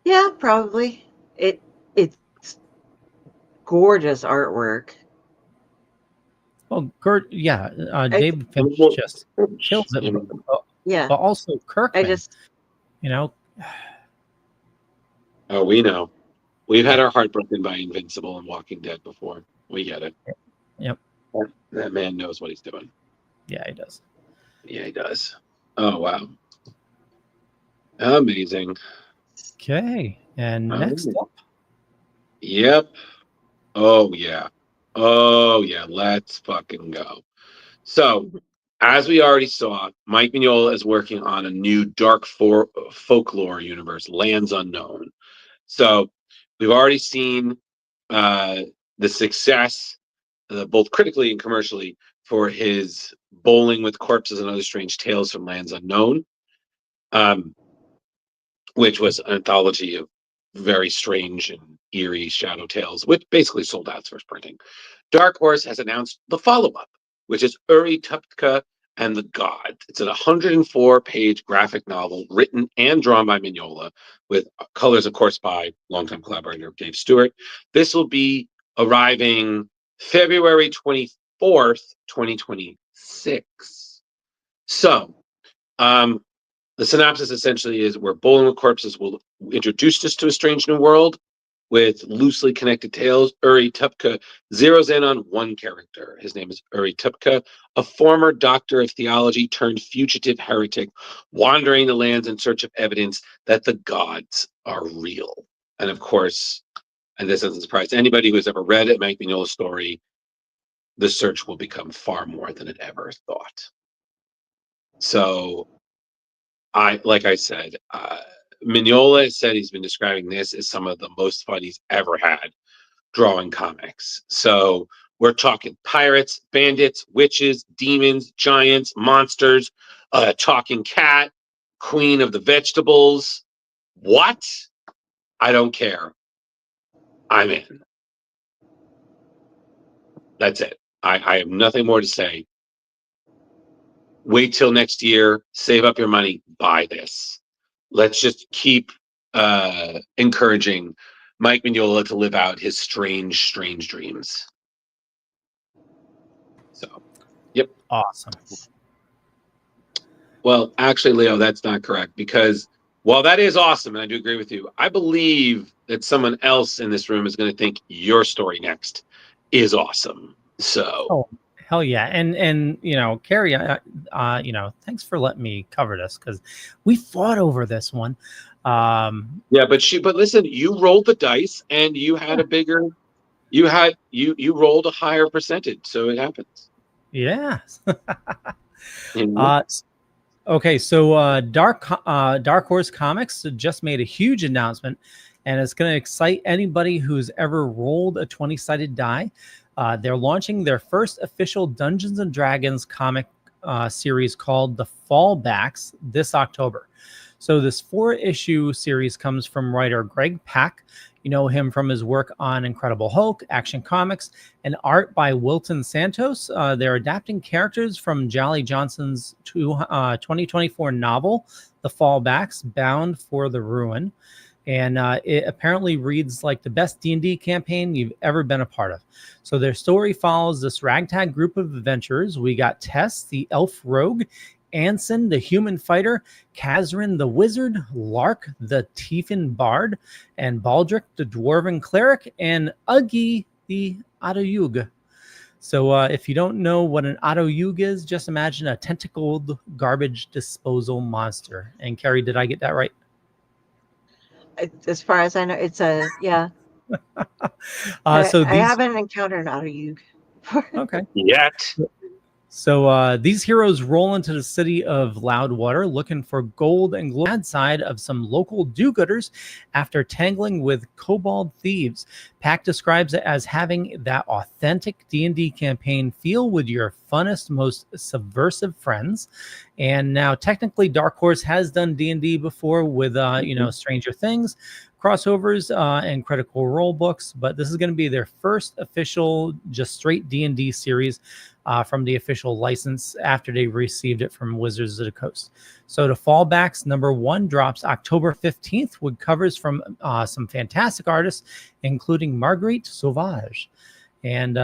Yeah, probably. It's gorgeous artwork. Well, David Finch just kills it. Yeah. But also Kirkman. Oh, we know. We've had our heart broken by Invincible and Walking Dead before. We get it. Yep. That man knows what he's doing. Yeah, he does. Yeah, he does. Oh, wow. Amazing. Okay. And next up. Yep. Oh, yeah. Oh, yeah. Let's fucking go. So, as we already saw, Mike Mignola is working on a new dark folklore universe, Lands Unknown. So, we've already seen the success, both critically and commercially, for his Bowling with Corpses and Other Strange Tales from Lands Unknown, which was an anthology of very strange and eerie shadow tales, which basically sold out its first printing. Dark Horse has announced the follow-up, which is Uri Tupka and the God. It's a 104-page graphic novel written and drawn by Mignola, with colors, of course, by longtime collaborator Dave Stewart. This will be arriving February 24th, 2026. So, the synopsis essentially is where Bowling with Corpses will introduce us to a strange new world with loosely connected tales. Uri Tupka zeroes in on one character. His name is Uri Tupka, a former doctor of theology turned fugitive heretic, wandering the lands in search of evidence that the gods are real. And of course, and this doesn't surprise anybody who has ever read a Mike Mignola story, the search will become far more than it ever thought. So, like I said, Mignola has said he's been describing this as some of the most fun he's ever had drawing comics. So we're talking pirates, bandits, witches, demons, giants, monsters, talking cat, queen of the vegetables. What? I don't care. I'm in. That's it. I have nothing more to say. Wait till next year, save up your money, buy this. Let's just keep encouraging Mike Mignola to live out his strange, strange dreams. So, yep. Awesome. Well, actually, Leo, that's not correct, because while that is awesome, and I do agree with you, I believe that someone else in this room is going to think your story next is awesome. So, Hell yeah. And you know, Carrie, you know, thanks for letting me cover this because we fought over this one. Yeah, but listen, you rolled the dice and you had a bigger, you rolled a higher percentage, so it happens. Yeah. You know? Okay, so Dark Horse Comics just made a huge announcement, and it's going to excite anybody who's ever rolled a 20-sided die. They're launching their first official Dungeons and Dragons comic series called The Fallbacks this October. So this 4-issue series comes from writer Greg Pak. You know him from his work on Incredible Hulk, Action Comics, and art by Wilton Santos. They're adapting characters from Jolly Johnson's 2024 novel, The Fallbacks, Bound for the Ruin. And it apparently reads like the best D&D campaign you've ever been a part of. So their story follows this ragtag group of adventurers. We got Tess, the elf rogue, Anson, the human fighter, Kazrin, the wizard, Lark, the Tiefin bard, and Baldric, the dwarven cleric, and Uggy, the Adayug. So if you don't know what an Adayug is, just imagine a tentacled garbage disposal monster. And Carrie, did I get that right? As far as I know, it's a, yeah. So I haven't encountered an Adayug. Okay. Yet. So these heroes roll into the city of Loudwater looking for gold and glad side of some local do-gooders after tangling with kobold thieves. Pack describes it as having that authentic D&D campaign feel with your funnest, most subversive friends. And now technically Dark Horse has done D&D before with, you know, Stranger Things, crossovers, and Critical Role books, but this is going to be their first official, just straight D&D series from the official license after they received it from Wizards of the Coast. So the Fallbacks #1 drops October 15th with covers from some fantastic artists, including Marguerite Sauvage. And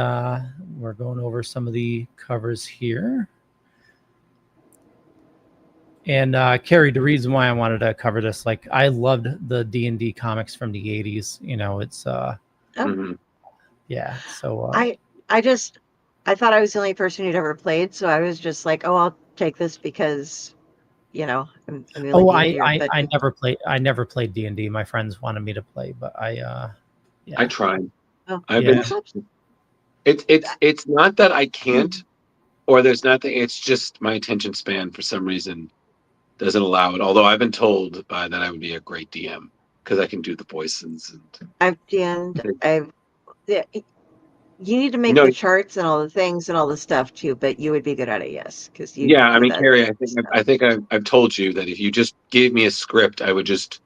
we're going over some of the covers here. And Carrie, the reason why I wanted to cover this, like I loved the D&D comics from the 80s. You know, it's yeah. So I thought I was the only person who'd ever played, so I was just like, oh, I'll take this because, you know, I'm the only D&D-er, I never played. I never played D&D. My friends wanted me to play, but I tried. Oh, I've yeah. been. It's not that I can't, or there's nothing. It's just my attention span for some reason doesn't allow it. Although I've been told that I would be a great DM because I can do the voices. And I've DM'd. Yeah, you need to make the charts and all the things and all the stuff too, but you would be good at it, yes, because you. Yeah, I mean, Carrie, I think I've told you that if you just gave me a script, I would just.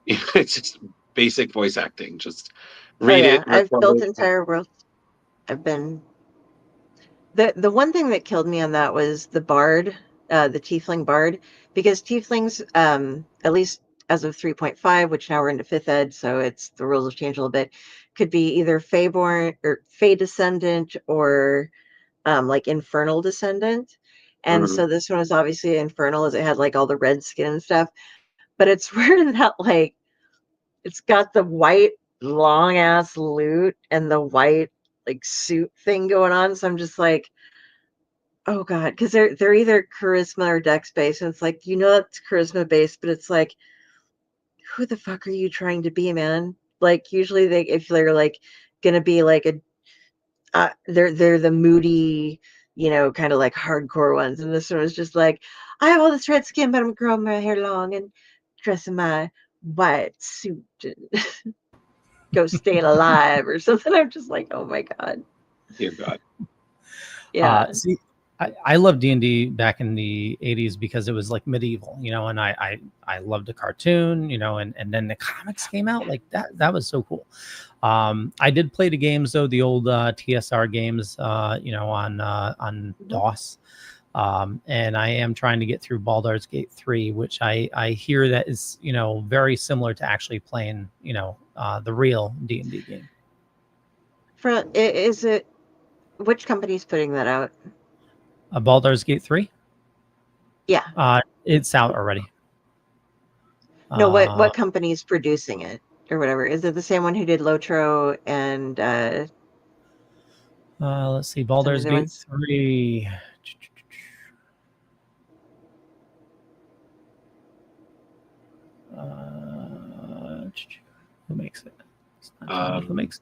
It's just basic voice acting. Just read it. I've built entire worlds. I've been. The one thing that killed me on that was the bard, the tiefling bard, because tieflings, at least as of 3.5, which now we're into 5th ed, so it's the rules have changed a little bit, could be either Feyborn or Fey descendant or like infernal descendant. And so this one is obviously infernal as it had like all the red skin and stuff. But it's weird that like it's got the white long ass loot and the white like suit thing going on. So I'm just like, oh god, because they're either charisma or dex based, and it's like, you know, it's charisma based, but it's like, who the fuck are you trying to be, man? Like usually if they're like gonna be like they're the moody, you know, kind of like hardcore ones, and this one was just like, I have all this red skin, but I'm growing my hair long and dressing my white suit and go staying alive or something. I'm just like, oh my god. Dear God. Yeah. See, I loved D&D back in the 80s because it was like medieval, you know, and I loved the cartoon, you know, and then the comics came out like that was so cool. I did play the games though, the old TSR games, you know, on DOS. And I am trying to get through Baldur's Gate 3, which I hear that is, you know, very similar to actually playing, you know, the real D&D game. Is it, which company's putting that out? Baldur's Gate 3? Yeah. It's out already. No, what company's producing it or whatever? Is it the same one who did Lotro and Let's see, Baldur's other Gate ones? 3. Who makes it? It's not telling me who makes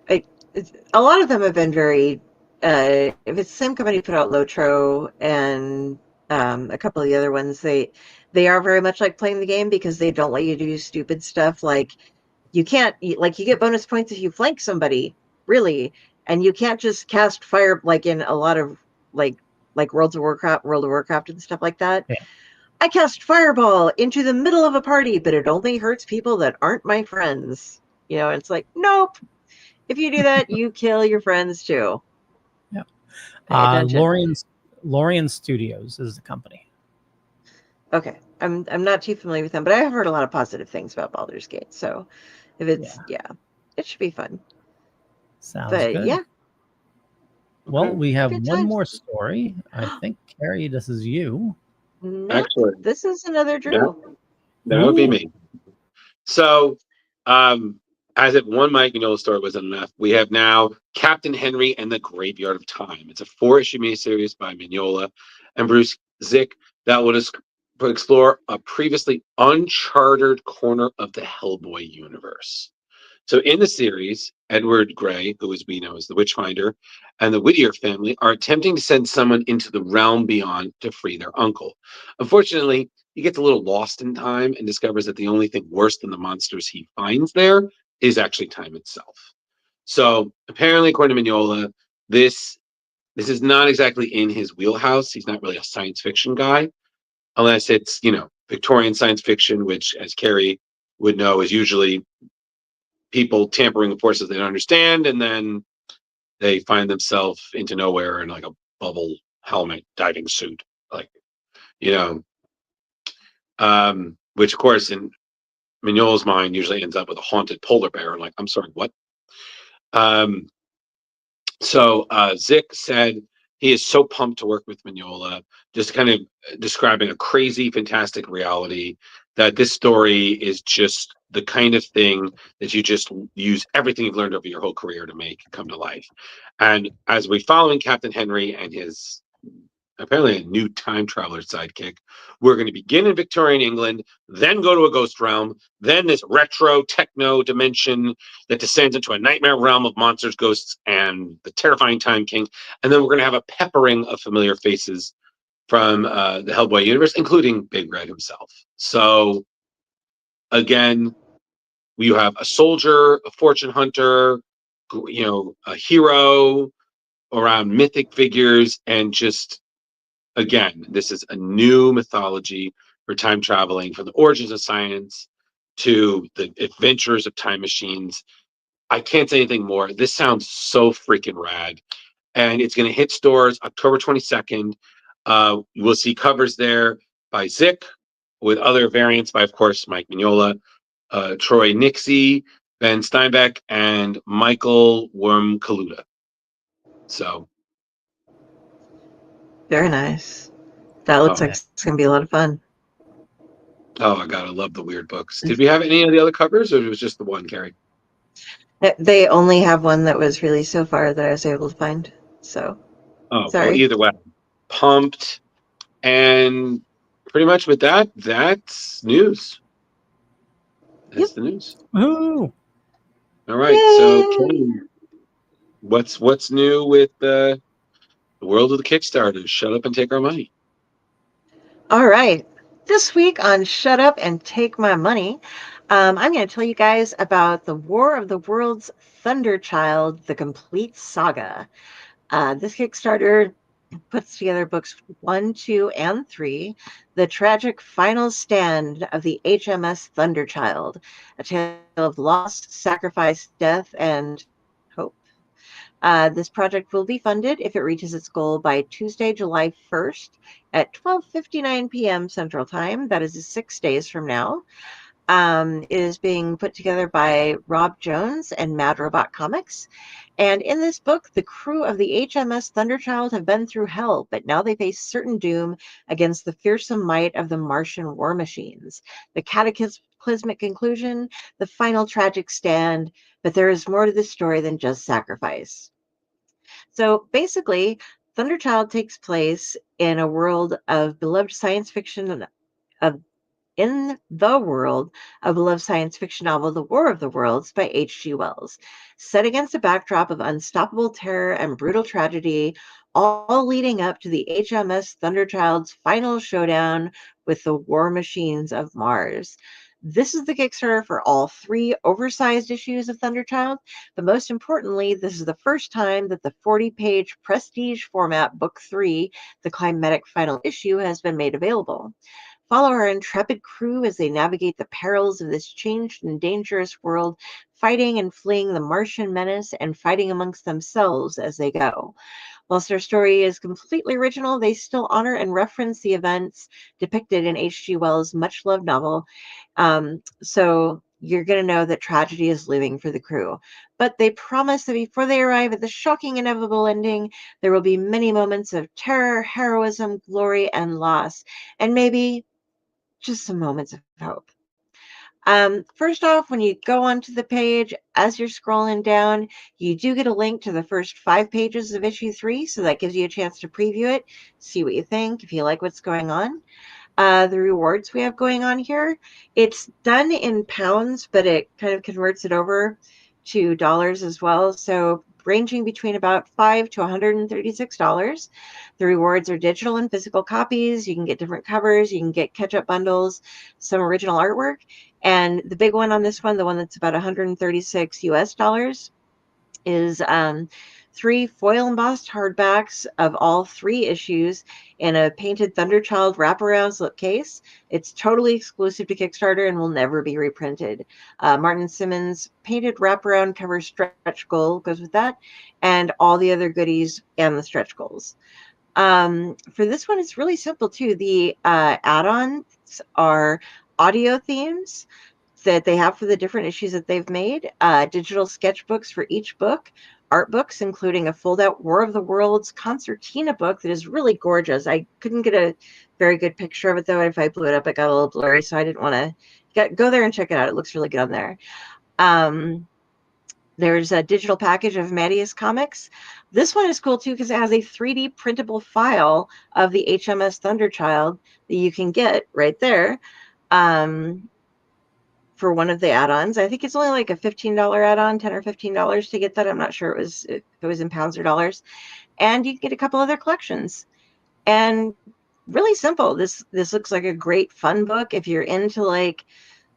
it. A lot of them have been very. If it's the same company who put out Lotro and a couple of the other ones, they are very much like playing the game because they don't let you do stupid stuff like you can't like you get bonus points if you flank somebody, really, and you can't just cast fire like in a lot of like World of Warcraft and stuff like that. Yeah. I cast fireball into the middle of a party, but it only hurts people that aren't my friends. You know, it's like, nope. If you do that, you kill your friends too. Yeah. Pay attention. Lorien Studios is the company. Okay. I'm not too familiar with them, but I have heard a lot of positive things about Baldur's Gate. So if it's it should be fun. Sounds but good. Yeah. Well, Okay. we have Good one times. more story. I think, Carrie, this is you. No, Actually, this is another Drew. that would be Ooh. me. So, as if one Mike Mignola story wasn't enough, we have now Captain Henry and the Graveyard of Time. It's a 4-issue miniseries by Mignola and Bruce Zick that will explore a previously uncharted corner of the Hellboy universe. So in the series, Edward Grey, who as we know is the Witchfinder, and the Whittier family are attempting to send someone into the realm beyond to free their uncle. Unfortunately, he gets a little lost in time and discovers that the only thing worse than the monsters he finds there is actually time itself. So apparently, according to Mignola, this is not exactly in his wheelhouse. He's not really a science fiction guy, unless it's, Victorian science fiction, which, as Carrie would know, is usually people tampering with forces they don't understand, and then they find themselves into nowhere in like a bubble helmet diving suit, like, which of course in Mignola's mind usually ends up with a haunted polar bear. Like, I'm sorry, what? So Zick said he is so pumped to work with Mignola, just kind of describing a crazy, fantastic reality, that this story is just the kind of thing that you just use everything you've learned over your whole career to make come to life. And as we're following Captain Henry and his apparently a new time traveler sidekick, we're going to begin in Victorian England, then go to a ghost realm, then this retro techno dimension that descends into a nightmare realm of monsters, ghosts, and the terrifying Time King. And then we're going to have a peppering of familiar faces from the Hellboy universe, including Big Red himself. So again, you have a soldier, a fortune hunter, a hero around mythic figures, and just, again, this is a new mythology for time traveling, from the origins of science to the adventures of time machines. I can't say anything more. This sounds so freaking rad. And it's going to hit stores October 22nd. We'll see covers there by Zick, with other variants by, of course, Mike Mignola, Troy Nixie, Ben Steinbeck, and Michael Wormkaluta. So Very nice. That looks like it's going to be a lot of fun. Oh, I gotta love the weird books. Did we have any of the other covers, or it was just the one, Carrie? They only have one that was released so far that I was able to find. So, sorry. Well, either way, pumped. And pretty much with that, that's news. That's the news. Woo! All right. Yay! So, Carrie, what's new with the world of the Kickstarter? Shut up and take our money. All right. This week on Shut Up and Take My Money, I'm going to tell you guys about the War of the Worlds Thunderchild, the complete saga. This Kickstarter puts together books 1, 2, and 3, the tragic final stand of the HMS Thunderchild, a tale of loss, sacrifice, death, and hope. This project will be funded if it reaches its goal by Tuesday, July 1st at 12:59 p.m. Central Time. That is 6 days from now. It is being put together by Rob Jones and Mad Robot Comics. And in this book, the crew of the HMS Thunderchild have been through hell, but now they face certain doom against the fearsome might of the Martian war machines. The cataclysmic conclusion, the final tragic stand, but there is more to this story than just sacrifice. So basically, Thunderchild takes place in a world of beloved science fiction in the world of beloved science fiction novel The War of the Worlds by H.G. Wells, set against a backdrop of unstoppable terror and brutal tragedy, all leading up to the HMS Thunderchild's final showdown with the war machines of Mars. This is the Kickstarter for all 3 oversized issues of Thunderchild, but most importantly, this is the first time that the 40-page prestige format Book 3, the climatic final issue, has been made available. Follow our intrepid crew as they navigate the perils of this changed and dangerous world, fighting and fleeing the Martian menace and fighting amongst themselves as they go. Whilst their story is completely original, they still honor and reference the events depicted in H.G. Wells' much-loved novel. So you're going to know that tragedy is looming for the crew. But they promise that before they arrive at the shocking, inevitable ending, there will be many moments of terror, heroism, glory, and loss, and maybe just some moments of hope. First off, when you go onto the page, as you're scrolling down, you do get a link to the first 5 pages of issue 3, so that gives you a chance to preview it, see what you think, if you like what's going on. The rewards we have going on here, it's done in pounds, but it kind of converts it over to dollars as well, so ranging between about $5 to $136. The rewards are digital and physical copies. You can get different covers. You can get catch-up bundles, some original artwork. And the big one on this one, the one that's about $136 US, is 3 foil embossed hardbacks of all 3 issues in a painted Thunderchild wraparound slipcase. It's totally exclusive to Kickstarter and will never be reprinted. Martin Simmons painted wraparound cover stretch goal goes with that, and all the other goodies and the stretch goals. For this one, it's really simple too. The add-ons are audio themes that they have for the different issues that they've made, digital sketchbooks for each book, art books, including a fold-out War of the Worlds concertina book that is really gorgeous. I couldn't get a very good picture of it, though. If I blew it up, it got a little blurry, so I didn't want to go there and check it out. It looks really good on there. There's a digital package of Mattias comics. This one is cool, too, because it has a 3D printable file of the HMS Thunderchild that you can get right there. For one of the add-ons. I think it's only like a $15 add-on, $10 or $15 to get that. I'm not sure if it was in pounds or dollars. And you can get a couple other collections. And really simple. This looks like a great fun book. If you're into like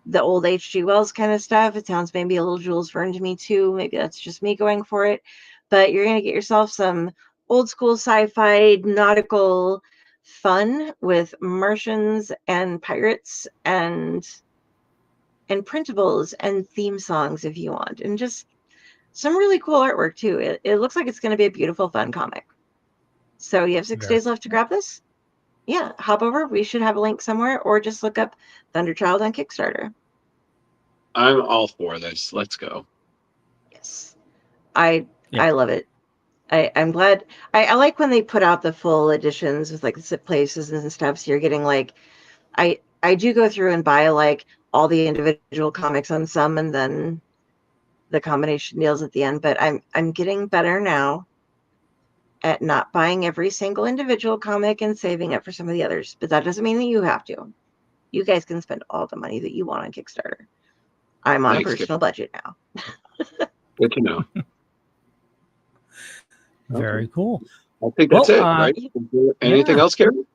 the old H.G. Wells kind of stuff, it sounds maybe a little Jules Verne to me too. Maybe that's just me going for it. But you're going to get yourself some old school sci-fi nautical fun with Martians and pirates and printables and theme songs if you want, and just some really cool artwork too. It looks like it's going to be a beautiful, fun comic. So you have 6 days left to grab this. Yeah, hop over. We should have a link somewhere, or just look up Thunderchild on Kickstarter. I'm all for this. Let's go. Yes, I love it. I'm glad. I like when they put out the full editions with like the zip places and stuff. So you're getting like, I do go through and buy like all the individual comics on some, and then the combination deals at the end. But I'm getting better now at not buying every single individual comic and saving it for some of the others. But that doesn't mean that you have to. You guys can spend all the money that you want on Kickstarter. I'm on a personal budget now. Good to know. Very cool. I think that's it, right? Anything else, Karen?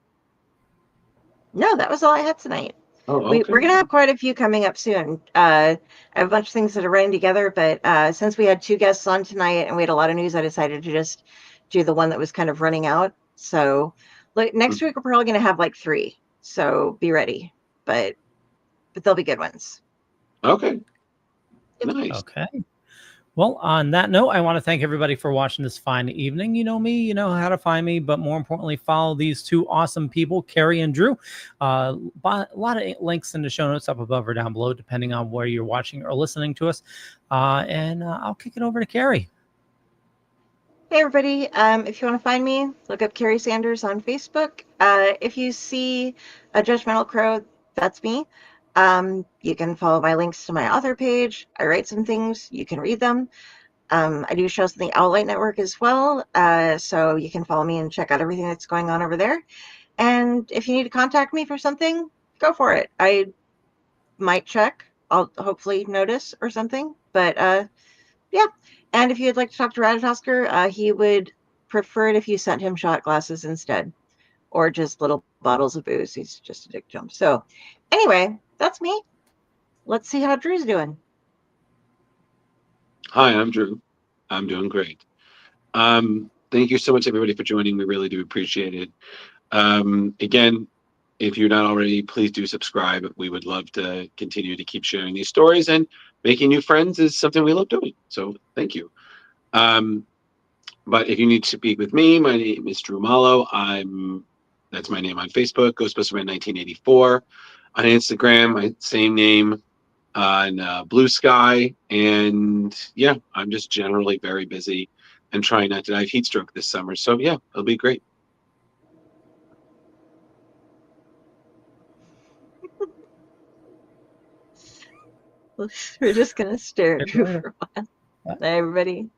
No, that was all I had tonight. Oh, okay. We're going to have quite a few coming up soon. I have a bunch of things that are running together, but since we had 2 guests on tonight and we had a lot of news, I decided to just do the one that was kind of running out. So next week, we're probably going to have like 3. So be ready. But they'll be good ones. Okay. Nice. Okay. Well, on that note, I want to thank everybody for watching this fine evening. You know me, you know how to find me, but more importantly, follow these 2 awesome people, Carrie and Drew. A lot of links in the show notes up above or down below, depending on where you're watching or listening to us. And I'll kick it over to Carrie. Hey, everybody. If you want to find me, look up Carrie Sanders on Facebook. If you see a judgmental crow, that's me. You can follow my links to my author page. I write some things. You can read them. I do shows on the Owllight Network as well, so you can follow me and check out everything that's going on over there. And if you need to contact me for something, go for it. I might check. I'll hopefully notice or something. But yeah. And if you'd like to talk to Ratatosker, he would prefer it if you sent him shot glasses instead, or just little bottles of booze. He's just a dick jump. So anyway, that's me. Let's see how Drew's doing. Hi, I'm Drew. I'm doing great. Thank you so much, everybody, for joining. We really do appreciate it. Again, if you're not already, please do subscribe. We would love to continue to keep sharing these stories, and making new friends is something we love doing. So thank you. But if you need to speak with me, my name is Drew Malo. That's my name on Facebook, Ghostbusterman 1984. On Instagram, my same name. On Blue Sky. And yeah, I'm just generally very busy and trying not to die of heat stroke this summer. So yeah, it'll be great. We're just going to stare at Drew for a while. Bye, everybody.